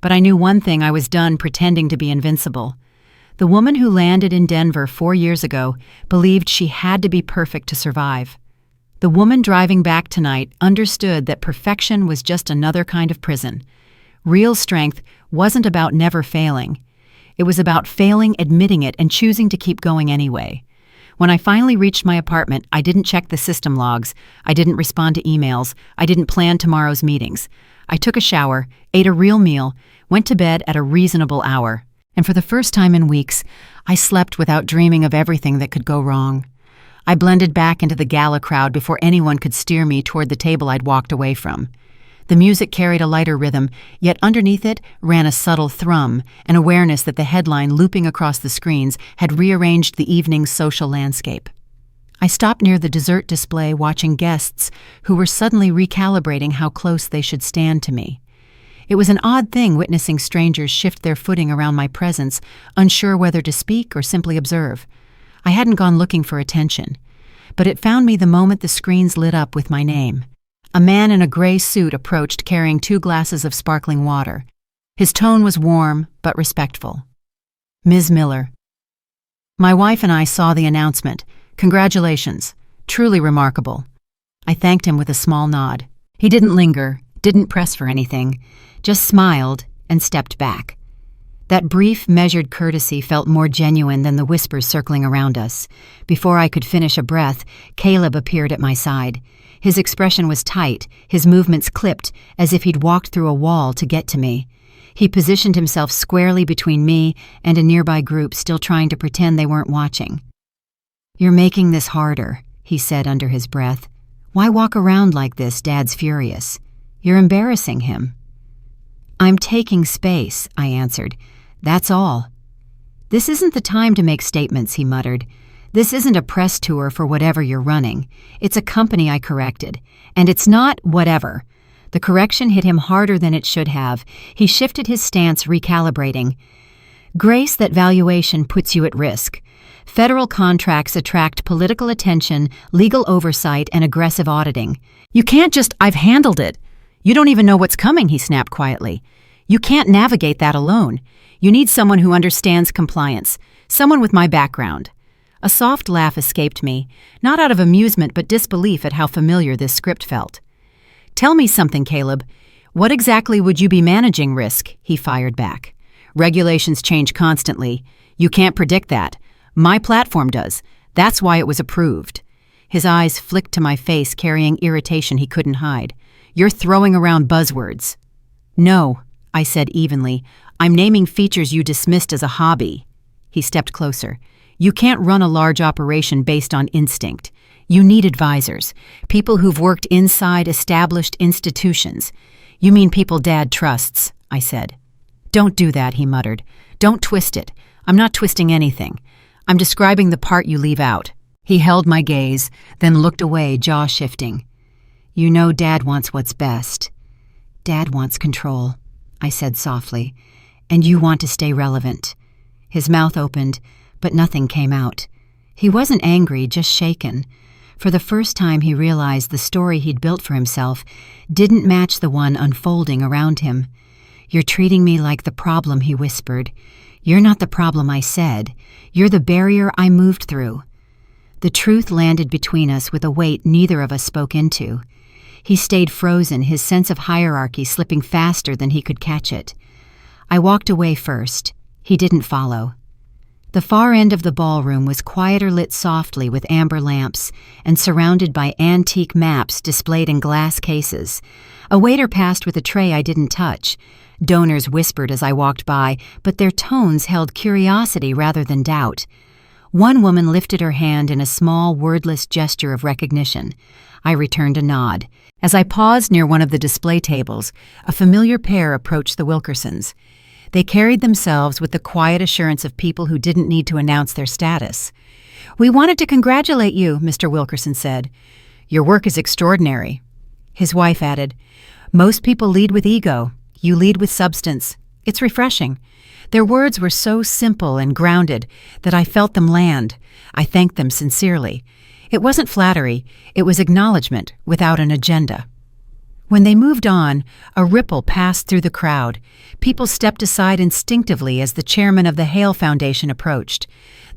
But I knew one thing: I was done pretending to be invincible. The woman who landed in Denver 4 years ago believed she had to be perfect to survive. The woman driving back tonight understood that perfection was just another kind of prison. Real strength wasn't about never failing. It was about failing, admitting it, and choosing to keep going anyway. When I finally reached my apartment, I didn't check the system logs. I didn't respond to emails. I didn't plan tomorrow's meetings. I took a shower, ate a real meal, went to bed at a reasonable hour. And for the first time in weeks, I slept without dreaming of everything that could go wrong. I blended back into the gala crowd before anyone could steer me toward the table I'd walked away from. The music carried a lighter rhythm, yet underneath it ran a subtle thrum, an awareness that the headline looping across the screens had rearranged the evening's social landscape. I stopped near the dessert display, watching guests who were suddenly recalibrating how close they should stand to me. It was an odd thing witnessing strangers shift their footing around my presence, unsure whether to speak or simply observe. I hadn't gone looking for attention, but it found me the moment the screens lit up with my name. A man in a gray suit approached, carrying 2 glasses of sparkling water. His tone was warm but respectful. Ms. Miller. My wife and I saw the announcement. Congratulations. Truly remarkable. I thanked him with a small nod. He didn't linger, didn't press for anything, just smiled and stepped back. That brief, measured courtesy felt more genuine than the whispers circling around us. Before I could finish a breath, Caleb appeared at my side. His expression was tight, his movements clipped, as if he'd walked through a wall to get to me. He positioned himself squarely between me and a nearby group, still trying to pretend they weren't watching. "You're making this harder," he said under his breath. "Why walk around like this? Dad's furious. You're embarrassing him." "I'm taking space," I answered. "That's all." "This isn't the time to make statements," he muttered. "This isn't a press tour for whatever you're running. It's a company," I corrected. "And it's not whatever." The correction hit him harder than it should have. He shifted his stance, recalibrating. "Grace, that valuation puts you at risk. Federal contracts attract political attention, legal oversight, and aggressive auditing. You can't just, I've handled it. You don't even know what's coming," he snapped quietly. "You can't navigate that alone. You need someone who understands compliance, someone with my background." A soft laugh escaped me, not out of amusement but disbelief at how familiar this script felt. "Tell me something, Caleb. What exactly would you be managing risk?" he fired back. "Regulations change constantly. You can't predict that. My platform does. That's why it was approved." His eyes flicked to my face, carrying irritation he couldn't hide. "You're throwing around buzzwords." "No," I said evenly. "I'm naming features you dismissed as a hobby." He stepped closer. "You can't run a large operation based on instinct. You need advisors, people who've worked inside established institutions." "You mean people Dad trusts," I said. "Don't do that," he muttered. "Don't twist it. I'm not twisting anything. I'm describing the part you leave out." He held my gaze, then looked away, jaw shifting. "You know Dad wants what's best. Dad wants control," I said softly. "And you want to stay relevant." His mouth opened, but nothing came out. He wasn't angry, just shaken. For the first time he realized the story he'd built for himself didn't match the one unfolding around him. "You're treating me like the problem," he whispered. "You're not the problem," I said. "You're the barrier I moved through." The truth landed between us with a weight neither of us spoke into. He stayed frozen, his sense of hierarchy slipping faster than he could catch it. I walked away first. He didn't follow. The far end of the ballroom was quieter, lit softly with amber lamps and surrounded by antique maps displayed in glass cases. A waiter passed with a tray I didn't touch. Donors whispered as I walked by, but their tones held curiosity rather than doubt. One woman lifted her hand in a small, wordless gesture of recognition. I returned a nod. As I paused near one of the display tables, a familiar pair approached the Wilkersons. They carried themselves with the quiet assurance of people who didn't need to announce their status. "We wanted to congratulate you," Mr. Wilkerson said. "Your work is extraordinary." His wife added, "Most people lead with ego. You lead with substance. It's refreshing." Their words were so simple and grounded that I felt them land. I thanked them sincerely. It wasn't flattery, it was acknowledgement without an agenda. When they moved on, a ripple passed through the crowd. People stepped aside instinctively as the chairman of the Hale Foundation approached.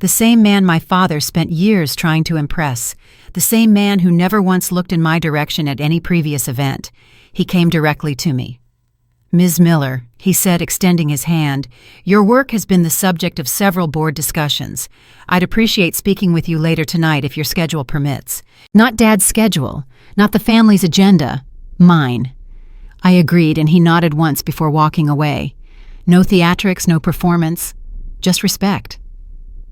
The same man my father spent years trying to impress. The same man who never once looked in my direction at any previous event. He came directly to me. "Ms. Miller," he said, extending his hand, "your work has been the subject of several board discussions. I'd appreciate speaking with you later tonight if your schedule permits." Not Dad's schedule, not the family's agenda. Mine. I agreed, and he nodded once before walking away. No theatrics, no performance, just respect.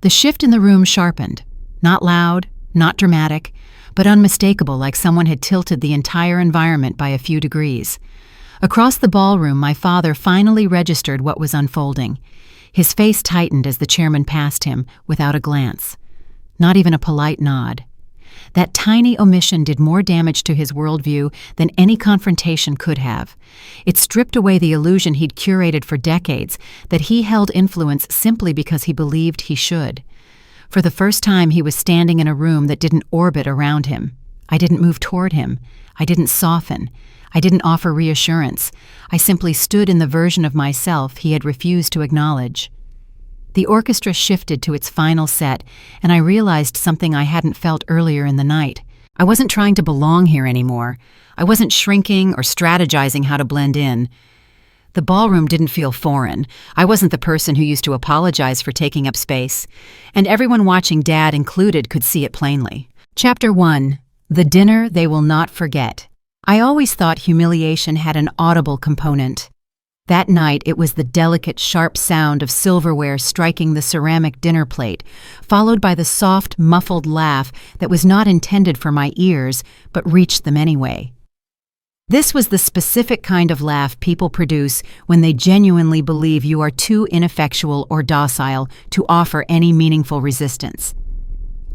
The shift in the room sharpened. Not loud, not dramatic, but unmistakable, like someone had tilted the entire environment by a few degrees. Across the ballroom, my father finally registered what was unfolding. His face tightened as the chairman passed him, without a glance. Not even a polite nod. That tiny omission did more damage to his worldview than any confrontation could have. It stripped away the illusion he'd curated for decades that he held influence simply because he believed he should. For the first time, he was standing in a room that didn't orbit around him. I didn't move toward him. I didn't soften. I didn't offer reassurance. I simply stood in the version of myself he had refused to acknowledge. The orchestra shifted to its final set, and I realized something I hadn't felt earlier in the night. I wasn't trying to belong here anymore. I wasn't shrinking or strategizing how to blend in. The ballroom didn't feel foreign. I wasn't the person who used to apologize for taking up space, and everyone watching, Dad included, could see it plainly. Chapter 1. The Dinner They Will Not Forget. I always thought humiliation had an audible component. That night, it was the delicate, sharp sound of silverware striking the ceramic dinner plate, followed by the soft, muffled laugh that was not intended for my ears, but reached them anyway. This was the specific kind of laugh people produce when they genuinely believe you are too ineffectual or docile to offer any meaningful resistance.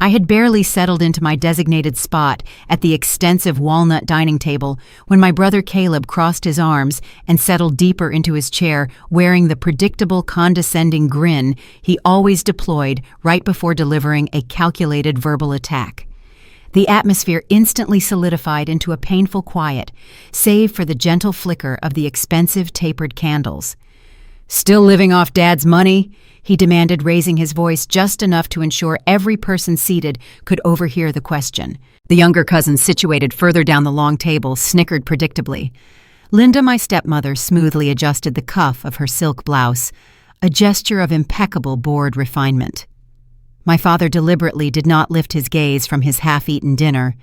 I had barely settled into my designated spot at the extensive walnut dining table when my brother Caleb crossed his arms and settled deeper into his chair, wearing the predictable, condescending grin he always deployed right before delivering a calculated verbal attack. The atmosphere instantly solidified into a painful quiet, save for the gentle flicker of the expensive tapered candles. "Still living off Dad's money?" he demanded, raising his voice just enough to ensure every person seated could overhear the question. The younger cousin, situated further down the long table, snickered predictably. Linda, my stepmother, smoothly adjusted the cuff of her silk blouse, a gesture of impeccable bored refinement. My father deliberately did not lift his gaze from his half-eaten dinner.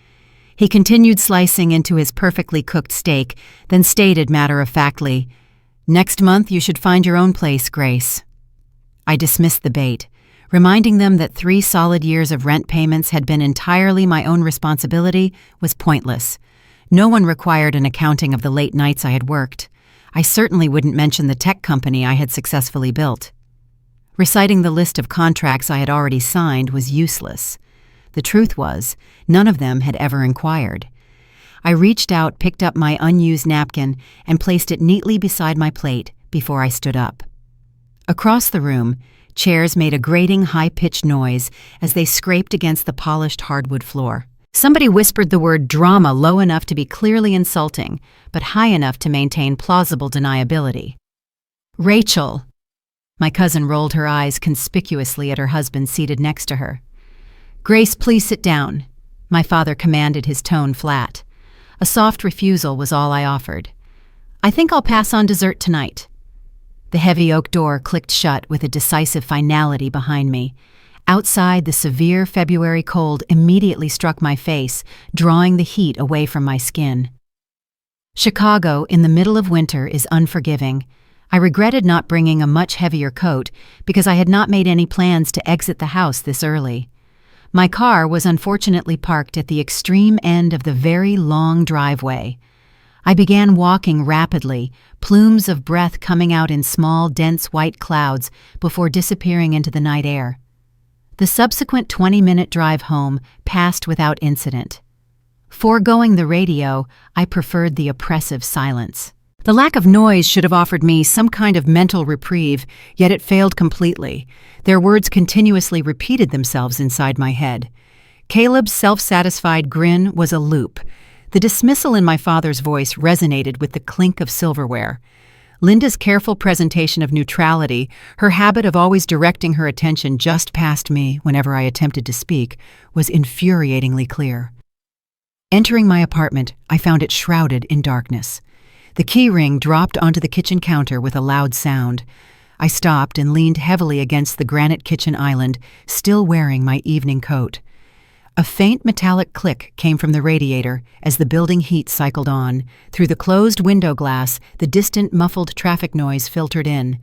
He continued slicing into his perfectly cooked steak, then stated matter-of-factly, "Next month you should find your own place, Grace." I dismissed the bait, reminding them that 3 solid years of rent payments had been entirely my own responsibility was pointless. No one required an accounting of the late nights I had worked. I certainly wouldn't mention the tech company I had successfully built. Reciting the list of contracts I had already signed was useless. The truth was, none of them had ever inquired. I reached out, picked up my unused napkin, and placed it neatly beside my plate before I stood up. Across the room, chairs made a grating, high-pitched noise as they scraped against the polished hardwood floor. Somebody whispered the word drama low enough to be clearly insulting, but high enough to maintain plausible deniability. Rachel! My cousin rolled her eyes conspicuously at her husband seated next to her. Grace, please sit down. My father commanded, his tone flat. A soft refusal was all I offered. I think I'll pass on dessert tonight. The heavy oak door clicked shut with a decisive finality behind me. Outside, the severe February cold immediately struck my face, drawing the heat away from my skin. Chicago, in the middle of winter, is unforgiving. I regretted not bringing a much heavier coat because I had not made any plans to exit the house this early. My car was unfortunately parked at the extreme end of the very long driveway. I began walking rapidly, plumes of breath coming out in small, dense white clouds before disappearing into the night air. The subsequent 20-minute drive home passed without incident. Foregoing the radio, I preferred the oppressive silence. The lack of noise should have offered me some kind of mental reprieve, yet it failed completely. Their words continuously repeated themselves inside my head. Caleb's self-satisfied grin was a loop. The dismissal in my father's voice resonated with the clink of silverware. Linda's careful presentation of neutrality, her habit of always directing her attention just past me whenever I attempted to speak, was infuriatingly clear. Entering my apartment, I found it shrouded in darkness. The key ring dropped onto the kitchen counter with a loud sound. I stopped and leaned heavily against the granite kitchen island, still wearing my evening coat. A faint metallic click came from the radiator as the building heat cycled on. Through the closed window glass, the distant muffled traffic noise filtered in.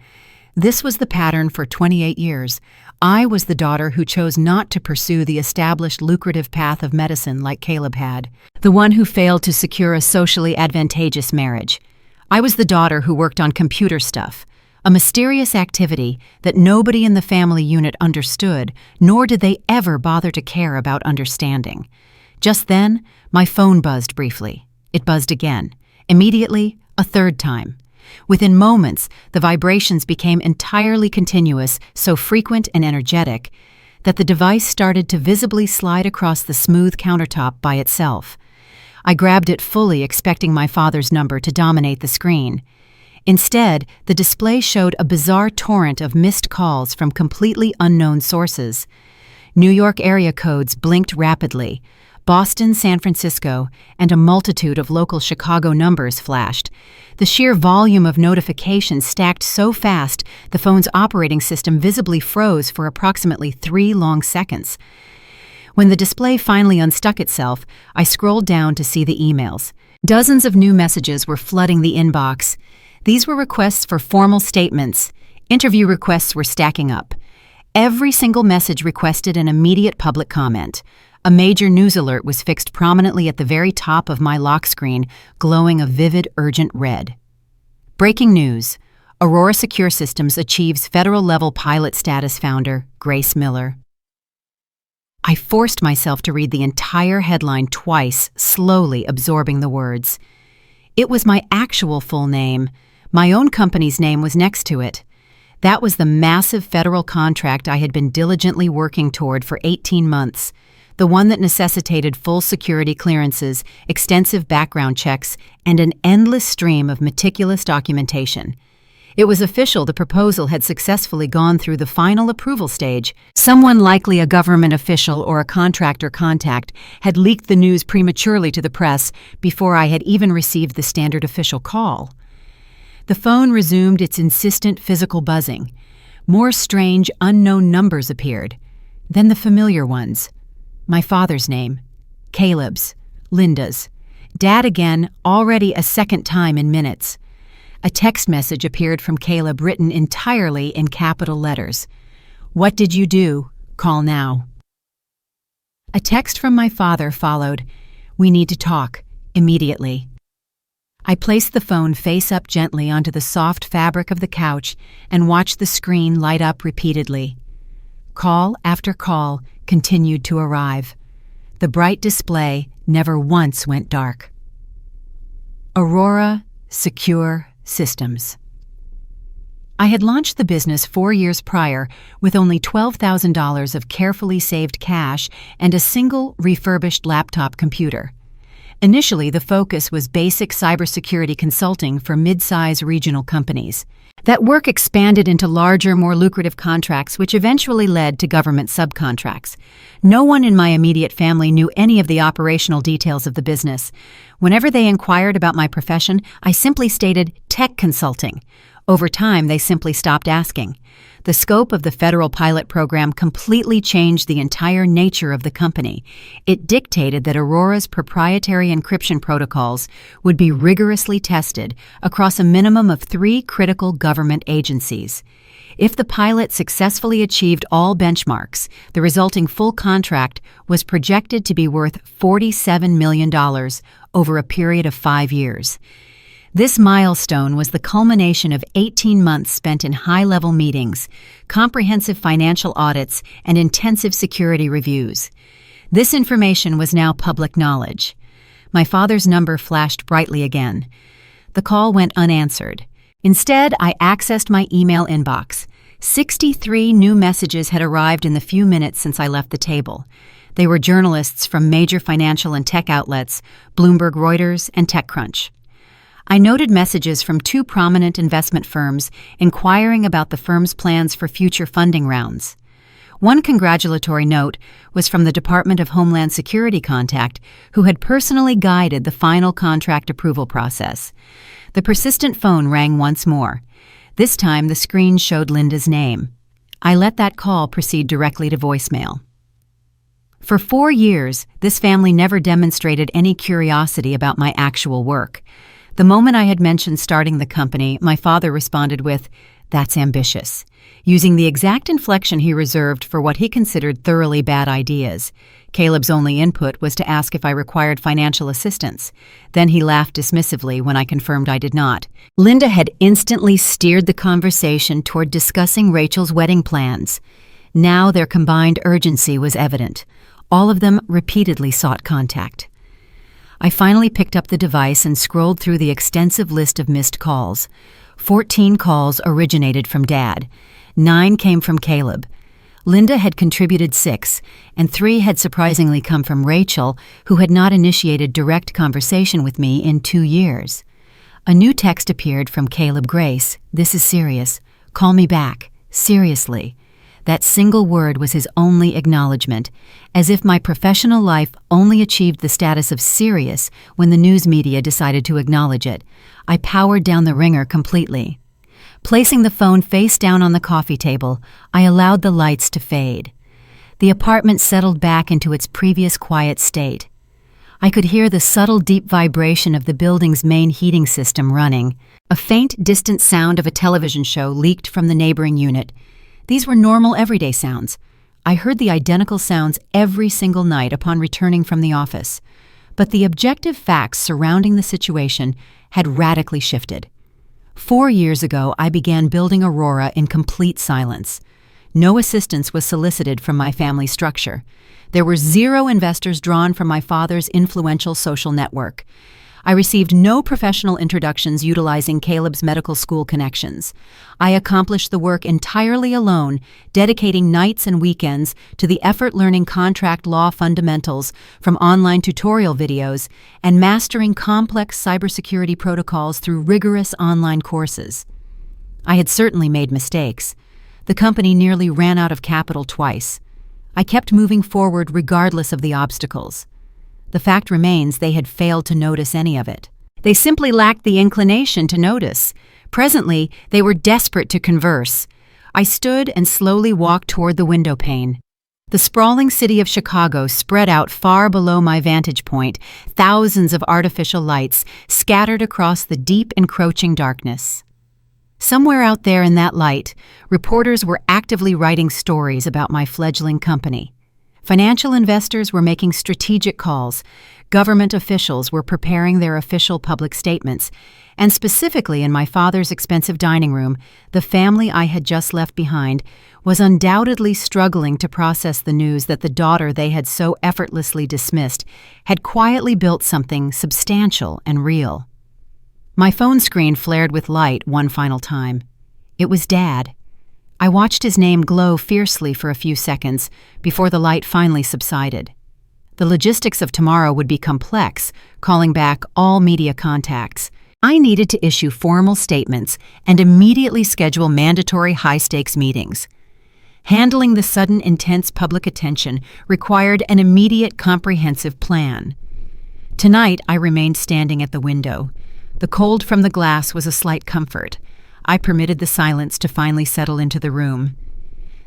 This was the pattern for 28 years. I was the daughter who chose not to pursue the established lucrative path of medicine like Caleb had, the one who failed to secure a socially advantageous marriage. I was the daughter who worked on computer stuff, a mysterious activity that nobody in the family unit understood, nor did they ever bother to care about understanding. Just then, my phone buzzed briefly. It buzzed again. Immediately, a third time. Within moments, the vibrations became entirely continuous, so frequent and energetic, that the device started to visibly slide across the smooth countertop by itself. I grabbed it fully, expecting my father's number to dominate the screen. Instead, the display showed a bizarre torrent of missed calls from completely unknown sources. New York area codes blinked rapidly. Boston, San Francisco, and a multitude of local Chicago numbers flashed. The sheer volume of notifications stacked so fast, the phone's operating system visibly froze for approximately 3 long seconds. When the display finally unstuck itself, I scrolled down to see the emails. Dozens of new messages were flooding the inbox. These were requests for formal statements. Interview requests were stacking up. Every single message requested an immediate public comment. A major news alert was fixed prominently at the very top of my lock screen, glowing a vivid, urgent red. Breaking news. Aurora Secure Systems achieves federal-level pilot status, founder Grace Miller. I forced myself to read the entire headline twice, slowly absorbing the words. It was my actual full name. My own company's name was next to it. That was the massive federal contract I had been diligently working toward for 18 months. The one that necessitated full security clearances, extensive background checks, and an endless stream of meticulous documentation. It was official the proposal had successfully gone through the final approval stage. Someone, likely a government official or a contractor contact, had leaked the news prematurely to the press before I had even received the standard official call. The phone resumed its insistent physical buzzing. More strange, unknown numbers appeared. Then the familiar ones. My father's name, Caleb's, Linda's. Dad again, already a second time in minutes. A text message appeared from Caleb written entirely in capital letters. What did you do? Call now. A text from my father followed. We need to talk, immediately. I placed the phone face up gently onto the soft fabric of the couch and watched the screen light up repeatedly. Call after call continued to arrive. The bright display never once went dark. Aurora Secure Systems. I had launched the business 4 years prior with only $12,000 of carefully saved cash and a single refurbished laptop computer. Initially, the focus was basic cybersecurity consulting for mid-size regional companies. That work expanded into larger, more lucrative contracts, which eventually led to government subcontracts. No one in my immediate family knew any of the operational details of the business. Whenever they inquired about my profession, I simply stated tech consulting. Over time, they simply stopped asking. The scope of the federal pilot program completely changed the entire nature of the company. It dictated that Aurora's proprietary encryption protocols would be rigorously tested across a minimum of 3 critical government agencies. If the pilot successfully achieved all benchmarks, the resulting full contract was projected to be worth $47 million over a period of 5 years. This milestone was the culmination of 18 months spent in high-level meetings, comprehensive financial audits, and intensive security reviews. This information was now public knowledge. My father's number flashed brightly again. The call went unanswered. Instead, I accessed my email inbox. 63 new messages had arrived in the few minutes since I left the table. They were journalists from major financial and tech outlets, Bloomberg, Reuters, and TechCrunch. I noted messages from 2 prominent investment firms inquiring about the firm's plans for future funding rounds. One congratulatory note was from the Department of Homeland Security contact who had personally guided the final contract approval process. The persistent phone rang once more. This time the screen showed Linda's name. I let that call proceed directly to voicemail. For 4 years, this family never demonstrated any curiosity about my actual work. The moment I had mentioned starting the company, my father responded with, "That's ambitious," using the exact inflection he reserved for what he considered thoroughly bad ideas. Caleb's only input was to ask if I required financial assistance. Then he laughed dismissively when I confirmed I did not. Linda had instantly steered the conversation toward discussing Rachel's wedding plans. Now their combined urgency was evident. All of them repeatedly sought contact. I finally picked up the device and scrolled through the extensive list of missed calls. 14 calls originated from Dad. 9 came from Caleb. Linda had contributed 6, and 3 had surprisingly come from Rachel, who had not initiated direct conversation with me in 2 years. A new text appeared from Caleb Grace. "This is serious. Call me back. Seriously." That single word was his only acknowledgement, as if my professional life only achieved the status of serious when the news media decided to acknowledge it. I powered down the ringer completely. Placing the phone face down on the coffee table, I allowed the lights to fade. The apartment settled back into its previous quiet state. I could hear the subtle, deep vibration of the building's main heating system running. A faint, distant sound of a television show leaked from the neighboring unit. These were normal, everyday sounds. I heard the identical sounds every single night upon returning from the office. But the objective facts surrounding the situation had radically shifted. 4 years ago, I began building Aurora in complete silence. No assistance was solicited from my family structure. There were 0 investors drawn from my father's influential social network. I received no professional introductions utilizing Caleb's medical school connections. I accomplished the work entirely alone, dedicating nights and weekends to the effort-learning contract law fundamentals from online tutorial videos and mastering complex cybersecurity protocols through rigorous online courses. I had certainly made mistakes. The company nearly ran out of capital twice. I kept moving forward regardless of the obstacles. The fact remains they had failed to notice any of it. They simply lacked the inclination to notice. Presently, they were desperate to converse. I stood and slowly walked toward the window pane. The sprawling city of Chicago spread out far below my vantage point, thousands of artificial lights scattered across the deep, encroaching darkness. Somewhere out there in that light, reporters were actively writing stories about my fledgling company. Financial investors were making strategic calls, government officials were preparing their official public statements, and specifically in my father's expensive dining room, the family I had just left behind was undoubtedly struggling to process the news that the daughter they had so effortlessly dismissed had quietly built something substantial and real. My phone screen flared with light one final time. It was Dad. I watched his name glow fiercely for a few seconds before the light finally subsided. The logistics of tomorrow would be complex, calling back all media contacts. I needed to issue formal statements and immediately schedule mandatory high-stakes meetings. Handling the sudden, intense public attention required an immediate, comprehensive plan. Tonight, I remained standing at the window. The cold from the glass was a slight comfort. I permitted the silence to finally settle into the room.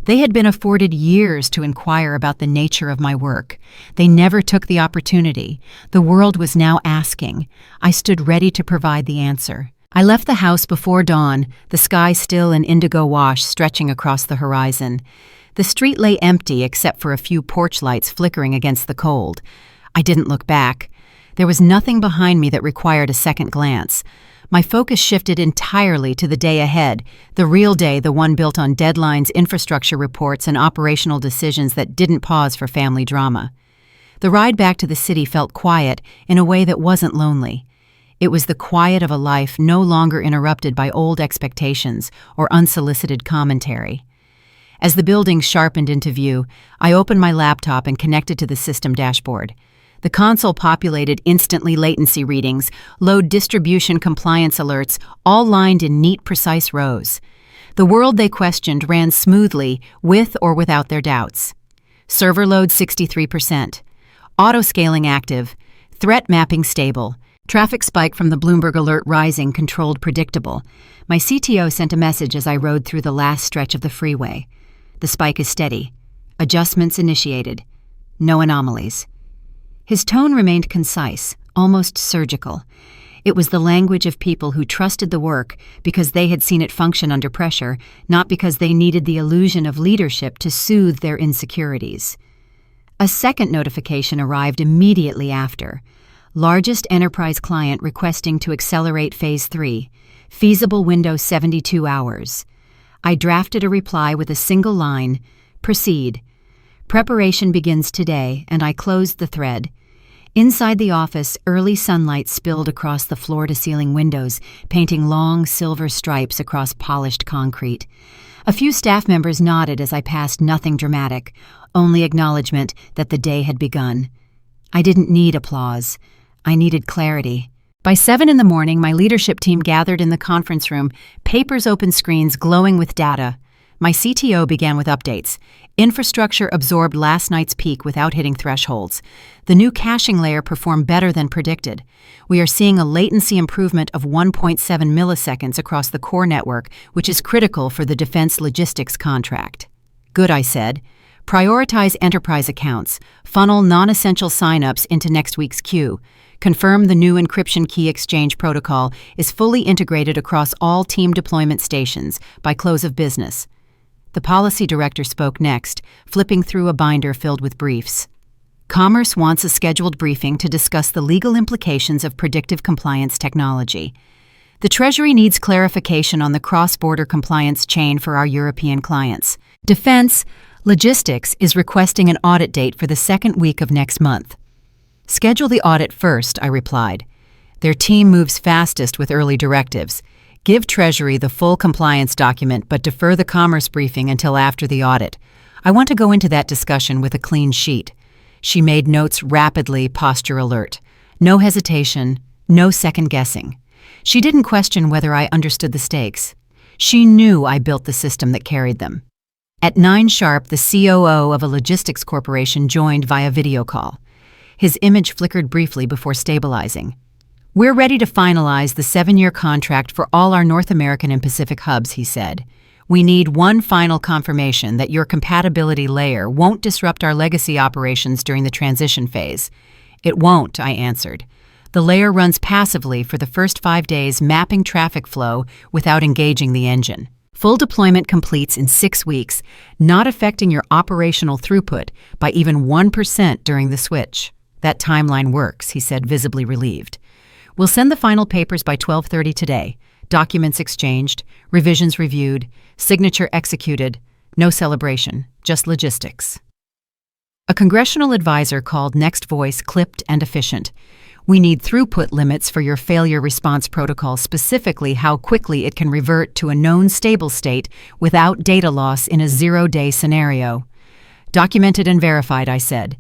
They had been afforded years to inquire about the nature of my work. They never took the opportunity. The world was now asking. I stood ready to provide the answer. I left the house before dawn, the sky still an indigo wash stretching across the horizon. The street lay empty except for a few porch lights flickering against the cold. I didn't look back. There was nothing behind me that required a second glance. My focus shifted entirely to the day ahead, the real day, the one built on deadlines, infrastructure reports, and operational decisions that didn't pause for family drama. The ride back to the city felt quiet in a way that wasn't lonely. It was the quiet of a life no longer interrupted by old expectations or unsolicited commentary. As the buildings sharpened into view, I opened my laptop and connected to the system dashboard. The console populated instantly latency readings, load distribution compliance alerts, all lined in neat, precise rows. The world they questioned ran smoothly, with or without their doubts. Server load 63%. Auto-scaling active. Threat mapping stable. Traffic spike from the Bloomberg alert rising, controlled predictable. My CTO sent a message as I rode through the last stretch of the freeway. The spike is steady. Adjustments initiated. No anomalies. His tone remained concise, almost surgical. It was the language of people who trusted the work because they had seen it function under pressure, not because they needed the illusion of leadership to soothe their insecurities. A second notification arrived immediately after. Largest enterprise client requesting to accelerate Phase 3. Feasible window 72 hours. I drafted a reply with a single line, "Proceed." Preparation begins today, and I closed the thread. Inside the office, early sunlight spilled across the floor-to-ceiling windows, painting long silver stripes across polished concrete. A few staff members nodded as I passed, nothing dramatic, only acknowledgement that the day had begun. I didn't need applause. I needed clarity. By 7 in the morning, my leadership team gathered in the conference room, papers, open screens glowing with data. My CTO began with updates. Infrastructure absorbed last night's peak without hitting thresholds. The new caching layer performed better than predicted. We are seeing a latency improvement of 1.7 milliseconds across the core network, which is critical for the defense logistics contract. Good, I said. Prioritize enterprise accounts. Funnel non-essential signups into next week's queue. Confirm the new encryption key exchange protocol is fully integrated across all team deployment stations by close of business. The policy director spoke next, flipping through a binder filled with briefs. Commerce wants a scheduled briefing to discuss the legal implications of predictive compliance technology. The Treasury needs clarification on the cross-border compliance chain for our European clients. Defense Logistics is requesting an audit date for the second week of next month. Schedule the audit first, I replied. Their team moves fastest with early directives. Give Treasury the full compliance document, but defer the commerce briefing until after the audit. I want to go into that discussion with a clean sheet. She made notes rapidly, posture alert. No hesitation, no second guessing. She didn't question whether I understood the stakes. She knew I built the system that carried them. At 9 sharp, the COO of a logistics corporation joined via video call. His image flickered briefly before stabilizing. We're ready to finalize the 7-year contract for all our North American and Pacific hubs, he said. We need one final confirmation that your compatibility layer won't disrupt our legacy operations during the transition phase. It won't, I answered. The layer runs passively for the first 5 days, mapping traffic flow without engaging the engine. Full deployment completes in 6 weeks, not affecting your operational throughput by even 1% during the switch. That timeline works, he said, visibly relieved. We'll send the final papers by 12:30 today. Documents exchanged, revisions reviewed, signature executed. No celebration, just logistics. A congressional advisor called Next Voice clipped and efficient. We need throughput limits for your failure response protocol, specifically how quickly it can revert to a known stable state without data loss in a 0-day scenario. Documented and verified, I said.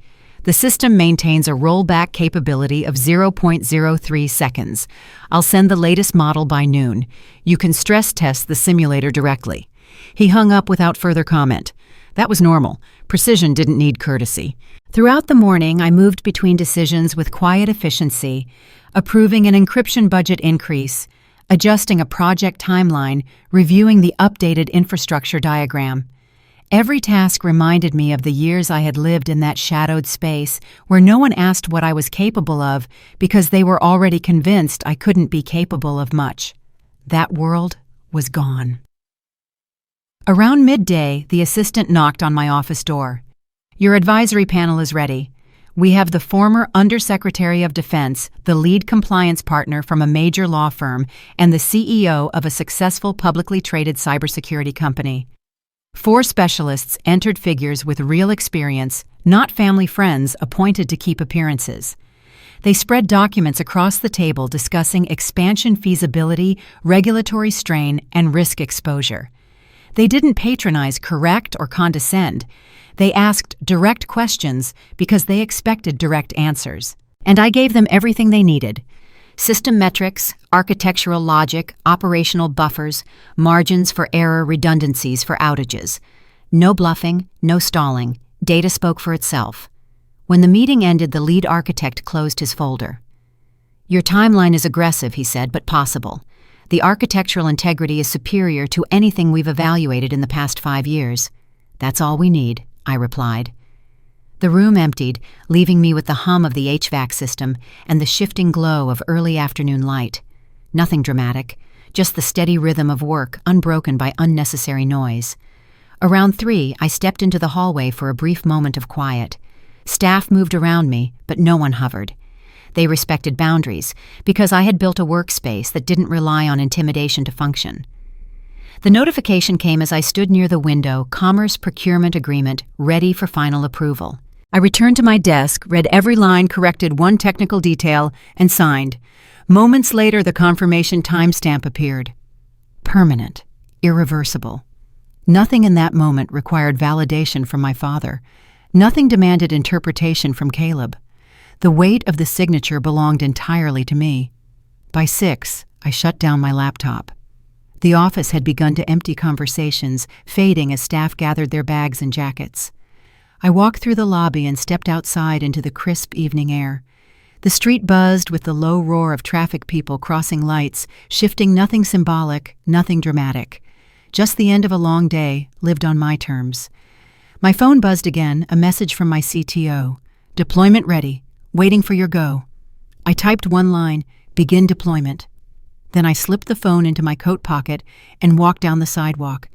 The system maintains a rollback capability of 0.03 seconds. I'll send the latest model by noon. You can stress test the simulator directly." He hung up without further comment. That was normal. Precision didn't need courtesy. Throughout the morning, I moved between decisions with quiet efficiency, approving an encryption budget increase, adjusting a project timeline, reviewing the updated infrastructure diagram. Every task reminded me of the years I had lived in that shadowed space where no one asked what I was capable of because they were already convinced I couldn't be capable of much. That world was gone. Around midday, the assistant knocked on my office door. "Your advisory panel is ready. We have the former Undersecretary of Defense, the lead compliance partner from a major law firm, and the CEO of a successful publicly traded cybersecurity company. 4 specialists entered figures with real experience, not family friends appointed to keep appearances. They spread documents across the table discussing expansion feasibility, regulatory strain, and risk exposure. They didn't patronize, correct, or condescend. They asked direct questions because they expected direct answers. And I gave them everything they needed: system metrics, architectural logic, operational buffers, margins for error, redundancies for outages. No bluffing, no stalling. Data spoke for itself. When the meeting ended, the lead architect closed his folder. "Your timeline is aggressive," he said, "but possible. The architectural integrity is superior to anything we've evaluated in the past 5 years. That's all we need," I replied. The room emptied, leaving me with the hum of the HVAC system and the shifting glow of early afternoon light. Nothing dramatic, just the steady rhythm of work, unbroken by unnecessary noise. Around 3, I stepped into the hallway for a brief moment of quiet. Staff moved around me, but no one hovered. They respected boundaries, because I had built a workspace that didn't rely on intimidation to function. The notification came as I stood near the window, Commerce Procurement Agreement, ready for final approval. I returned to my desk, read every line, corrected one technical detail, and signed. Moments later, the confirmation timestamp appeared. Permanent. Irreversible. Nothing in that moment required validation from my father. Nothing demanded interpretation from Caleb. The weight of the signature belonged entirely to me. By 6, I shut down my laptop. The office had begun to empty, conversations fading as staff gathered their bags and jackets. I walked through the lobby and stepped outside into the crisp evening air. The street buzzed with the low roar of traffic, people crossing lights, shifting, nothing symbolic, nothing dramatic. Just the end of a long day, lived on my terms. My phone buzzed again, a message from my CTO. "Deployment ready. Waiting for your go." I typed one line, "Begin deployment." Then I slipped the phone into my coat pocket and walked down the sidewalk.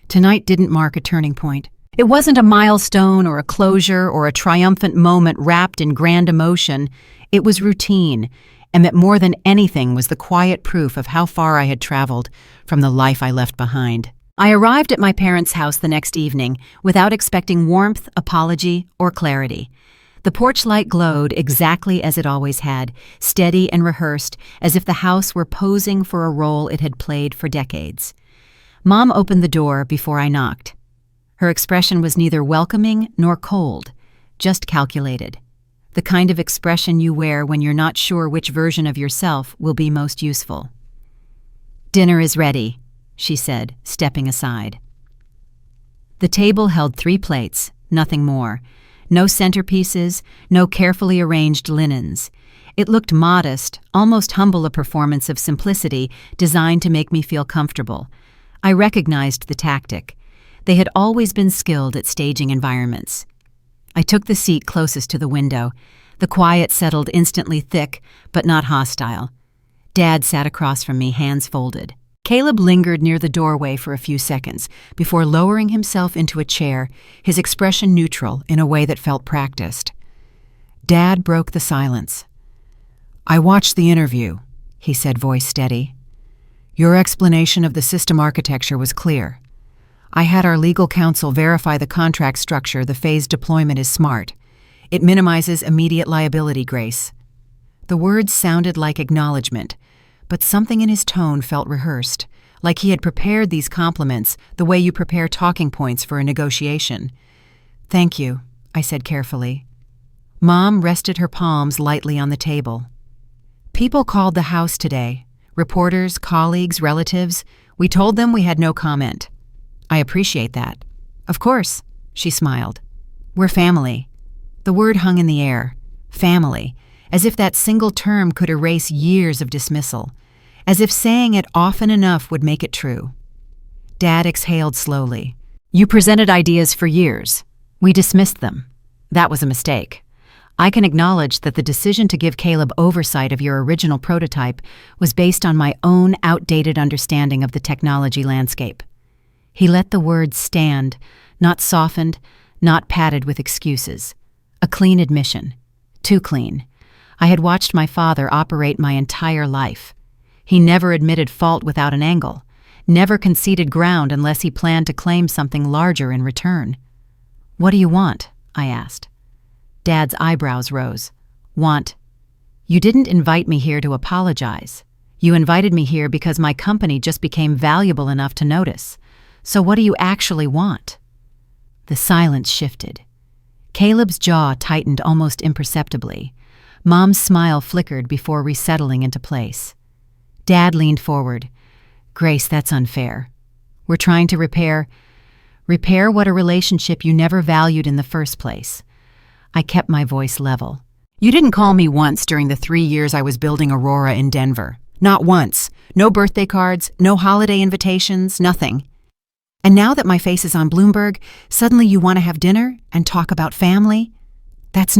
Tonight didn't mark a turning point. It wasn't a milestone or a closure or a triumphant moment wrapped in grand emotion. It was routine, and that more than anything was the quiet proof of how far I had traveled from the life I left behind. I arrived at my parents' house the next evening without expecting warmth, apology, or clarity. The porch light glowed exactly as it always had, steady and rehearsed, as if the house were posing for a role it had played for decades. Mom opened the door before I knocked. Her expression was neither welcoming nor cold, just calculated. The kind of expression you wear when you're not sure which version of yourself will be most useful. "Dinner is ready," she said, stepping aside. The table held 3 plates, nothing more. No centerpieces, no carefully arranged linens. It looked modest, almost humble, a performance of simplicity designed to make me feel comfortable. I recognized the tactic. They had always been skilled at staging environments. I took the seat closest to the window. The quiet settled instantly, thick, but not hostile. Dad sat across from me, hands folded. Caleb lingered near the doorway for a few seconds before lowering himself into a chair, his expression neutral in a way that felt practiced. Dad broke the silence. "I watched the interview," he said, voice steady. "Your explanation of the system architecture was clear. I had our legal counsel verify the contract structure. The phased deployment is smart. It minimizes immediate liability, Grace." The words sounded like acknowledgement, but something in his tone felt rehearsed, like he had prepared these compliments the way you prepare talking points for a negotiation. "Thank you," I said carefully. Mom rested her palms lightly on the table. People called the house today. Reporters, colleagues, relatives. We told them we had no comment. I appreciate that. Of course, she smiled. We're family. The word hung in the air. Family. As if that single term could erase years of dismissal. As if saying it often enough would make it true. Dad exhaled slowly. You presented ideas for years. We dismissed them. That was a mistake. I can acknowledge that the decision to give Caleb oversight of your original prototype was based on my own outdated understanding of the technology landscape. He let the words stand, not softened, not padded with excuses. A clean admission. Too clean. I had watched my father operate my entire life. He never admitted fault without an angle, never conceded ground unless he planned to claim something larger in return. What do you want? I asked. Dad's eyebrows rose. Want? You didn't invite me here to apologize. You invited me here because my company just became valuable enough to notice. So what do you actually want? The silence shifted. Caleb's jaw tightened almost imperceptibly. Mom's smile flickered before resettling into place. Dad leaned forward. Grace, that's unfair. We're trying to repair what a relationship you never valued in the first place. I kept my voice level. You didn't call me once during the 3 years I was building Aurora in Denver. Not once. No birthday cards, no holiday invitations, nothing. And now that my face is on Bloomberg, suddenly you want to have dinner and talk about family? That's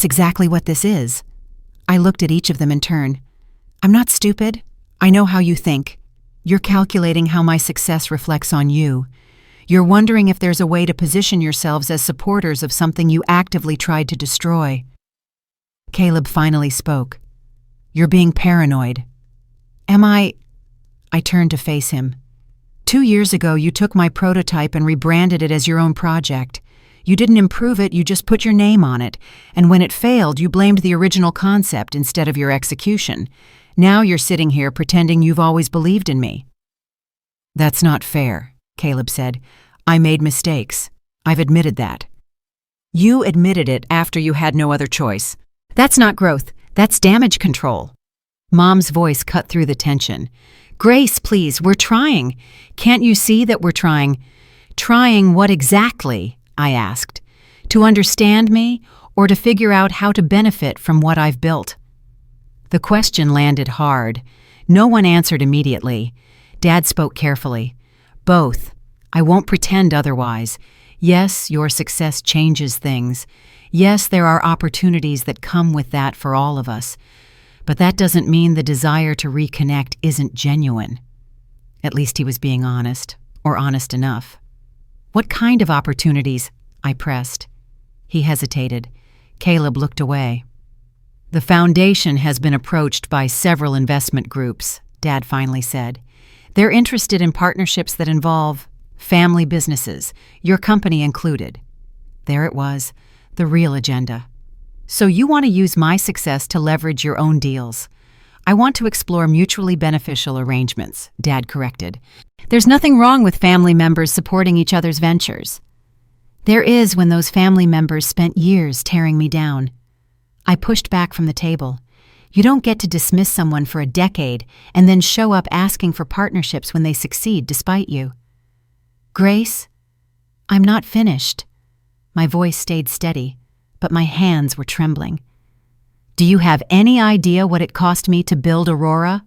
exactly what this is. I looked at each of them in turn. I'm not stupid. I know how you think. You're calculating how my success reflects on you. You're wondering if there's a way to position yourselves as supporters of something you actively tried to destroy. Caleb finally spoke. You're being paranoid. Am I? I turned to face him. 2 years ago, you took my prototype and rebranded it as your own project. You didn't improve it, you just put your name on it. And when it failed, you blamed the original concept instead of your execution. Now you're sitting here pretending you've always believed in me. That's not fair, Caleb said. I made mistakes. I've admitted that. You admitted it after you had no other choice. That's not growth. That's damage control. Mom's voice cut through the tension. Grace, please, we're trying. Can't you see that we're trying? Trying what exactly? I asked. To understand me or to figure out how to benefit from what I've built? The question landed hard. No one answered immediately. Dad spoke carefully. Both. I won't pretend otherwise. Yes, your success changes things. Yes, there are opportunities that come with that for all of us. But that doesn't mean the desire to reconnect isn't genuine. At least he was being honest, or honest enough. What kind of opportunities? I pressed. He hesitated. Caleb looked away. The foundation has been approached by several investment groups, Dad finally said. They're interested in partnerships that involve family businesses, your company included. There it was, the real agenda. So you want to use my success to leverage your own deals. I want to explore mutually beneficial arrangements, Dad corrected. There's nothing wrong with family members supporting each other's ventures. There is when those family members spent years tearing me down. I pushed back from the table. You don't get to dismiss someone for a decade and then show up asking for partnerships when they succeed despite you. Grace, I'm not finished. My voice stayed steady, but my hands were trembling. Do you have any idea what it cost me to build Aurora?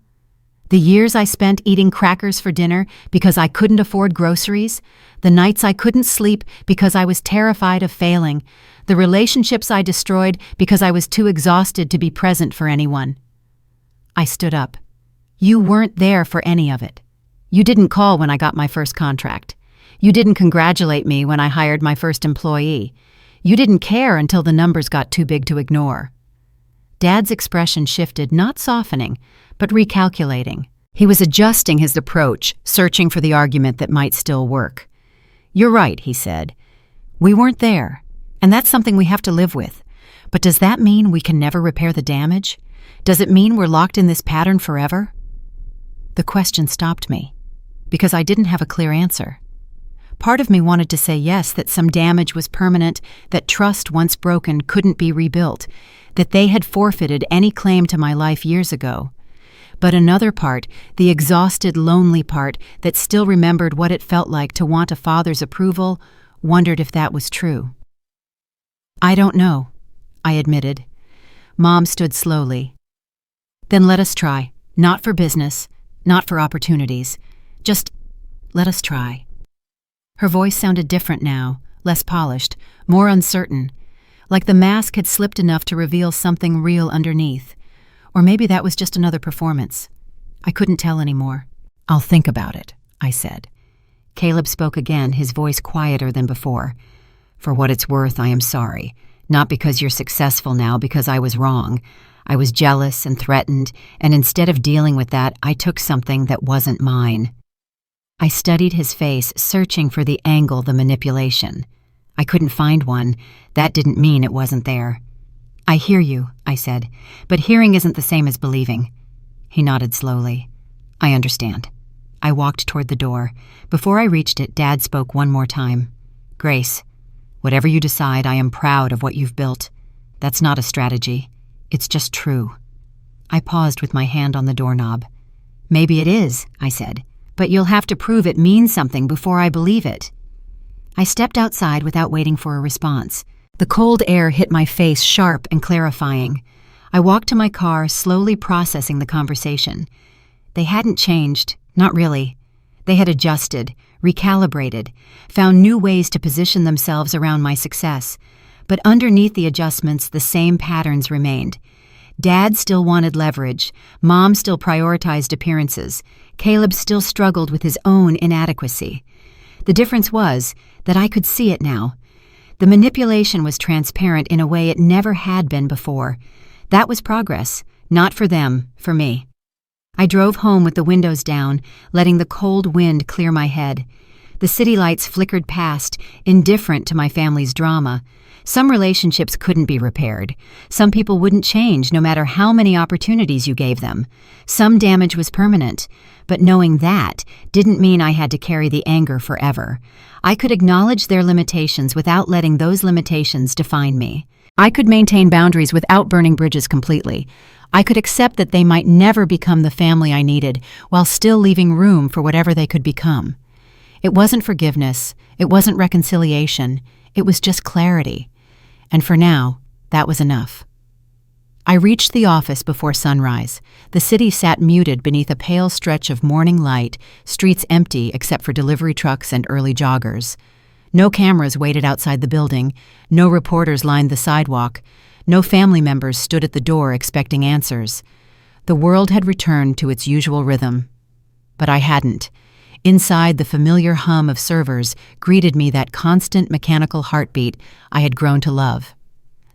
The years I spent eating crackers for dinner because I couldn't afford groceries, the nights I couldn't sleep because I was terrified of failing, the relationships I destroyed because I was too exhausted to be present for anyone. I stood up. You weren't there for any of it. You didn't call when I got my first contract. You didn't congratulate me when I hired my first employee. You didn't care until the numbers got too big to ignore. Dad's expression shifted, not softening, but recalculating. He was adjusting his approach, searching for the argument that might still work. You're right, he said. We weren't there, and that's something we have to live with. But does that mean we can never repair the damage? Does it mean we're locked in this pattern forever? The question stopped me, because I didn't have a clear answer. Part of me wanted to say yes, that some damage was permanent, that trust once broken couldn't be rebuilt, that they had forfeited any claim to my life years ago. But another part, the exhausted, lonely part that still remembered what it felt like to want a father's approval, wondered if that was true. "I don't know," I admitted. Mom stood slowly. "Then let us try. Not for business, not for opportunities. Just let us try." Her voice sounded different now, less polished, more uncertain, like the mask had slipped enough to reveal something real underneath. Or maybe that was just another performance. I couldn't tell anymore. "I'll think about it," I said. Caleb spoke again, his voice quieter than before. "For what it's worth, I am sorry. Not because you're successful now, because I was wrong. I was jealous and threatened, and instead of dealing with that, I took something that wasn't mine." I studied his face, searching for the angle, the manipulation. I couldn't find one. That didn't mean it wasn't there. "I hear you," I said, "but hearing isn't the same as believing." He nodded slowly. "I understand." I walked toward the door. Before I reached it, Dad spoke one more time. "Grace, whatever you decide, I am proud of what you've built. That's not a strategy. It's just true." I paused with my hand on the doorknob. "Maybe it is," I said, "but you'll have to prove it means something before I believe it." I stepped outside without waiting for a response. The cold air hit my face, sharp and clarifying. I walked to my car, slowly processing the conversation. They hadn't changed, not really. They had adjusted, recalibrated, found new ways to position themselves around my success. But underneath the adjustments, the same patterns remained. Dad still wanted leverage. Mom still prioritized appearances. Caleb still struggled with his own inadequacy. The difference was that I could see it now. The manipulation was transparent in a way it never had been before. That was progress, not for them, for me. I drove home with the windows down, letting the cold wind clear my head. The city lights flickered past, indifferent to my family's drama. Some relationships couldn't be repaired. Some people wouldn't change no matter how many opportunities you gave them. Some damage was permanent. But knowing that didn't mean I had to carry the anger forever. I could acknowledge their limitations without letting those limitations define me. I could maintain boundaries without burning bridges completely. I could accept that they might never become the family I needed, while still leaving room for whatever they could become. It wasn't forgiveness. It wasn't reconciliation. It was just clarity. And for now, that was enough. I reached the office before sunrise. The city sat muted beneath a pale stretch of morning light, streets empty except for delivery trucks and early joggers. No cameras waited outside the building. No reporters lined the sidewalk. No family members stood at the door expecting answers. The world had returned to its usual rhythm. But I hadn't. Inside, the familiar hum of servers greeted me, that constant mechanical heartbeat I had grown to love.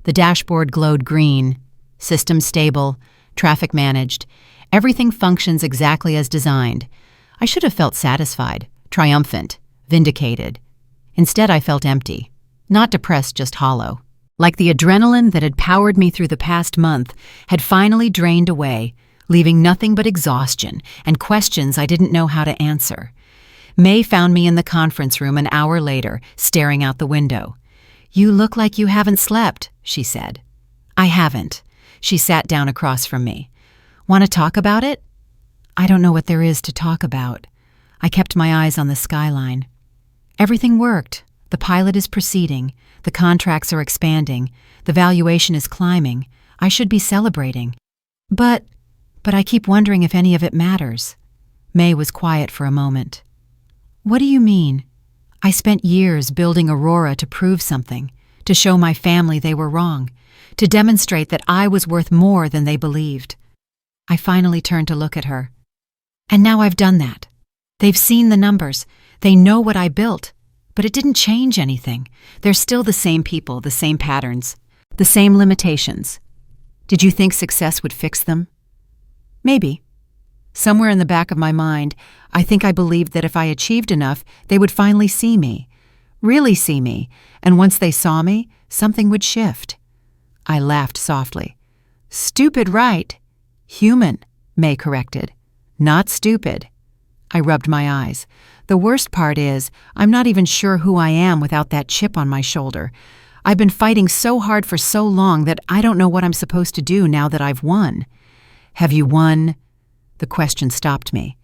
The dashboard glowed green. System stable, traffic managed. Everything functions exactly as designed. I should have felt satisfied, triumphant, vindicated. Instead, I felt empty. Not depressed, just hollow. Like the adrenaline that had powered me through the past month had finally drained away, leaving nothing but exhaustion and questions I didn't know how to answer. May found me in the conference room an hour later, staring out the window. "You look like you haven't slept," she said. "I haven't." She sat down across from me. "Want to talk about it?" "I don't know what there is to talk about." I kept my eyes on the skyline. Everything worked. The pilot is proceeding. The contracts are expanding. The valuation is climbing. I should be celebrating. But I keep wondering if any of it matters. May was quiet for a moment. "What do you mean?" "I spent years building Aurora to prove something, to show my family they were wrong, to demonstrate that I was worth more than they believed." I finally turned to look at her. "And now I've done that. They've seen the numbers. They know what I built. But it didn't change anything. They're still the same people, the same patterns, the same limitations. Did you think success would fix them?" Maybe. Somewhere in the back of my mind, I think I believed that if I achieved enough, they would finally see me. Really see me. And once they saw me, something would shift. I laughed softly. "Stupid, right?" "Human," May corrected. "Not stupid." I rubbed my eyes. The worst part is, I'm not even sure who I am without that chip on my shoulder. I've been fighting so hard for so long that I don't know what I'm supposed to do now that I've won. Have you won? The question stopped me.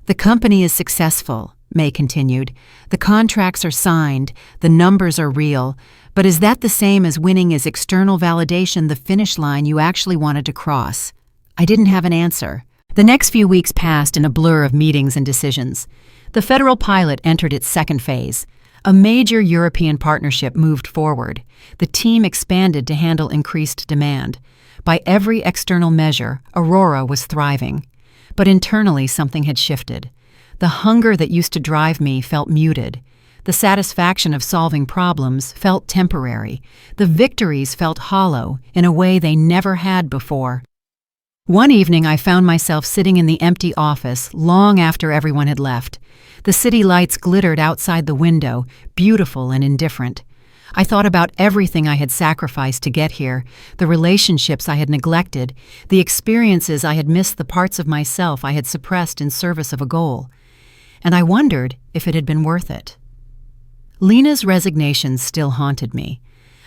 The company is successful, May continued. The contracts are signed, the numbers are real, but is that the same as winning as external validation, the finish line you actually wanted to cross? I didn't have an answer. The next few weeks passed in a blur of meetings and decisions. The federal pilot entered its second phase. A major European partnership moved forward. The team expanded to handle increased demand. By every external measure, Aurora was thriving. But internally, something had shifted. The hunger that used to drive me felt muted. The satisfaction of solving problems felt temporary. The victories felt hollow in a way they never had before. One evening, I found myself sitting in the empty office long after everyone had left. The city lights glittered outside the window, beautiful and indifferent. I thought about everything I had sacrificed to get here, the relationships I had neglected, the experiences I had missed, the parts of myself I had suppressed in service of a goal. And I wondered if it had been worth it. Lena's resignation still haunted me.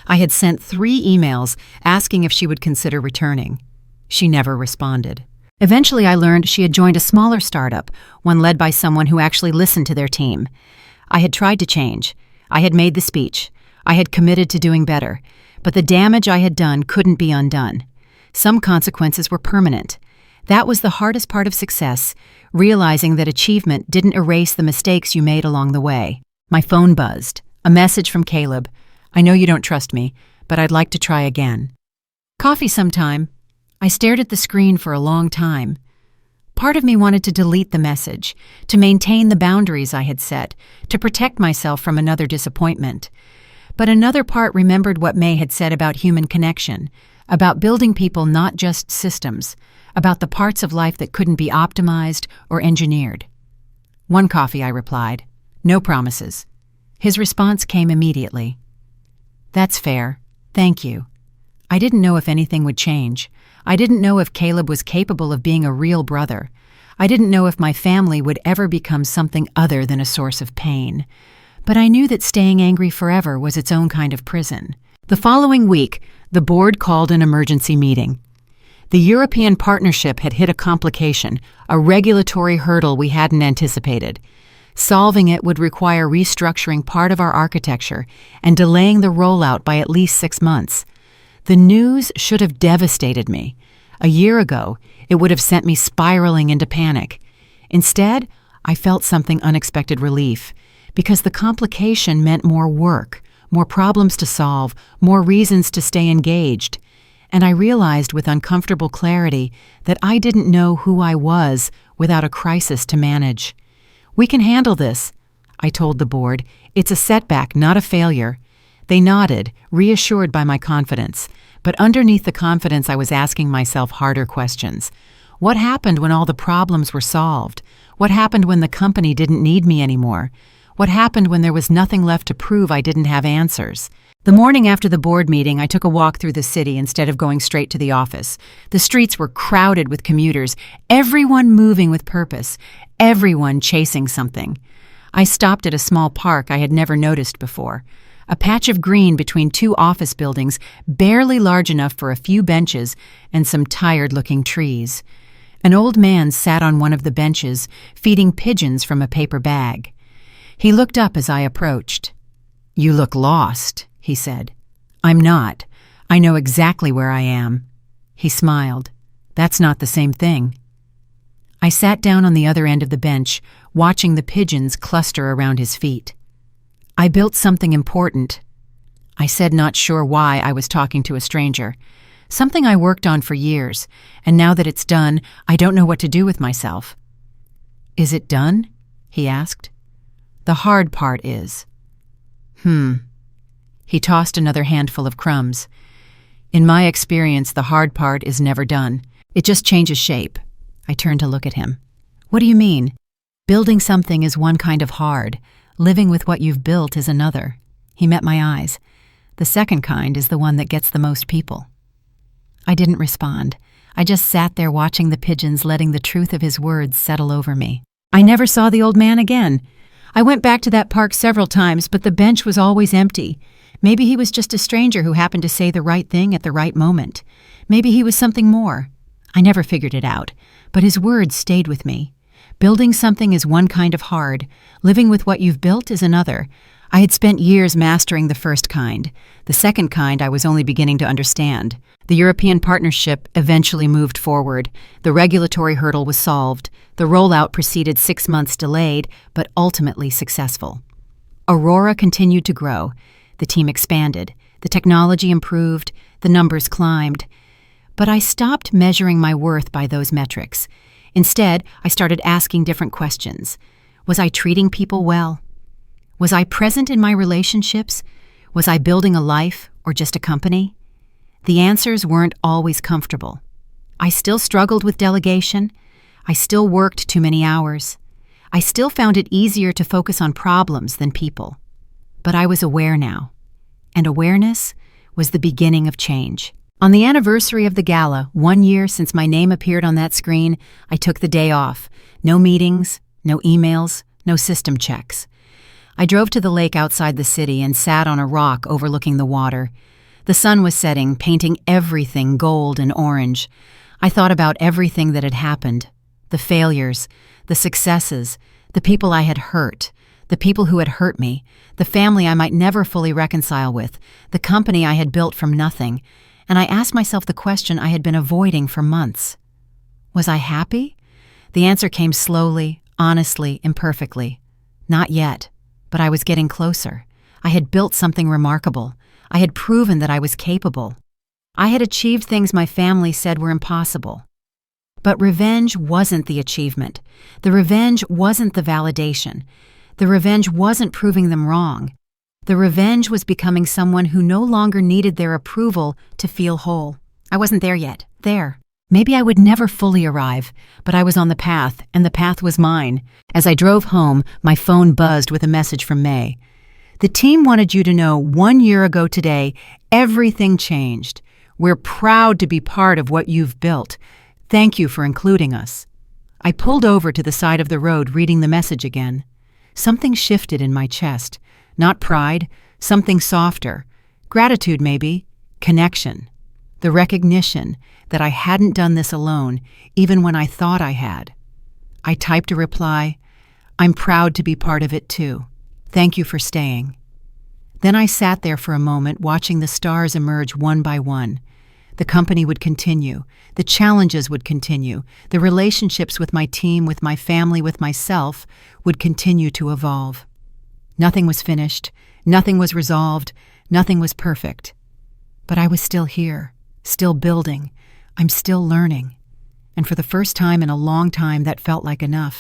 I had sent 3 emails asking if she would consider returning. She never responded. Eventually, I learned she had joined a smaller startup, one led by someone who actually listened to their team. I had tried to change. I had made the speech. I had committed to doing better. But the damage I had done couldn't be undone. Some consequences were permanent. That was the hardest part of success, realizing that achievement didn't erase the mistakes you made along the way. My phone buzzed. A message from Caleb. I know you don't trust me, but I'd like to try again. Coffee sometime. I stared at the screen for a long time. Part of me wanted to delete the message, to maintain the boundaries I had set, to protect myself from another disappointment. But another part remembered what May had said about human connection, about building people, not just systems, about the parts of life that couldn't be optimized or engineered. One coffee, I replied. No promises. His response came immediately. That's fair. Thank you. I didn't know if anything would change. I didn't know if Caleb was capable of being a real brother. I didn't know if my family would ever become something other than a source of pain. But I knew that staying angry forever was its own kind of prison. The following week, the board called an emergency meeting. The European partnership had hit a complication, a regulatory hurdle we hadn't anticipated. Solving it would require restructuring part of our architecture and delaying the rollout by at least 6 months. The news should have devastated me. A year ago, it would have sent me spiraling into panic. Instead, I felt something unexpected relief, because the complication meant more work, more problems to solve, more reasons to stay engaged. And I realized with uncomfortable clarity that I didn't know who I was without a crisis to manage. We can handle this, I told the board. It's a setback, not a failure. They nodded, reassured by my confidence. But underneath the confidence, I was asking myself harder questions. What happened when all the problems were solved? What happened when the company didn't need me anymore? What happened when there was nothing left to prove I didn't have answers? The morning after the board meeting, I took a walk through the city instead of going straight to the office. The streets were crowded with commuters, everyone moving with purpose, everyone chasing something. I stopped at a small park I had never noticed before. A patch of green between 2 office buildings, barely large enough for a few benches and some tired-looking trees. An old man sat on one of the benches, feeding pigeons from a paper bag. He looked up as I approached. "You look lost," he said. "I'm not. I know exactly where I am." He smiled. "That's not the same thing." I sat down on the other end of the bench, watching the pigeons cluster around his feet. "I built something important," I said, not sure why I was talking to a stranger. "Something I worked on for years, and now that it's done, I don't know what to do with myself." "Is it done?" he asked. "The hard part is." He tossed another handful of crumbs. "In my experience, the hard part is never done. It just changes shape." I turned to look at him. "What do you mean?" "Building something is one kind of hard. Living with what you've built is another." He met my eyes. "The second kind is the one that gets the most people." I didn't respond. I just sat there watching the pigeons, letting the truth of his words settle over me. I never saw the old man again. I went back to that park several times, but the bench was always empty. Maybe he was just a stranger who happened to say the right thing at the right moment. Maybe he was something more. I never figured it out, but his words stayed with me. Building something is one kind of hard. Living with what you've built is another. I had spent years mastering the first kind. The second kind I was only beginning to understand. The European partnership eventually moved forward. The regulatory hurdle was solved. The rollout proceeded 6 months delayed, but ultimately successful. Aurora continued to grow. The team expanded. The technology improved. The numbers climbed. But I stopped measuring my worth by those metrics. Instead, I started asking different questions. Was I treating people well? Was I present in my relationships? Was I building a life or just a company? The answers weren't always comfortable. I still struggled with delegation. I still worked too many hours. I still found it easier to focus on problems than people. But I was aware now. And awareness was the beginning of change. On the anniversary of the gala, 1 year since my name appeared on that screen, I took the day off. No meetings, no emails, no system checks. I drove to the lake outside the city and sat on a rock overlooking the water. The sun was setting, painting everything gold and orange. I thought about everything that had happened. The failures, the successes, the people I had hurt, the people who had hurt me, the family I might never fully reconcile with, the company I had built from nothing. And I asked myself the question I had been avoiding for months. Was I happy? The answer came slowly, honestly, imperfectly. Not yet, but I was getting closer. I had built something remarkable. I had proven that I was capable. I had achieved things my family said were impossible. But revenge wasn't the achievement. The revenge wasn't the validation. The revenge wasn't proving them wrong. The revenge was becoming someone who no longer needed their approval to feel whole. I wasn't there yet. There. Maybe I would never fully arrive, but I was on the path, and the path was mine. As I drove home, my phone buzzed with a message from May. The team wanted you to know 1 year ago today, everything changed. We're proud to be part of what you've built. Thank you for including us. I pulled over to the side of the road reading the message again. Something shifted in my chest. Not pride, something softer. Gratitude, maybe. Connection. The recognition that I hadn't done this alone, even when I thought I had. I typed a reply. I'm proud to be part of it too. Thank you for staying. Then I sat there for a moment, watching the stars emerge one by one. The company would continue. The challenges would continue. The relationships with my team, with my family, with myself would continue to evolve. Nothing was finished, nothing was resolved, nothing was perfect. But I was still here, still building. I'm still learning. And for the first time in a long time, that felt like enough.